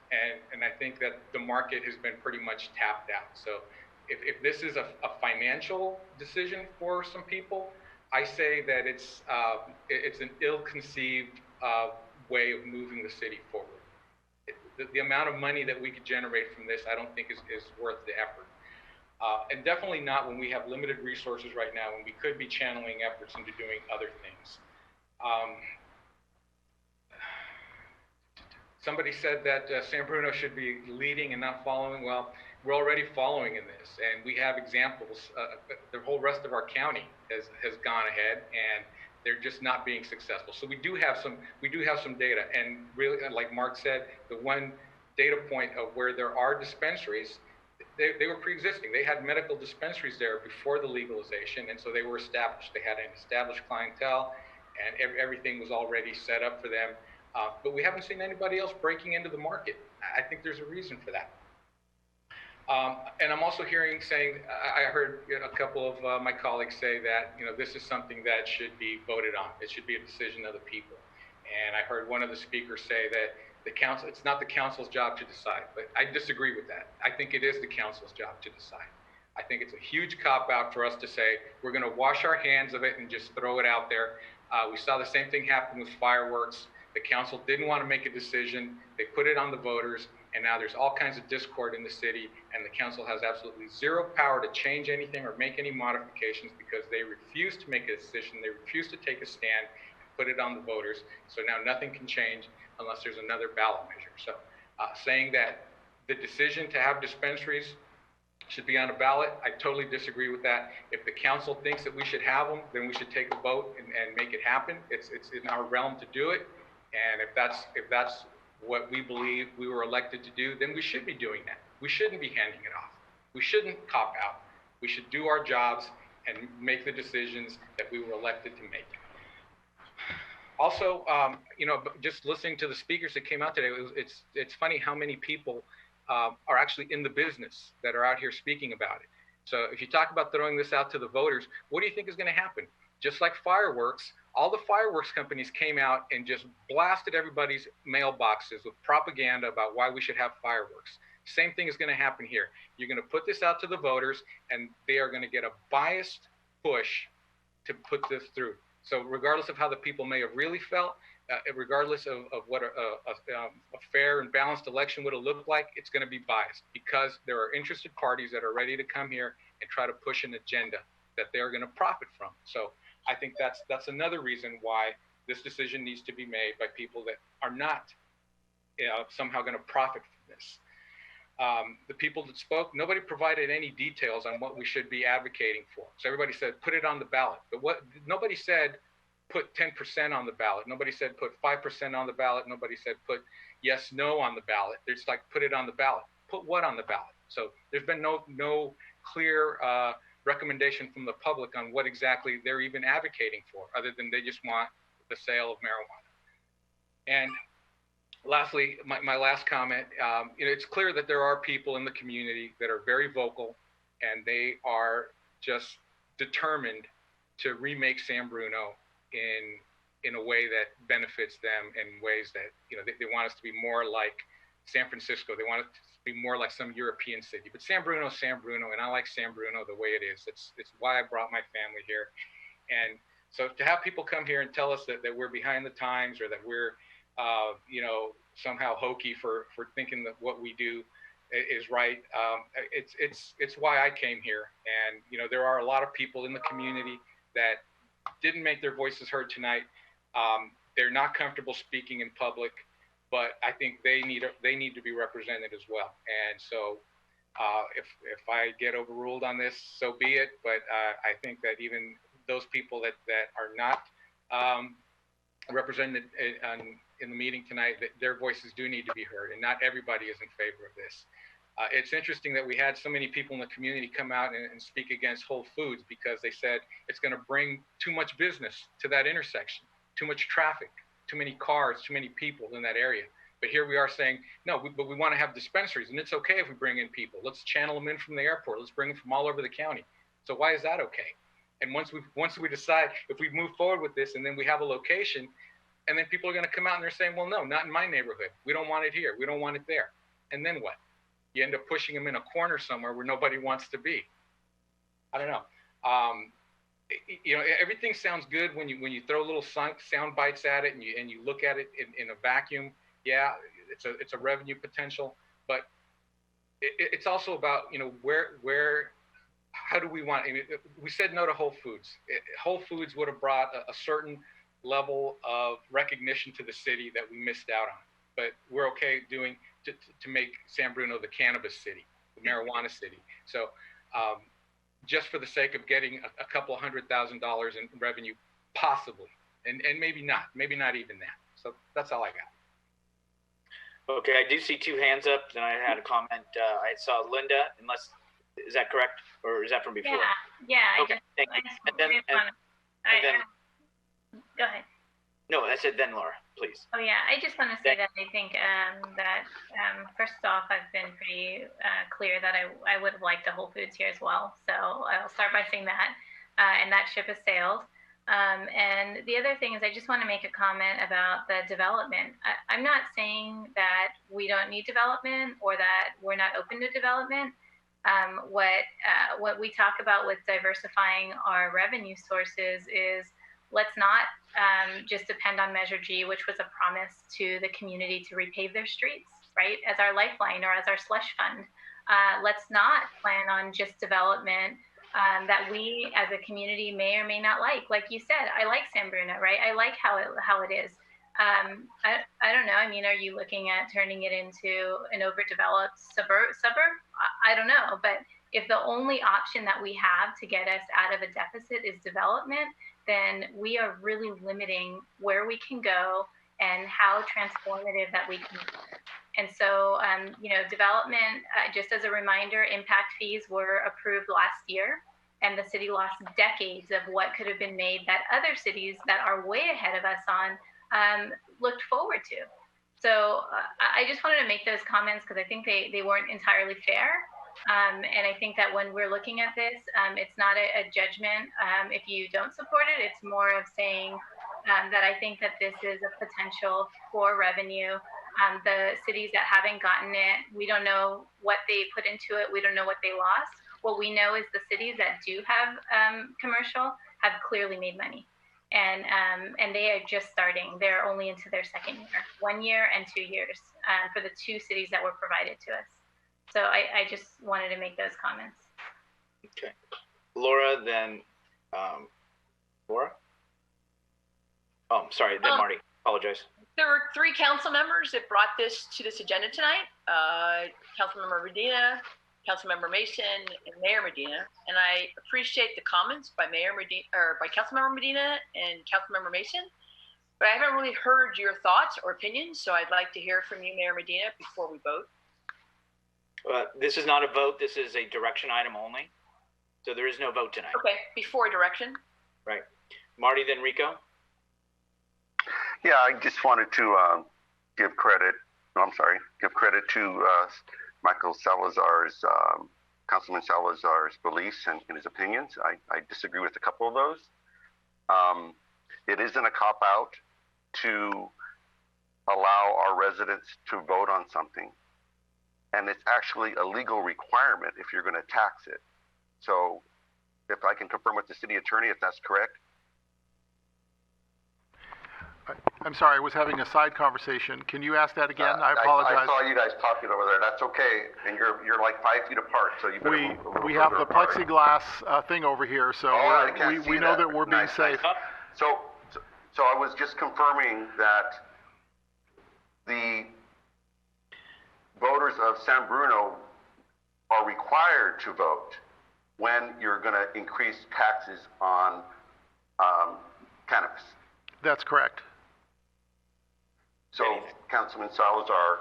And I think that the market has been pretty much tapped out. So if this is a financial decision for some people, I say that it's an ill-conceived way of moving the city forward. The amount of money that we could generate from this, I don't think is worth the effort. And definitely not when we have limited resources right now, when we could be channeling efforts into doing other things. Somebody said that San Bruno should be leading and not following. Well, we're already following in this, and we have examples. The whole rest of our county has gone ahead, and they're just not being successful. So we do have some data, and really, like Mark said, the one data point of where there are dispensaries, they were pre-existing. They had medical dispensaries there before the legalization, and so they were established. They had an established clientele, and everything was already set up for them. But we haven't seen anybody else breaking into the market. I think there's a reason for that. And I'm also hearing I heard a couple of my colleagues say that, this is something that should be voted on. It should be a decision of the people. And I heard one of the speakers say that it's not the council's job to decide, but I disagree with that. I think it is the council's job to decide. I think it's a huge cop-out for us to say, we're gonna wash our hands of it and just throw it out there. We saw the same thing happen with fireworks. The council didn't want to make a decision. They put it on the voters, and now there's all kinds of discord in the city, and the council has absolutely zero power to change anything or make any modifications because they refuse to make a decision. They refuse to take a stand and put it on the voters. So now nothing can change unless there's another ballot measure. So saying that the decision to have dispensaries should be on a ballot, I totally disagree with that. If the council thinks that we should have them, then we should take a vote and make it happen. It's in our realm to do it. And if that's what we believe we were elected to do, then we should be doing that. We shouldn't be handing it off. We shouldn't cop out. We should do our jobs and make the decisions that we were elected to make. Also, just listening to the speakers that came out today, it's funny how many people are actually in the business that are out here speaking about it. So if you talk about throwing this out to the voters, what do you think is going to happen? Just like fireworks, all the fireworks companies came out and just blasted everybody's mailboxes with propaganda about why we should have fireworks. Same thing is going to happen here. You're going to put this out to the voters, and they are going to get a biased push to put this through. So regardless of how the people may have really felt, regardless of what a fair and balanced election would have looked like, it's going to be biased because there are interested parties that are ready to come here and try to push an agenda that they're going to profit from. So I think that's another reason why this decision needs to be made by people that are not somehow going to profit from this. The people that spoke, nobody provided any details on what we should be advocating for. So everybody said, put it on the ballot. But nobody said, put 10% on the ballot. Nobody said, put 5% on the ballot. Nobody said, put yes, no on the ballot. They're just like, put it on the ballot. Put what on the ballot? So there's been no clear recommendation from the public on what exactly they're even advocating for, other than they just want the sale of marijuana. And lastly, my last comment, it's clear that there are people in the community that are very vocal, and they are just determined to remake San Bruno in a way that benefits them in ways that, they want us to be more like San Francisco. They want it to be more like some European city. But San Bruno is San Bruno, and I like San Bruno the way it is. It's why I brought my family here. And so to have people come here and tell us that we're behind the times, or that we're somehow hokey for thinking that what we do is right. It's why I came here. And, there are a lot of people in the community that didn't make their voices heard tonight. They're not comfortable speaking in public, but I think they need to be represented as well. And so if I get overruled on this, so be it. But I think that even those people that are not represented in the meeting tonight, that their voices do need to be heard, and not everybody is in favor of this. It's interesting that we had so many people in the community come out and speak against Whole Foods because they said it's going to bring too much business to that intersection, too much traffic, too many cars, too many people in that area. But here we are saying, no, but we want to have dispensaries, and it's okay if we bring in people. Let's channel them in from the airport. Let's bring them from all over the county. So why is that okay? And once we decide, if we move forward with this and then we have a location, and then people are going to come out and they're saying, well, no, not in my neighborhood. We don't want it here. We don't want it there. And then what? You end up pushing them in a corner somewhere where nobody wants to be. I don't know. Everything sounds good when you throw little sound bites at it and you look at it in a vacuum. Yeah, it's a revenue potential, but it's also about how do we want? We said no to Whole Foods. Whole Foods would have brought a certain level of recognition to the city that we missed out on. But we're okay doing to make San Bruno the cannabis city, the marijuana city. So just for the sake of getting a couple $100,000 in revenue, possibly, and maybe not even that. So that's all I got. Okay, I do see two hands up, and I had a comment. I saw Linda, is that correct? Or is that from before? Yeah. Okay, thank you. And then, go ahead. no, I said then Laura. please. Oh yeah, I just want to say that I think that first off, I've been pretty clear that I would have liked a Whole Foods here as well. So I'll start by saying that, and that ship has sailed. And the other thing is, I just want to make a comment about the development. I'm not saying that we don't need development or that we're not open to development. What we talk about with diversifying our revenue sources is let's not just depend on Measure G, which was a promise to the community to repave their streets, right, as our lifeline or as our slush fund. Let's not plan on just development that we as a community may or may not like. Like you said, I like San Bruno, right? I like how it is. I don't know. I mean, are you looking at turning it into an overdeveloped suburb? I don't know. But if the only option that we have to get us out of a deficit is development, then we are really limiting where we can go and how transformative that we can be. And so, development, just as a reminder, impact fees were approved last year, and the city lost decades of what could have been made that other cities that are way ahead of us on looked forward to. So I just wanted to make those comments because I think they weren't entirely fair. And I think that when we're looking at this, it's not a judgment if you don't support it. It's more of saying that I think that this is a potential for revenue. The cities that haven't gotten it, we don't know what they put into it. We don't know what they lost. What we know is the cities that do have commercial have clearly made money. And they are just starting. They're only into their second year, 1 year and 2 years for the two cities that were provided to us. So I just wanted to make those comments. Okay. Laura, then Laura? Oh, sorry, then Marty. Apologize. There were 3 council members that brought this to this agenda tonight. Councilmember Medina, Councilmember Mason, and Mayor Medina. And I appreciate the comments by Councilmember Medina and Councilmember Mason. But I haven't really heard your thoughts or opinions, so I'd like to hear from you, Mayor Medina, before we vote. This is not a vote. This is a direction item only. So there is no vote tonight. Okay, before direction. Right. Marty, then Rico. Yeah, I just wanted to give credit to Michael Salazar's, Councilman Salazar's beliefs and his opinions. I disagree with a couple of those. It isn't a cop-out to allow our residents to vote on something. And it's actually a legal requirement if you're going to tax it. So if I can confirm with the city attorney if that's correct. I'm sorry, I was having a side conversation. Can you ask that again? I apologize. I saw you guys talking over there. That's okay. And you're like 5 feet apart, so you better move a little we have the apart. plexiglass thing over here, so we know that we're being safe. So I was just confirming that the voters of San Bruno are required to vote when you're going to increase taxes on cannabis. That's correct. So, Councilman Salazar,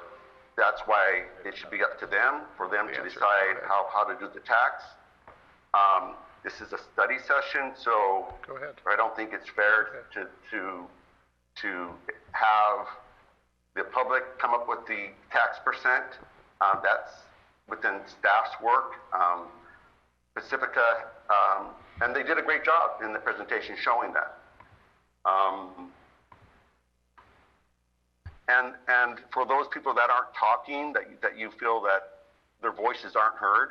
that's why it should be up to them, for them to decide how to do the tax. This is a study session, so go ahead. I don't think it's fair to have the public come up with the tax percent. That's within staff's work. Pacifica, and they did a great job in the presentation showing that. And for those people that aren't talking, that you feel that their voices aren't heard,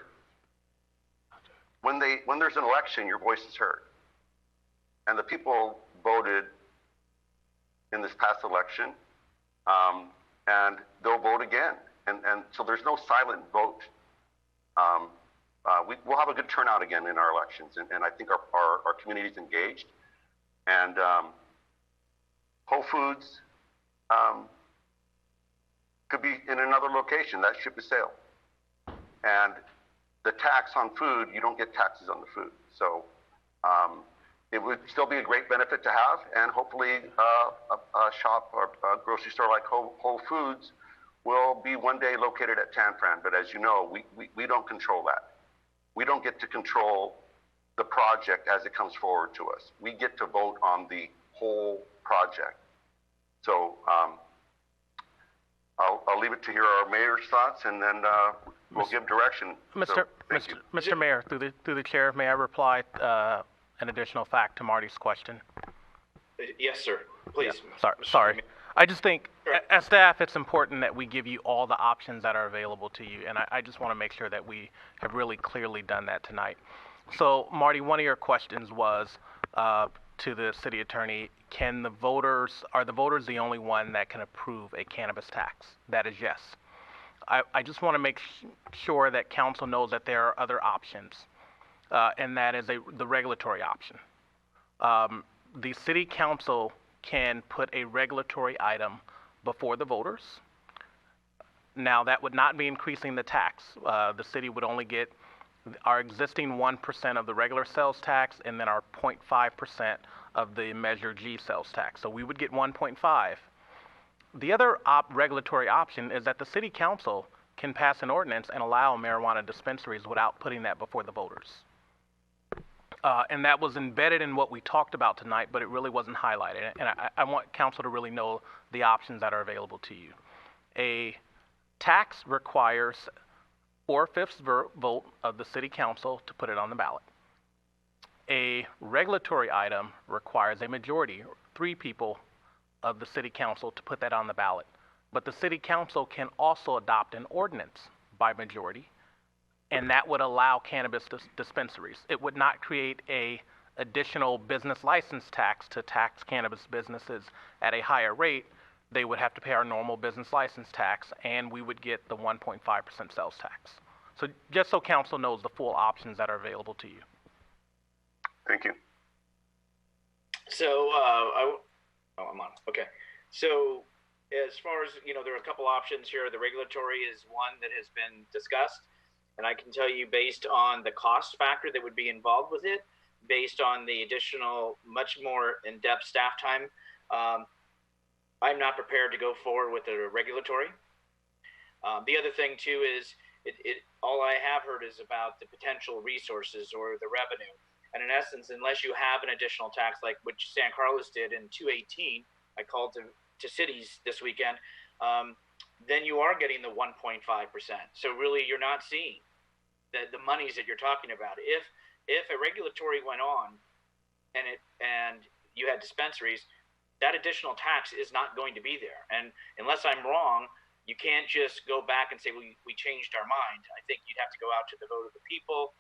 when there's an election, your voice is heard. And the people voted in this past election, and they'll vote again. And so there's no silent vote. We'll have a good turnout again in our elections, and I think our community is engaged. And Whole Foods could be in another location. That ship has sailed. And the tax on food, you don't get taxes on the food. So it would still be a great benefit to have, and hopefully a shop or a grocery store like Whole Foods will be one day located at San Fran. But as you know, we don't control that. We don't get to control the project as it comes forward to us. We get to vote on the whole project. So I'll leave it to hear our mayor's thoughts, and then we'll give direction. Mr. Mayor, through the chair, may I reply an additional fact to Marty's question? Yes, sir. Please. Yeah, sorry. I just think, as staff, it's important that we give you all the options that are available to you, and I just want to make sure that we have really clearly done that tonight. So, Marty, one of your questions was to the city attorney, are the voters the only one that can approve a cannabis tax? That is yes. I just want to make sure that council knows that there are other options, and that is the regulatory option. The city council can put a regulatory item before the voters. Now, that would not be increasing the tax. The city would only get our existing 1% of the regular sales tax and then our 0.5% of the Measure G sales tax. So we would get 1.5. The other regulatory option is that the city council can pass an ordinance and allow marijuana dispensaries without putting that before the voters. And that was embedded in what we talked about tonight, but it really wasn't highlighted. And I want council to really know the options that are available to you. A tax requires 4/5 vote of the city council to put it on the ballot. A regulatory item requires a majority, 3 people of the city council to put that on the ballot. But the city council can also adopt an ordinance by majority, and that would allow cannabis dispensaries. It would not create a additional business license tax to tax cannabis businesses at a higher rate. They would have to pay our normal business license tax, and we would get the 1.5% sales tax. So just so council knows the full options that are available to you. Thank you. So, I'm on. Okay. So, as far as, there are a couple options here. The regulatory is one that has been discussed. And I can tell you, based on the cost factor that would be involved with it, based on the additional, much more in-depth staff time, I'm not prepared to go forward with a regulatory. The other thing, too, is all I have heard is about the potential resources or the revenue. And in essence, unless you have an additional tax like which San Carlos did in 2018, I called to cities this weekend, then you are getting the 1.5%. So really, you're not seeing the monies that you're talking about. If a regulatory went on and you had dispensaries, that additional tax is not going to be there. And unless I'm wrong, you can't just go back and say, we changed our mind. I think you'd have to go out to the vote of the people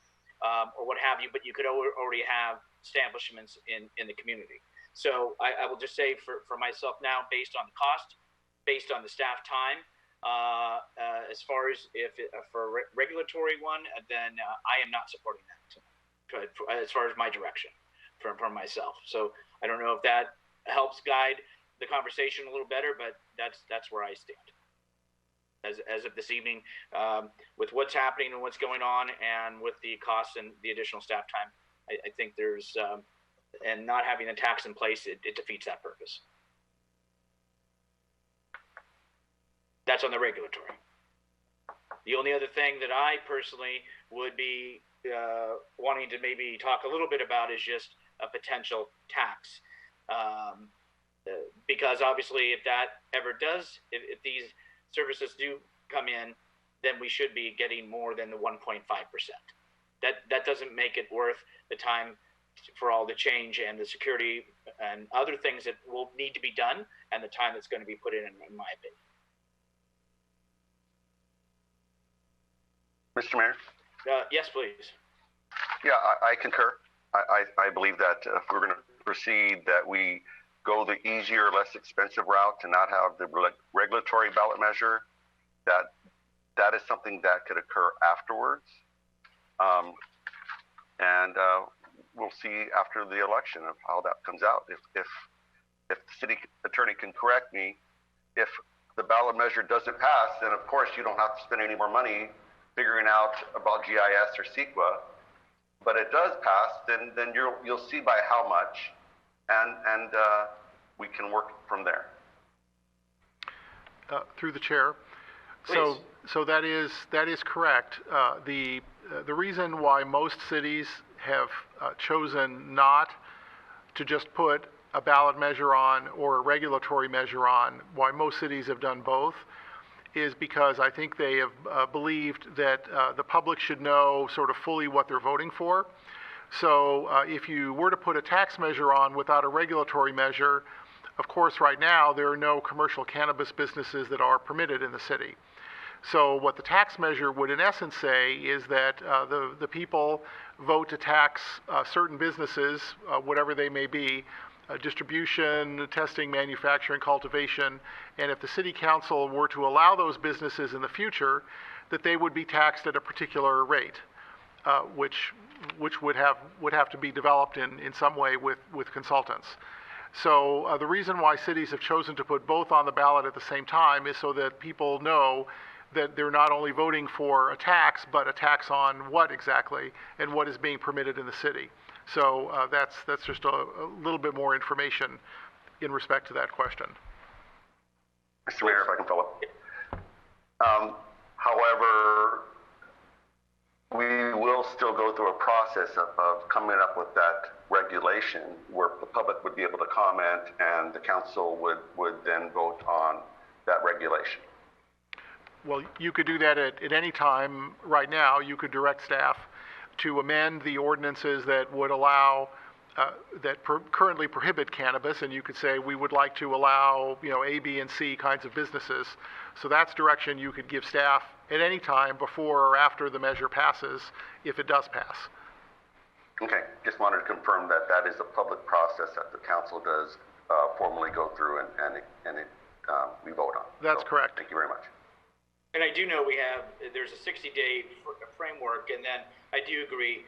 or what have you, but you could already have establishments in the community. So I will just say for myself now, based on the cost, based on the staff time, as far as for a regulatory one, then I am not supporting that as far as my direction from myself. So I don't know if that helps guide the conversation a little better, but that's where I stand as of this evening, with what's happening and what's going on, and with the costs and the additional staff time. I think there's and not having a tax in place, it defeats that purpose. That's on the regulatory. The only other thing that I personally would be wanting to maybe talk a little bit about is just a potential tax. Because obviously if that ever does, if these services do come in, then we should be getting more than the 1.5%. That doesn't make it worth the time for all the change and the security and other things that will need to be done, and the time that's going to be put in my opinion. Mr. Mayor? Yes, please. Yeah, I concur. I believe that if we're going to proceed, that we go the easier, less expensive route to not have the regulatory ballot measure, that is something that could occur afterwards. And we'll see after the election of how that comes out. If the city attorney can correct me, if the ballot measure doesn't pass, then of course you don't have to spend any more money figuring out about GIS or CEQA. But it does pass, then you'll see by how much, and we can work from there. Through the chair. Please. So that is correct. The reason why most cities have chosen not to just put a ballot measure on or a regulatory measure on, why most cities have done both, is because I think they have believed that the public should know sort of fully what they're voting for. So if you were to put a tax measure on without a regulatory measure, of course, right now, there are no commercial cannabis businesses that are permitted in the city. So what the tax measure would in essence say is that the people vote to tax certain businesses, whatever they may be, distribution, testing, manufacturing, cultivation, and if the city council were to allow those businesses in the future, that they would be taxed at a particular rate, which would have to be developed in some way with consultants. So the reason why cities have chosen to put both on the ballot at the same time is so that people know that they're not only voting for a tax, but a tax on what exactly and what is being permitted in the city. So that's just a little bit more information in respect to that question. Mr. Mayor, if I can follow up. However, we will still go through a process of coming up with that regulation where the public would be able to comment and the council would then vote on that regulation. Well, you could do that at any time right now. You could direct staff to amend the ordinances that would allow, currently prohibit cannabis, and you could say we would like to allow, A, B, and C kinds of businesses. So that's direction you could give staff at any time before or after the measure passes, if it does pass. Okay, just wanted to confirm that that is a public process that the council does formally go through and we vote on. That's correct. Thank you very much. And I do know there's a 60-day framework, and then I do agree,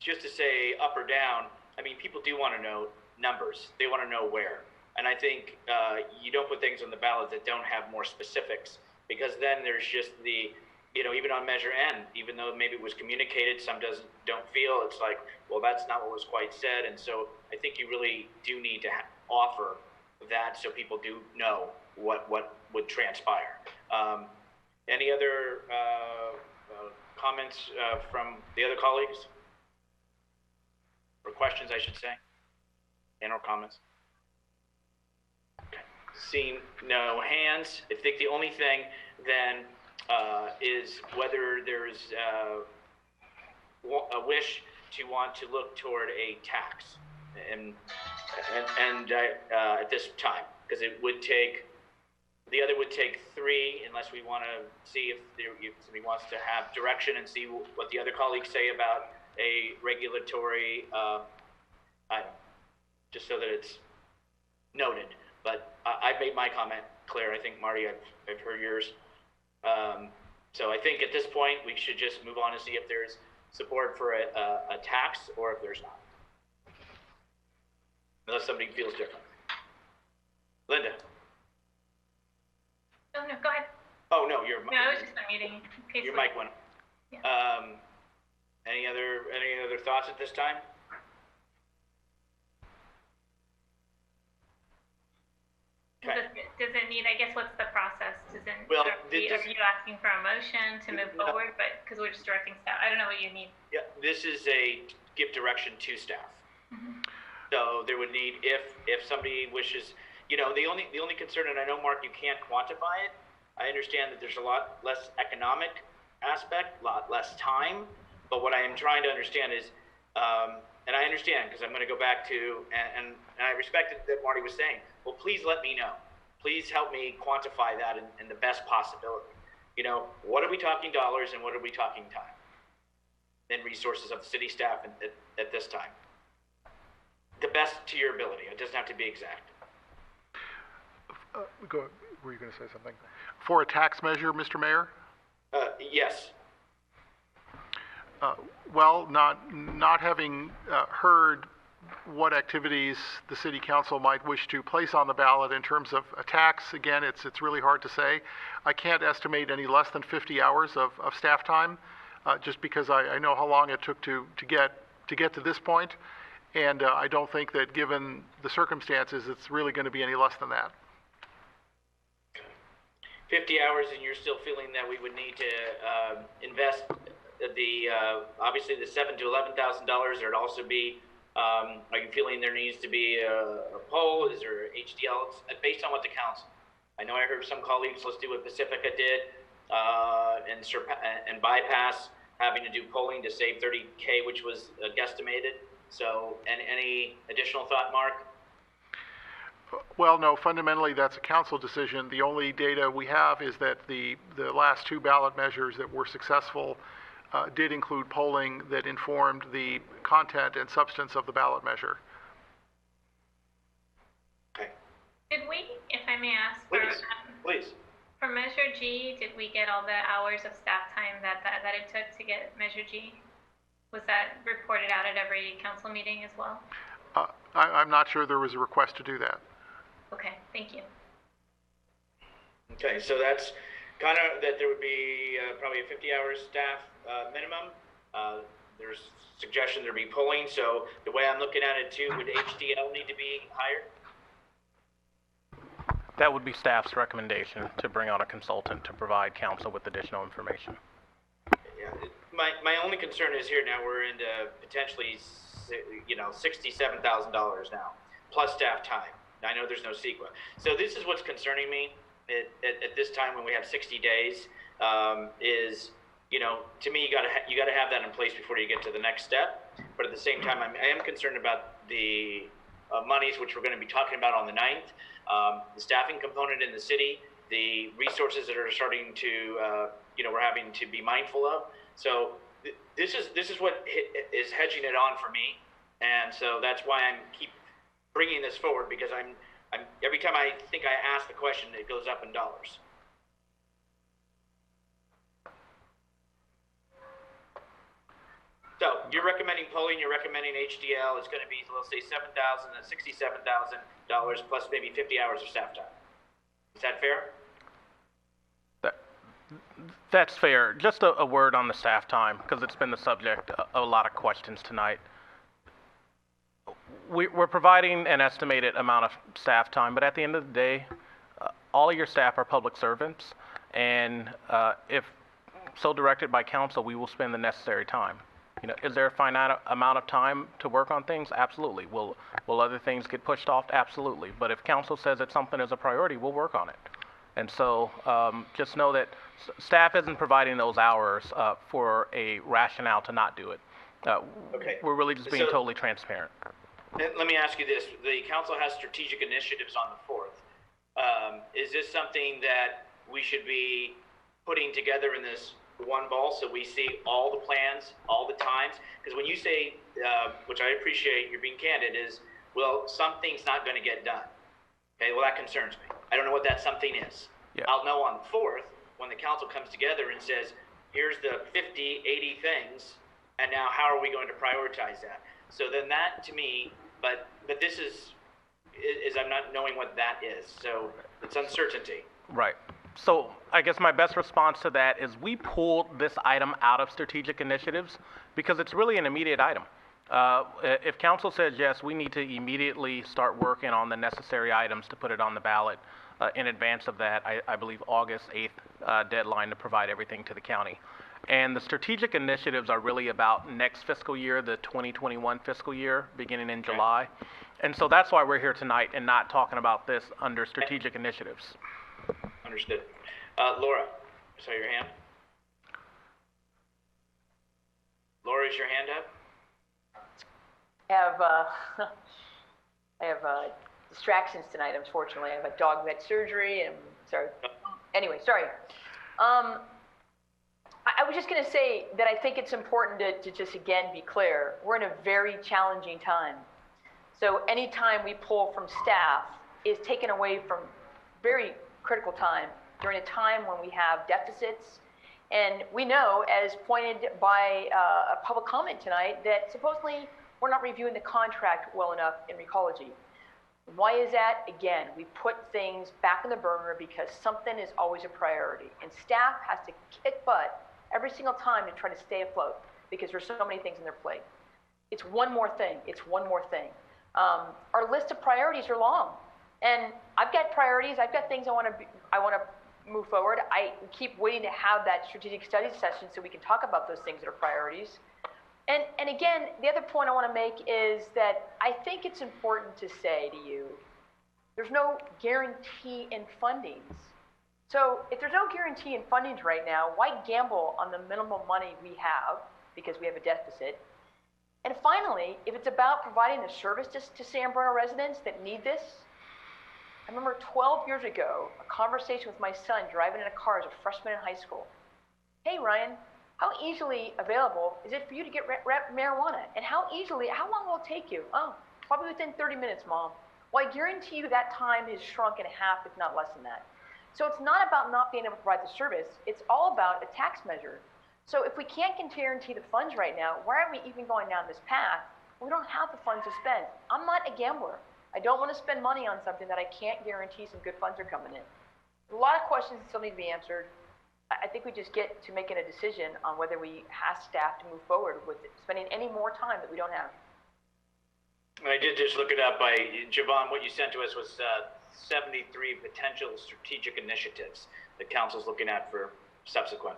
just to say up or down, I mean, people do want to know numbers. They want to know where. And I think you don't put things on the ballot that don't have more specifics, because then there's just even on Measure N, even though maybe it was communicated, some don't feel, it's like, well, that's not what was quite said. And so I think you really do need to offer that so people do know what would transpire. Any other comments from the other colleagues? Or questions, I should say? And/or comments? Okay. Seeing no hands, I think the only thing then is whether there's a wish to want to look toward a tax, and at this time, because it would take. The other would take 3, unless we want to see if somebody wants to have direction and see what the other colleagues say about a regulatory item, just so that it's noted. But I've made my comment clear. I think, Marty, I've heard yours. So I think at this point, we should just move on and see if there's support for a tax or if there's not. Unless somebody feels different. Linda. Oh, no, go ahead. Oh, no, your No, I was just unmuting. Your mic went. Yeah. Any other thoughts at this time? Okay. Does it need, I guess, what's the process? Well, are you asking for a motion to move forward? But because we're just directing staff, I don't know what you need. Yeah, this is a give direction to staff. Mm-hmm. So there would need, if somebody wishes, the only concern, and I know, Mark, you can't quantify it. I understand that there's a lot less economic aspect, a lot less time. But what I am trying to understand is, and I understand because I'm going to go back to, and I respected that Marty was saying, well, please let me know. Please help me quantify that in the best possibility. What are we talking dollars and what are we talking time? And resources of the city staff at this time. The best to your ability. It doesn't have to be exact. Were you going to say something? For a tax measure, Mr. Mayor? Yes. Well, not having heard what activities the city council might wish to place on the ballot in terms of a tax, again, it's really hard to say. I can't estimate any less than 50 hours of staff time, just because I know how long it took to get to this point, and I don't think that given the circumstances, it's really going to be any less than that. 50 hours, and you're still feeling that we would need to invest obviously the $7,000 to $11,000. There'd also be Are you feeling there needs to be a poll? Is there HDL? Based on what the council? I know I heard some colleagues, let's do what Pacifica did, and bypass having to do polling to save 30K, which was guesstimated. So, and any additional thought, Mark? Well, no, fundamentally that's a council decision. The only data we have is that the last two ballot measures that were successful did include polling that informed the content and substance of the ballot measure. Okay. Did we, if I may ask, Please. For Measure G, did we get all the hours of staff time that it took to get Measure G? Was that reported out at every council meeting as well? I'm not sure there was a request to do that. Okay, thank you. Okay, so that's kind of that there would be probably a 50-hour staff minimum. There's suggestion there be polling. So the way I'm looking at it too, would HDL need to be higher? That would be staff's recommendation to bring on a consultant to provide council with additional information. Yeah, my only concern is here now we're into potentially, $67,000 now, plus staff time. I know there's no CEQA. So this is what's concerning me at this time when we have 60 days, is, to me, you gotta have that in place before you get to the next step. But at the same time, I am concerned about the monies, which we're gonna be talking about on the 9th, the staffing component in the city, the resources that are starting to, we're having to be mindful of. So this is what is hedging it on for me. And so that's why I'm keep bringing this forward, because I'm every time I think I ask the question, it goes up in dollars. So you're recommending polling, you're recommending HDL. It's going to be, let's say, $7,000 and $67,000 plus maybe 50 hours of staff time. Is that fair? That's fair. Just a word on the staff time, because it's been the subject of a lot of questions tonight. We're providing an estimated amount of staff time, but at the end of the day, all of your staff are public servants, and if so directed by council, we will spend the necessary time. Is there a finite amount of time to work on things? Absolutely. Will other things get pushed off? Absolutely. But if council says that something is a priority, we'll work on it. And so just know that staff isn't providing those hours for a rationale to not do it. Okay. We're really just being totally transparent. Let me ask you this. The council has strategic initiatives on the 4th. Is this something that we should be putting together in this one ball so we see all the plans, all the times? Because when you say, which I appreciate, you're being candid, is, well, something's not going to get done. Okay, well, that concerns me. I don't know what that something is. Yeah. I'll know on the 4th when the council comes together and says, here's the 50, 80 things, and now how are we going to prioritize that? So then that, to me, but this is I'm not knowing what that is. So it's uncertainty. Right. So I guess my best response to that is we pulled this item out of strategic initiatives because it's really an immediate item. If council says yes, we need to immediately start working on the necessary items to put it on the ballot in advance of that, I believe, August 8th deadline to provide everything to the county. And the strategic initiatives are really about next fiscal year, the 2021 fiscal year, beginning in July. And so that's why we're here tonight and not talking about this under strategic initiatives. Understood. Laura, I saw your hand. Laura, is your hand up? I have distractions tonight, unfortunately. I have a dog vet surgery, and sorry. Anyway, sorry. I was just going to say that I think it's important to just again be clear. We're in a very challenging time. So any time we pull from staff is taken away from very critical time during a time when we have deficits. And we know, as pointed by a public comment tonight, that supposedly we're not reviewing the contract well enough in recology. Why is that? Again, we put things back on the burner because something is always a priority. And staff has to kick butt every single time to try to stay afloat because there's so many things on their plate. It's one more thing. It's one more thing. Our list of priorities are long. And I've got priorities. I've got things I want to move forward. I keep waiting to have that strategic studies session so we can talk about those things that are priorities. And again, the other point I want to make is that I think it's important to say to you, there's no guarantee in fundings. So if there's no guarantee in fundings right now, why gamble on the minimum money we have because we have a deficit? And finally, if it's about providing the service to San Bruno residents that need this, I remember 12 years ago, a conversation with my son driving in a car as a freshman in high school. Hey, Ryan, how easily available is it for you to get marijuana? And how long will it take you? Oh, probably within 30 minutes, Mom. Well, I guarantee you that time has shrunk in half, if not less than that. So it's not about not being able to provide the service. It's all about a tax measure. So if we can't guarantee the funds right now, why are we even going down this path? We don't have the funds to spend. I'm not a gambler. I don't want to spend money on something that I can't guarantee some good funds are coming in. A lot of questions still need to be answered. I think we just get to making a decision on whether we ask staff to move forward with spending any more time that we don't have. I did just look it up by Javon. What you sent to us was 73 potential strategic initiatives that council's looking at for subsequent.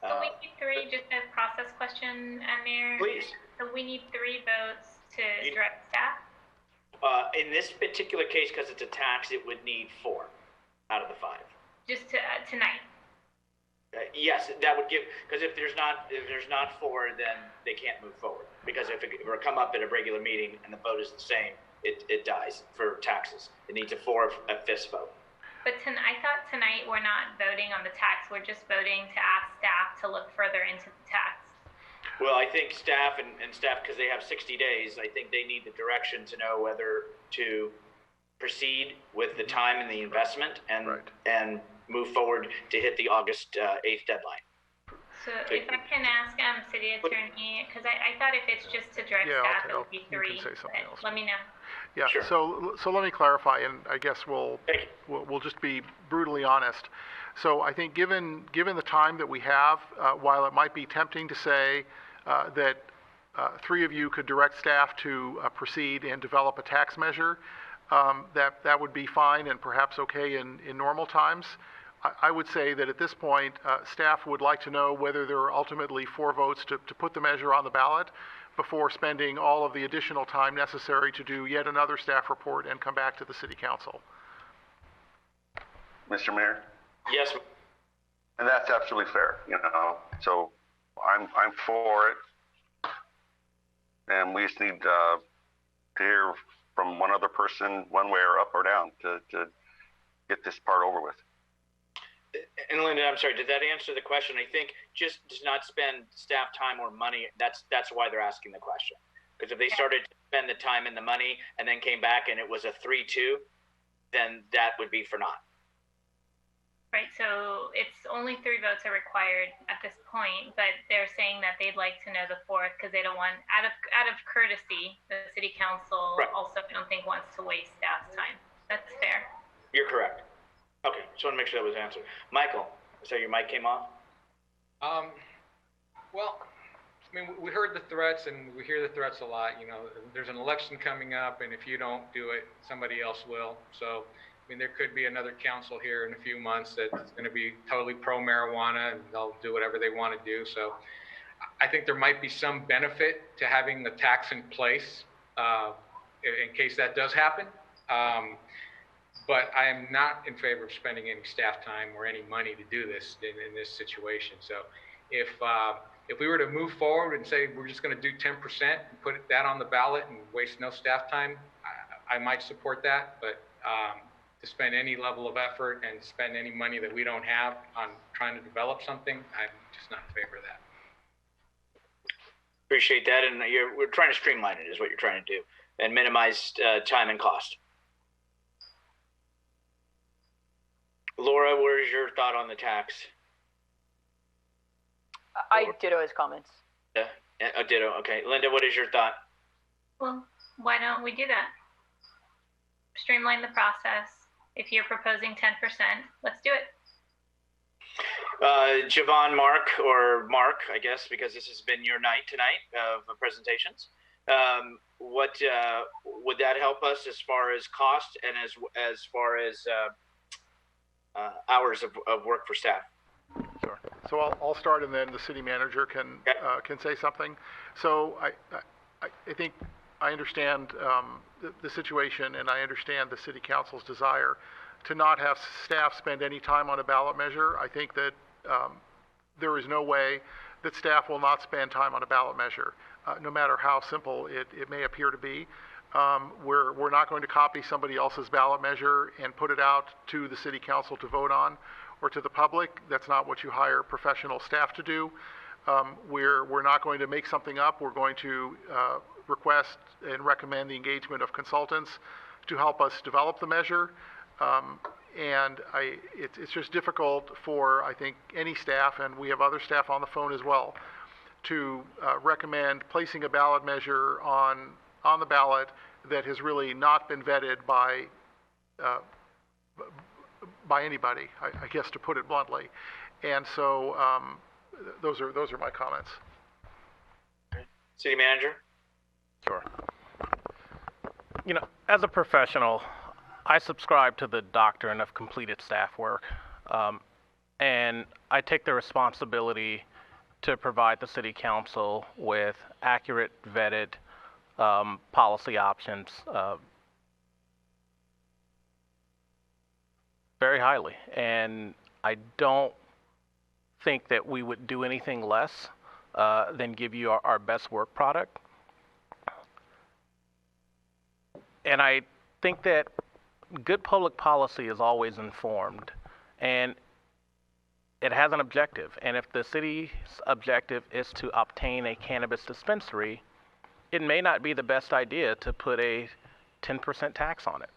So we need three, just a process question, Mayor. Please. So we need 3 votes to direct staff? In this particular case, because it's a tax, it would need 4 out of the 5. Just to, tonight? Yes, that would give, because if there's not 4, then they can't move forward. Because if it were come up at a regular meeting and the vote is the same, it dies for taxes. It needs a 4/5 vote. But I thought tonight we're not voting on the tax, we're just voting to ask staff to look further into the tax. Well, I think staff and staff, because they have 60 days, I think they need the direction to know whether to proceed with the time and the investment and move forward to hit the August 8th deadline. So if I can ask City Attorney, because I thought if it's just to direct staff, it would be 3. You can say something else. Let me know. Yeah, Sure. So let me clarify, and I guess we'll just be brutally honest. So I think given the time that we have, while it might be tempting to say that 3 of you could direct staff to proceed and develop a tax measure, that would be fine and perhaps okay in normal times. I would say that at this point, staff would like to know whether there are ultimately 4 votes to put the measure on the ballot before spending all of the additional time necessary to do yet another staff report and come back to the City Council. Mr. Mayor? Yes. And that's absolutely fair, So I'm for it. And we just need to hear from one other person, one way or up or down, to get this part over with. And Linda, I'm sorry, did that answer the question? I think just to not spend staff time or money, that's why they're asking the question. Because if they started to spend the time and the money and then came back and it was a 3-2, then that would be for naught. Right, so it's only 3 votes are required at this point, but they're saying that they'd like to know the 4th because they don't want, out of courtesy, the City Council also I don't think wants to waste staff's time. That's fair. You're correct. Okay, just want to make sure that was answered. Michael, so your mic came on? Well, I mean, we heard the threats, and we hear the threats a lot. There's an election coming up, and if you don't do it, somebody else will. So, I mean, there could be another council here in a few months that's going to be totally pro-marijuana, and they'll do whatever they want to do. So, I think there might be some benefit to having the tax in place in case that does happen. But I am not in favor of spending any staff time or any money to do this in this situation. So if we were to move forward and say we're just going to do 10% and put that on the ballot and waste no staff time, I might support that. But to spend any level of effort and spend any money that we don't have on trying to develop something, I'm just not in favor of that. Appreciate that, and we're trying to streamline it is what you're trying to do and minimize time and cost. Laura, where's your thought on the tax? I ditto his comments. Yeah, ditto. Okay, Linda, what is your thought? Well, why don't we do that? Streamline the process. If you're proposing 10%, let's do it. Javon, Mark, I guess, because this has been your night tonight of presentations. What would that help us as far as cost and as far as hours of work for staff? Sure. So I'll start, and then the city manager can say something. So I think I understand the situation, and I understand the city council's desire to not have staff spend any time on a ballot measure. I think that there is no way that staff will not spend time on a ballot measure, no matter how simple it may appear to be. We're not going to copy somebody else's ballot measure and put it out to the city council to vote on, or to the public. That's not what you hire professional staff to do. We're not going to make something up. We're going to request and recommend the engagement of consultants to help us develop the measure. It's just difficult for, I think, any staff, and we have other staff on the phone as well, to recommend placing a ballot measure on the ballot that has really not been vetted by anybody, I guess, to put it bluntly. And so those are my comments. City manager? Sure. You know, as a professional, I subscribe to the doctrine of completed staff work, and I take the responsibility to provide the city council with accurate, vetted policy options very highly. And I don't think that we would do anything less than give you our best work product. And I think that good public policy is always informed, and it has an objective. And if the city's objective is to obtain a cannabis dispensary, it may not be the best idea to put a 10% tax on it.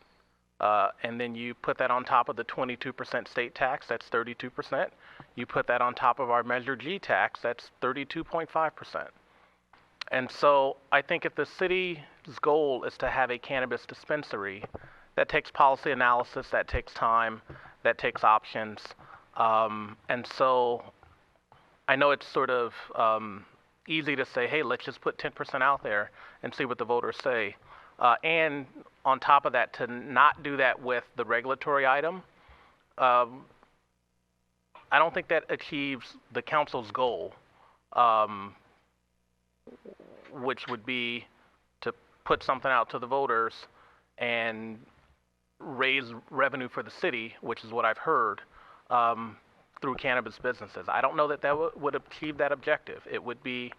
And then you put that on top of the 22% state tax, that's 32%. You put that on top of our Measure G tax, that's 32.5%. And so I think if the city's goal is to have a cannabis dispensary, that takes policy analysis, that takes time, that takes options. And so I know it's sort of easy to say, hey, let's just put 10% out there and see what the voters say. And on top of that, to not do that with the regulatory item, I don't think that achieves the council's goal, which would be to put something out to the voters and raise revenue for the city, which is what I've heard, through cannabis businesses. I don't know that that would achieve that objective. It would be,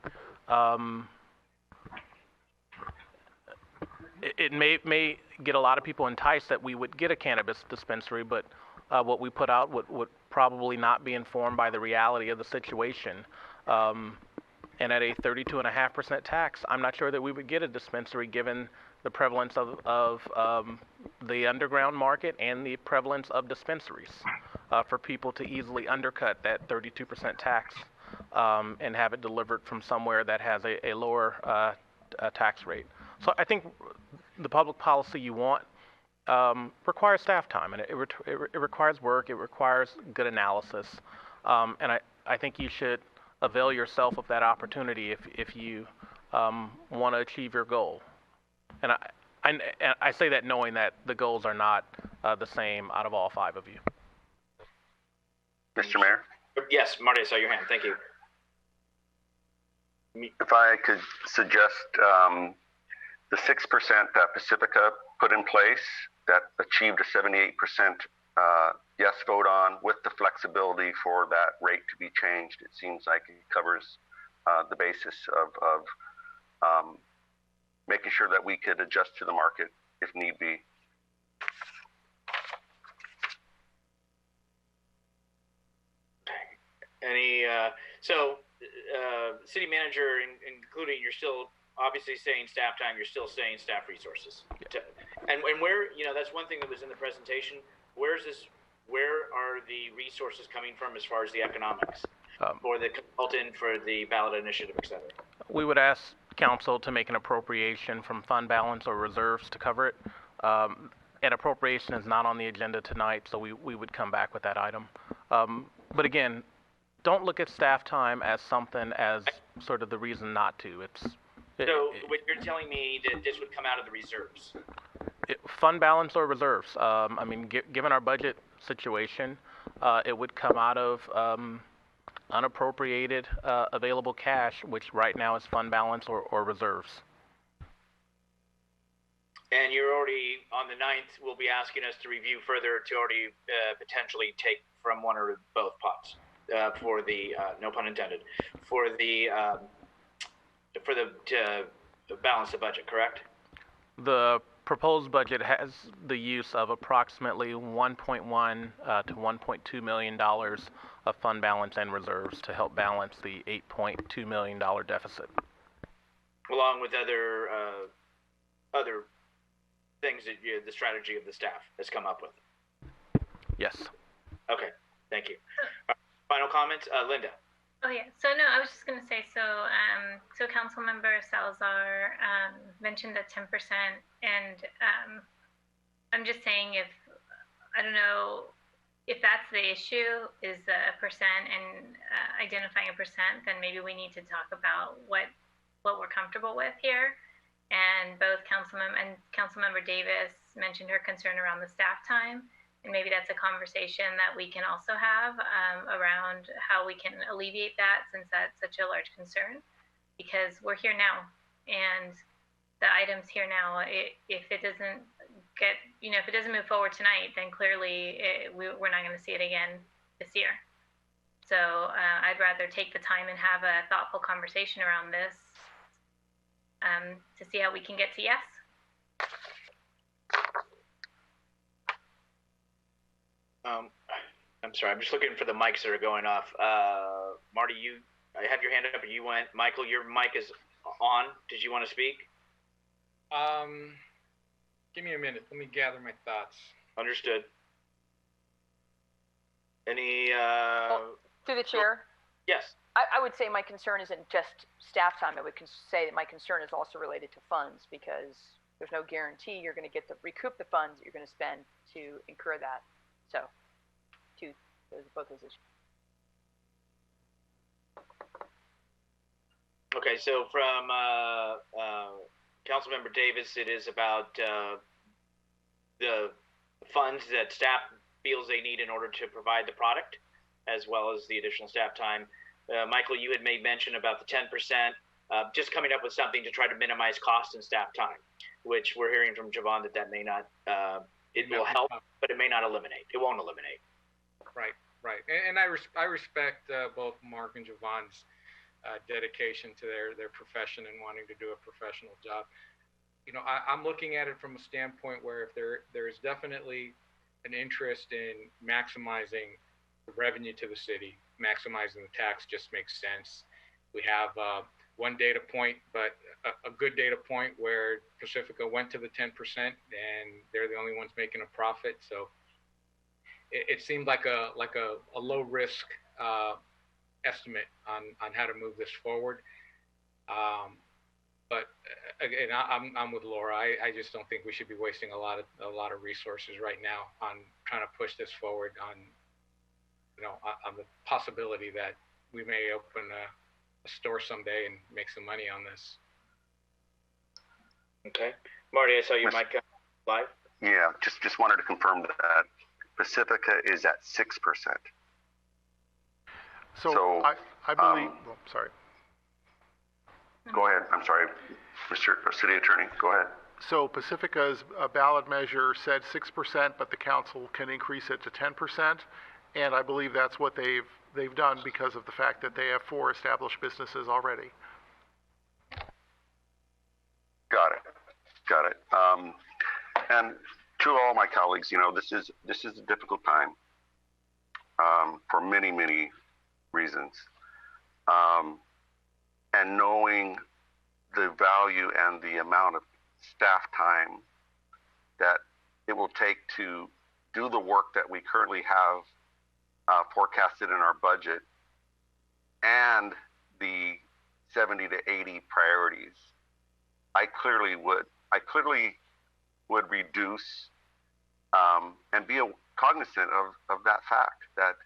it may get a lot of people enticed that we would get a cannabis dispensary, but what we put out would probably not be informed by the reality of the situation. And at a 32.5% tax, I'm not sure that we would get a dispensary given the prevalence of the underground market and the prevalence of dispensaries for people to easily undercut that 32% tax and have it delivered from somewhere that has a lower tax rate. So I think the public policy you want requires staff time, and it requires work, it requires good analysis, and I think you should avail yourself of that opportunity if you want to achieve your goal. And I say that knowing that the goals are not the same out of all five of you. Mr. Mayor? Yes, Marty, I saw your hand. Thank you. If I could suggest the 6% that Pacifica put in place that achieved a 78% yes vote on, with the flexibility for that rate to be changed, it seems like it covers the basis of making sure that we could adjust to the market if need be. City manager, including, you're still obviously saying staff time, you're still saying staff resources. Yeah. And where, that's one thing that was in the presentation, where are the resources coming from as far as the economics for the consultant, for the ballot initiative, et cetera? We would ask council to make an appropriation from fund balance or reserves to cover it. An appropriation is not on the agenda tonight, so we would come back with that item. But again, don't look at staff time as something as sort of the reason not to. So what you're telling me that this would come out of the reserves? Fund balance or reserves. Given our budget situation, it would come out of unappropriated available cash, which right now is fund balance or reserves. And you're already, on the 9th, will be asking us to review further to already potentially take from one or both pots for the, no pun intended, for the to balance the budget, correct? The proposed budget has the use of approximately $1.1 to $1.2 million of fund balance and reserves to help balance the $8.2 million deficit. Along with other things that the strategy of the staff has come up with. Yes. Okay, thank you. Final comments, Linda. Oh yeah. So no, I was just going to say. So Councilmember Salazar mentioned the 10%, and I'm just saying I don't know if that's the issue is a percent and identifying a percent, then maybe we need to talk about what we're comfortable with here. And both Councilmember Davis mentioned her concern around the staff time. And maybe that's a conversation that we can also have around how we can alleviate that, since that's such a large concern. Because we're here now, and the items here now, if it doesn't get, if it doesn't move forward tonight, then clearly we're not going to see it again this year. So I'd rather take the time and have a thoughtful conversation around this to see how we can get to yes. I'm sorry, I'm just looking for the mics that are going off. Marty, I have your hand up and you went. Michael, your mic is on. Did you want to speak? Give me a minute. Let me gather my thoughts. Understood. Any, Through the chair? Yes. I would say my concern isn't just staff time. I would say that my concern is also related to funds, because there's no guarantee you're going to recoup the funds that you're going to spend to incur that. So, both those issues. Okay, so from Councilmember Davis, it is about the funds that staff feels they need in order to provide the product, as well as the additional staff time. Michael, you had made mention about the 10%, just coming up with something to try to minimize cost and staff time, which we're hearing from Javon that may not, it will help, but it may not eliminate. It won't eliminate. Right. And I respect both Mark and Javon's dedication to their profession and wanting to do a professional job. I'm looking at it from a standpoint where if there is definitely an interest in maximizing the revenue to the city, maximizing the tax just makes sense. We have one data point, but a good data point where Pacifica went to the 10% and they're the only ones making a profit. So it seemed like a low risk estimate on how to move this forward. But again, I'm with Laura. I just don't think we should be wasting a lot of resources right now on trying to push this forward on the possibility that we may open a store someday and make some money on this. Okay. Marty, I saw you mic live. Yeah, just wanted to confirm that Pacifica is at 6%. So I believe, sorry. Go ahead. I'm sorry, Mr. City Attorney. Go ahead. So Pacifica's ballot measure said 6%, but the council can increase it to 10%. And I believe that's what they've done because of the fact that they have 4 established businesses already. Got it. And to all my colleagues, this is a difficult time for many, many reasons. And knowing the value and the amount of staff time that it will take to do the work that we currently have forecasted in our budget, and the 70 to 80 priorities, I clearly would reduce and be cognizant of that fact that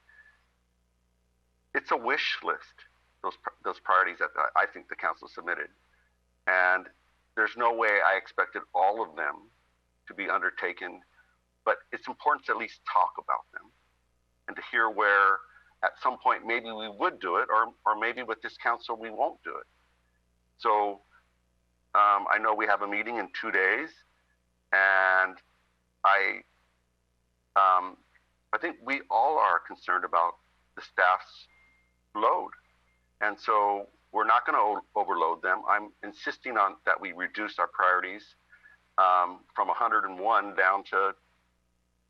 it's a wish list, those priorities that I think the council submitted, and there's no way I expected all of them to be undertaken, but it's important to at least talk about them and to hear where at some point, maybe we would do it, or maybe with this council, we won't do it. So I know we have a meeting in 2 days, and I think we all are concerned about the staff's load. And so we're not going to overload them. I'm insisting on that we reduce our priorities from 101 down to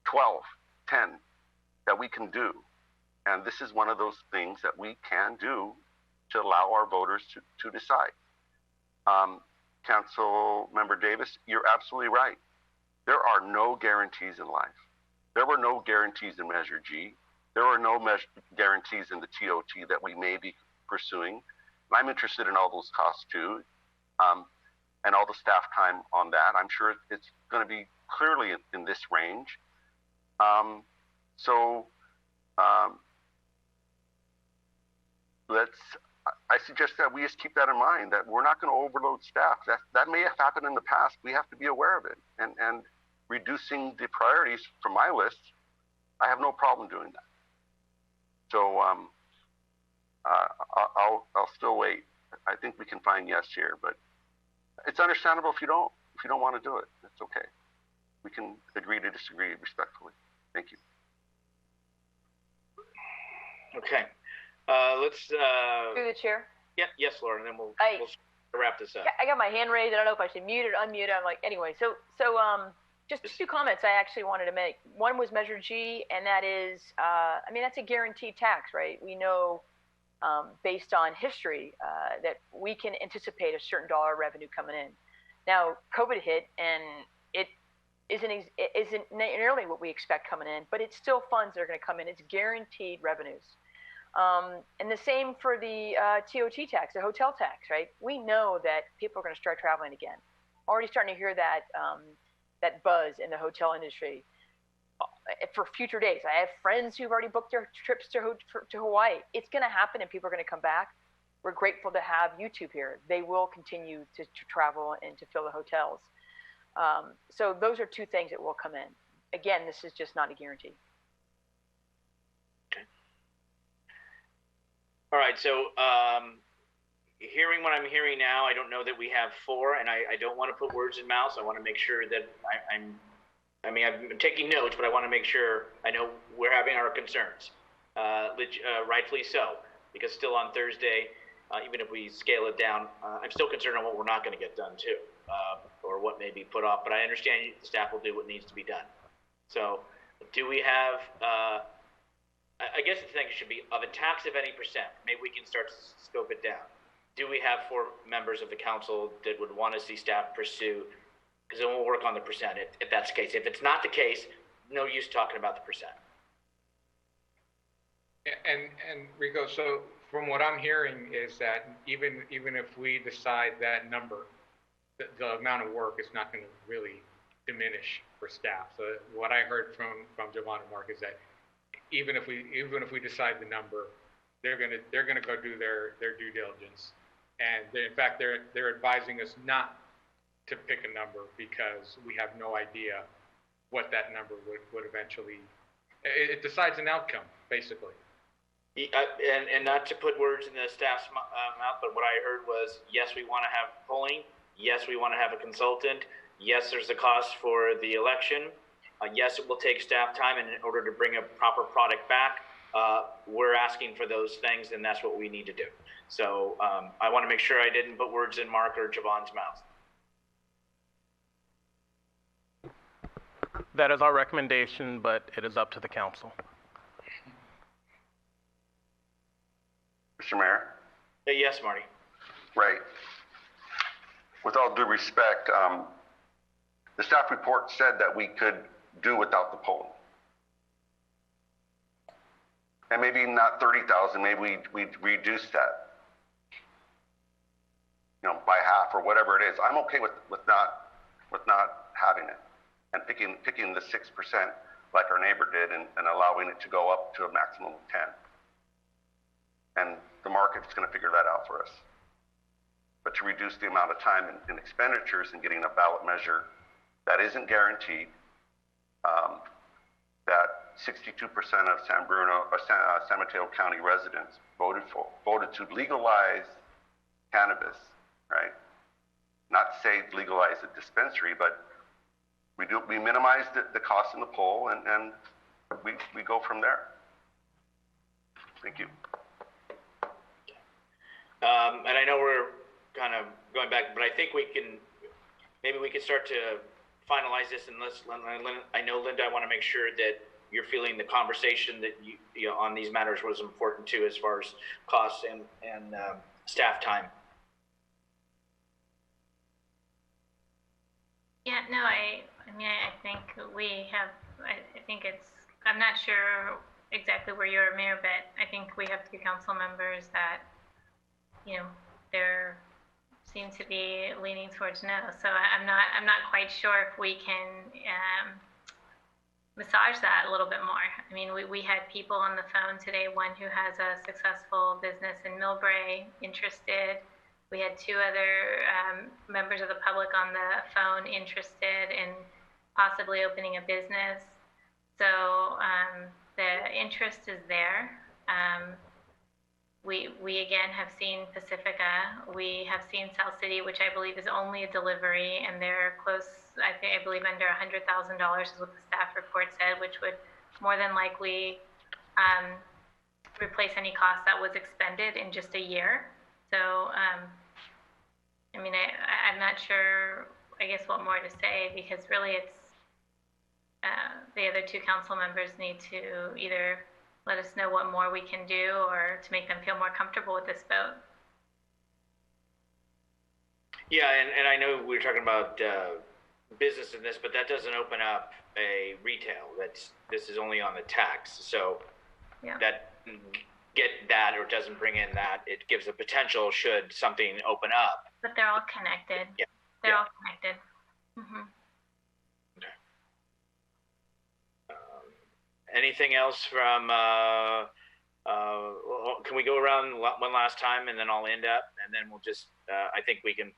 12, 10 that we can do. And this is one of those things that we can do to allow our voters to decide. Council Member Davis, you're absolutely right. There are no guarantees in life. There were no guarantees in Measure G. There were no guarantees in the TOT that we may be pursuing. I'm interested in all those costs too, and all the staff time on that. I'm sure it's going to be clearly in this range. I suggest that we just keep that in mind, that we're not going to overload staff. That may have happened in the past. We have to be aware of it. And reducing the priorities from my list, I have no problem doing that. So I'll still wait. I think we can find yes here, but it's understandable if you don't want to do it. That's okay. We can agree to disagree respectfully. Thank you. Okay. Let's. Through the chair. Yeah. Yes, Laura. And then we'll wrap this up. I got my hand raised. I don't know if I should mute it, unmute it. I'm like, anyway. So just two comments I actually wanted to make. One was Measure G, and that is, I mean, that's a guaranteed tax, right? We know, based on history, that we can anticipate a certain dollar revenue coming in. Now, COVID hit, and it isn't nearly what we expect coming in, but it's still funds that are going to come in. It's guaranteed revenues. And the same for the TOT tax, the hotel tax, right? We know that people are going to start traveling again. Already starting to hear that that buzz in the hotel industry for future days. I have friends who've already booked their trips to Hawaii. It's going to happen, and people are going to come back. We're grateful to have YouTube here. They will continue to travel and to fill the hotels. So those are two things that will come in. Again, this is just not a guarantee. All right, so hearing what I'm hearing now, I don't know that we have four, and I don't want to put words in mouths. I want to make sure that I've been taking notes, but I want to make sure I know we're having our concerns, rightfully so, because still on Thursday, even if we scale it down, I'm still concerned on what we're not going to get done too, or what may be put off, but I understand the staff will do what needs to be done. So do we have, I guess the thing should be of a tax of any percent, maybe we can start to scope it down. Do we have four members of the council that would want to see staff pursue? Because then we'll work on the percent if that's the case. If it's not the case, no use talking about the percent. And Rico, so from what I'm hearing is that even if we decide that number, the amount of work is not going to really diminish for staff. So what I heard from Javon and Mark is that even if we decide the number, they're gonna go do their due diligence, and in fact they're advising us not to pick a number because we have no idea what that number would eventually. It decides an outcome basically. And not to put words in the staff's mouth, but what I heard was yes, we want to have polling. Yes, we want to have a consultant. Yes, there's a cost for the election. Yes, it will take staff time, and in order to bring a proper product back, we're asking for those things, and that's what we need to do. So I want to make sure I didn't put words in Mark or Javon's mouth. That is our recommendation, but it is up to the council. Mr. Mayor? Yes, Marty. Right. With all due respect, the staff report said that we could do without the polling. And maybe not 30,000, maybe we reduce that, by half or whatever it is. I'm okay with not having it and picking the 6% like our neighbor did and allowing it to go up to a maximum of 10. And the market's going to figure that out for us. But to reduce the amount of time and expenditures in getting a ballot measure that isn't guaranteed, that 62% of San Mateo County residents voted to legalize cannabis, right? Not say legalize a dispensary, but we minimize the cost in the poll, and we go from there. Thank you. And I know we're kind of going back, but I think maybe we can start to finalize this. Unless I know, Linda, I want to make sure that you're feeling the conversation that you on these matters was important too, as far as costs and staff time. Yeah, no, I mean, I think we have, I think it's, I'm not sure exactly where you are, Mayor, but I think we have 2 council members that, there seem to be leaning towards no. So I'm not quite sure if we can massage that a little bit more. I mean, we had people on the phone today, one who has a successful business in Millbrae interested. We had 2 other members of the public on the phone interested in possibly opening a business. So the interest is there. We again have seen Pacifica. We have seen South City, which I believe is only a delivery, and they're close, I believe under $100,000 is what the staff report said, which would more than likely replace any cost that was expended in just a year. So, I mean, I'm not sure, I guess, what more to say, because really it's, the other 2 council members need to either let us know what more we can do or to make them feel more comfortable with this vote. Yeah, and I know we were talking about business in this, but that doesn't open up a retail. This is only on the tax. So that get that or doesn't bring in that, it gives a potential should something open up. But they're all connected. Yeah. They're all connected. Mm-hmm. Okay. Anything else from, can we go around one last time and then I'll end up, and then we'll just, I think we can,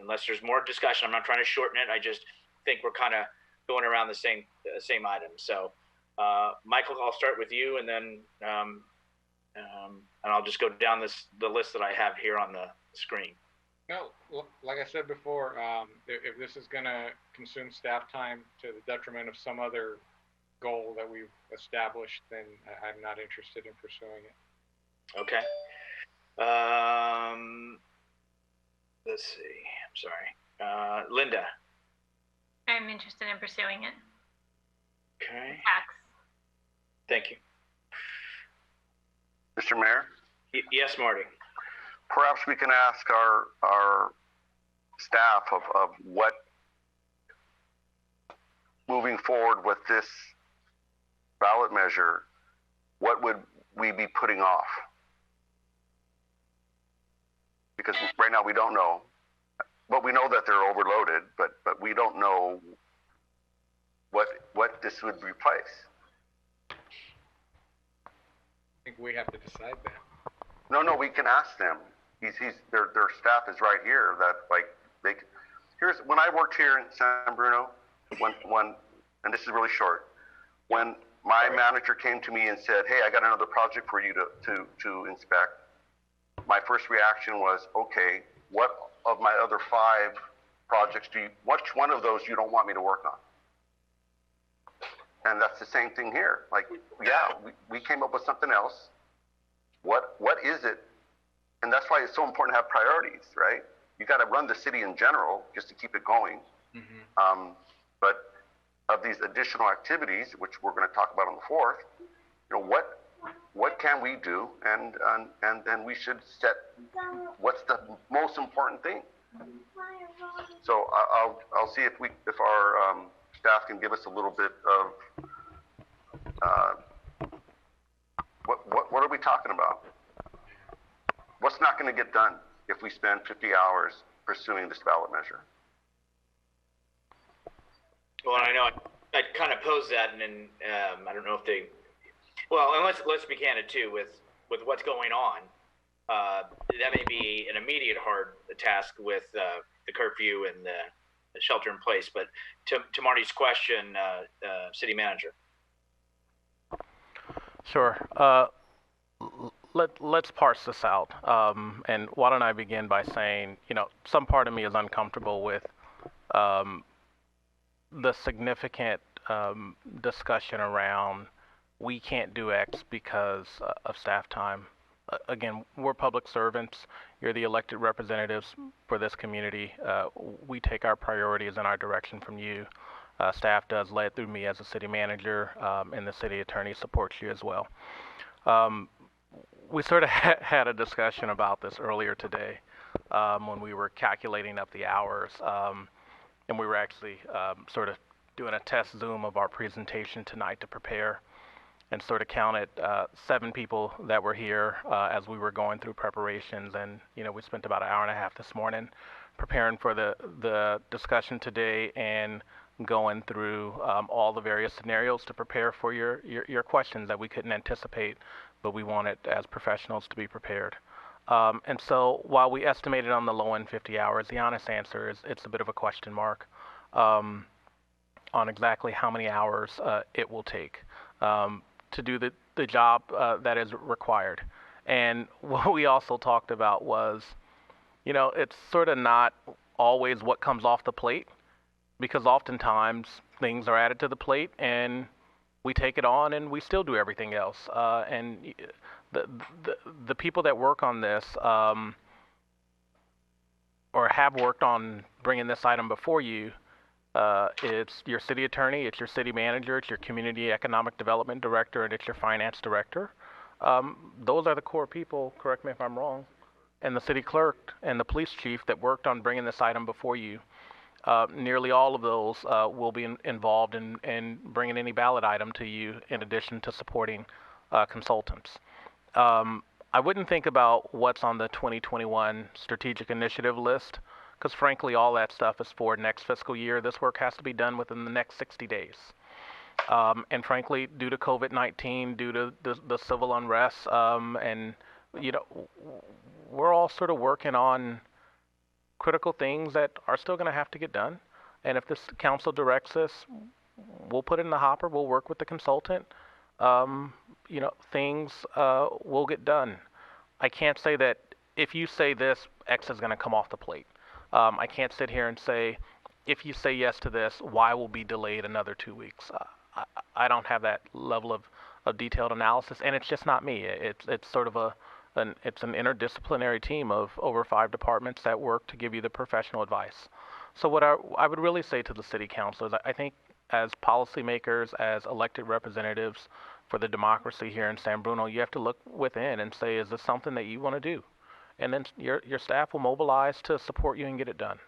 unless there's more discussion, I'm not trying to shorten it. I just think we're kind of going around the same items. So, Michael, I'll start with you, and then, and I'll just go down the list that I have here on the screen. No, like I said before, if this is going to consume staff time to the detriment of some other goal that we've established, then I'm not interested in pursuing it. Okay. Let's see. I'm sorry. Linda. I'm interested in pursuing it. Okay. Tax. Thank you. Mr. Mayor? Yes, Marty. Perhaps we can ask our staff of what, moving forward with this ballot measure, what would we be putting off? Because right now we don't know. But we know that they're overloaded, but we don't know what this would replace. I think we have to decide that. No, we can ask them. Their staff is right here. Here's when I worked here in San Bruno. And this is really short. When my manager came to me and said, "Hey, I got another project for you to inspect," my first reaction was, "Okay, what of my other 5 projects which one of those you don't want me to work on?" And that's the same thing here. We came up with something else. What is it? And that's why it's so important to have priorities, right? You got to run the city in general just to keep it going. Mm-hmm. But of these additional activities, which we're going to talk about on the 4th, what can we do? And we should set what's the most important thing. So I'll see if our staff can give us a little bit of what are we talking about? What's not going to get done if we spend 50 hours pursuing this ballot measure? Well, I know I kind of posed that, and then I don't know if they. Well, and let's be candid too with what's going on. That may be an immediate hard task with the curfew and the shelter in place. But to Marty's question, City Manager. Sure. Let's parse this out. And why don't I begin by saying, some part of me is uncomfortable with the significant discussion around we can't do X because of staff time. Again, we're public servants. You're the elected representatives for this community. We take our priorities and our direction from you. Staff does led through me as a city manager, and the city attorney supports you as well. We sort of had a discussion about this earlier today when we were calculating up the hours, and we were actually sort of doing a test Zoom of our presentation tonight to prepare, and sort of counted 7 people that were here as we were going through preparations. And we spent about an hour and a half this morning preparing for the discussion today and going through all the various scenarios to prepare for your questions that we couldn't anticipate, but we wanted as professionals to be prepared. And so while we estimated on the low end 50 hours, the honest answer is it's a bit of a question mark on exactly how many hours it will take to do the job that is required. And what we also talked about was, it's sort of not always what comes off the plate, because oftentimes things are added to the plate and we take it on and we still do everything else. And the people that work on this or have worked on bringing this item before you, it's your city attorney, it's your city manager, it's your community economic development director, and it's your finance director. Those are the core people, correct me if I'm wrong, and the city clerk and the police chief that worked on bringing this item before you. Nearly all of those will be involved in bringing any ballot item to you, in addition to supporting consultants. I wouldn't think about what's on the 2021 strategic initiative list, because frankly, all that stuff is for next fiscal year. This work has to be done within the next 60 days. And frankly, due to COVID-19, due to the civil unrest, and we're all sort of working on critical things that are still going to have to get done. And if this council directs us, we'll put it in the hopper. We'll work with the consultant. Things will get done. I can't say that if you say this, X is going to come off the plate. I can't sit here and say, if you say yes to this, Y will be delayed another 2 weeks. I don't have that level of detailed analysis, and it's just not me. It's sort of it's an interdisciplinary team of over 5 departments that work to give you the professional advice. So what I would really say to the city council is I think as policymakers, as elected representatives for the democracy here in San Bruno, you have to look within and say, is this something that you want to do? And then your staff will mobilize to support you and get it done.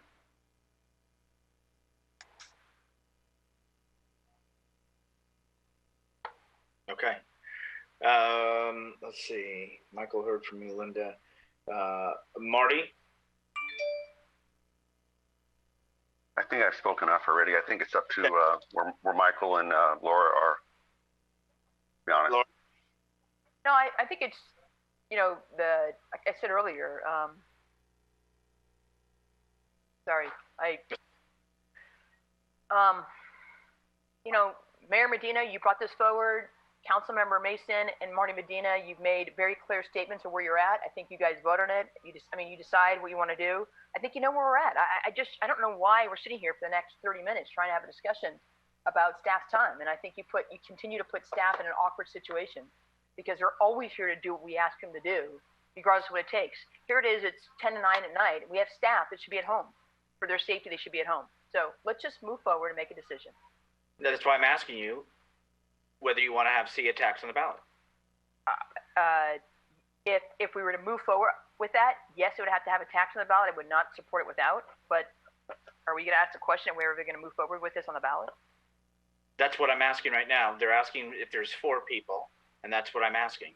Okay. Let's see. Michael heard from you, Linda. Marty? I think I've spoken enough already. I think it's up to where Michael and Laura are. To be honest. Laura? No, I think it's, like I said earlier, Mayor Medina, you brought this forward. Councilmember Mason and Marty Medina, you've made very clear statements of where you're at. I think you guys vote on it. You decide what you want to do. I think you know where we're at. I don't know why we're sitting here for the next 30 minutes trying to have a discussion about staff's time. And I think you continue to put staff in an awkward situation because they're always here to do what we ask them to do, regardless of what it takes. Here it is, it's 10 to 9 at night. We have staff that should be at home. For their safety, they should be at home. So let's just move forward and make a decision. That's why I'm asking you whether you want to see a tax on the ballot. If we were to move forward with that, yes, it would have to have a tax on the ballot. I would not support it without. But are we going to ask the question where are we going to move forward with this on the ballot? That's what I'm asking right now. They're asking if there's 4 people, and that's what I'm asking.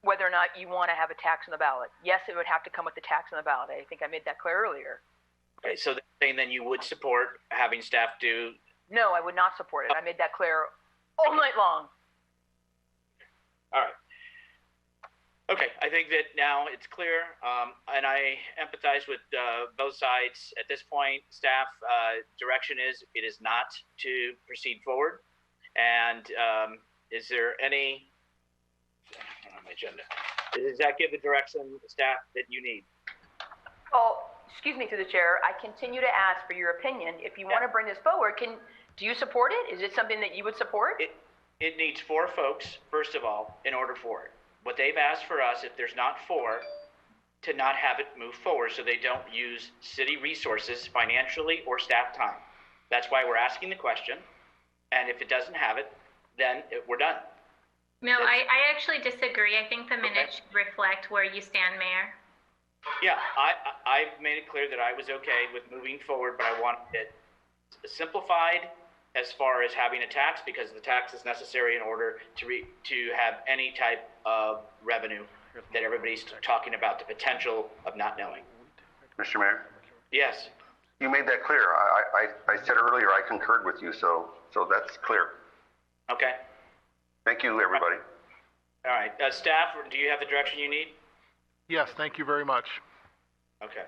Whether or not you want to have a tax on the ballot. Yes, it would have to come with the tax on the ballot. I think I made that clear earlier. Okay, so they're saying then you would support having staff do... No, I would not support it. I made that clear all night long. All right. Okay, I think that now it's clear, and I empathize with both sides. At this point, staff direction is it is not to proceed forward. And is there any, on my agenda, does that give the direction, staff, that you need? Oh, excuse me, through the chair, I continue to ask for your opinion. If you want to bring this forward, do you support it? Is it something that you would support? It needs 4 folks, first of all, in order for it. What they've asked for us, if there's not 4, to not have it move forward so they don't use city resources financially or staff time. That's why we're asking the question. And if it doesn't have it, then we're done. No, I actually disagree. I think the minutes should reflect where you stand, Mayor. Yeah, I made it clear that I was okay with moving forward, but I wanted it simplified as far as having a tax, because the tax is necessary in order to have any type of revenue that everybody's talking about, the potential of not knowing. Mr. Mayor? Yes. You made that clear. I said earlier I concurred with you, so that's clear. Okay. Thank you, everybody. All right. Staff, do you have the direction you need? Yes, thank you very much. Okay.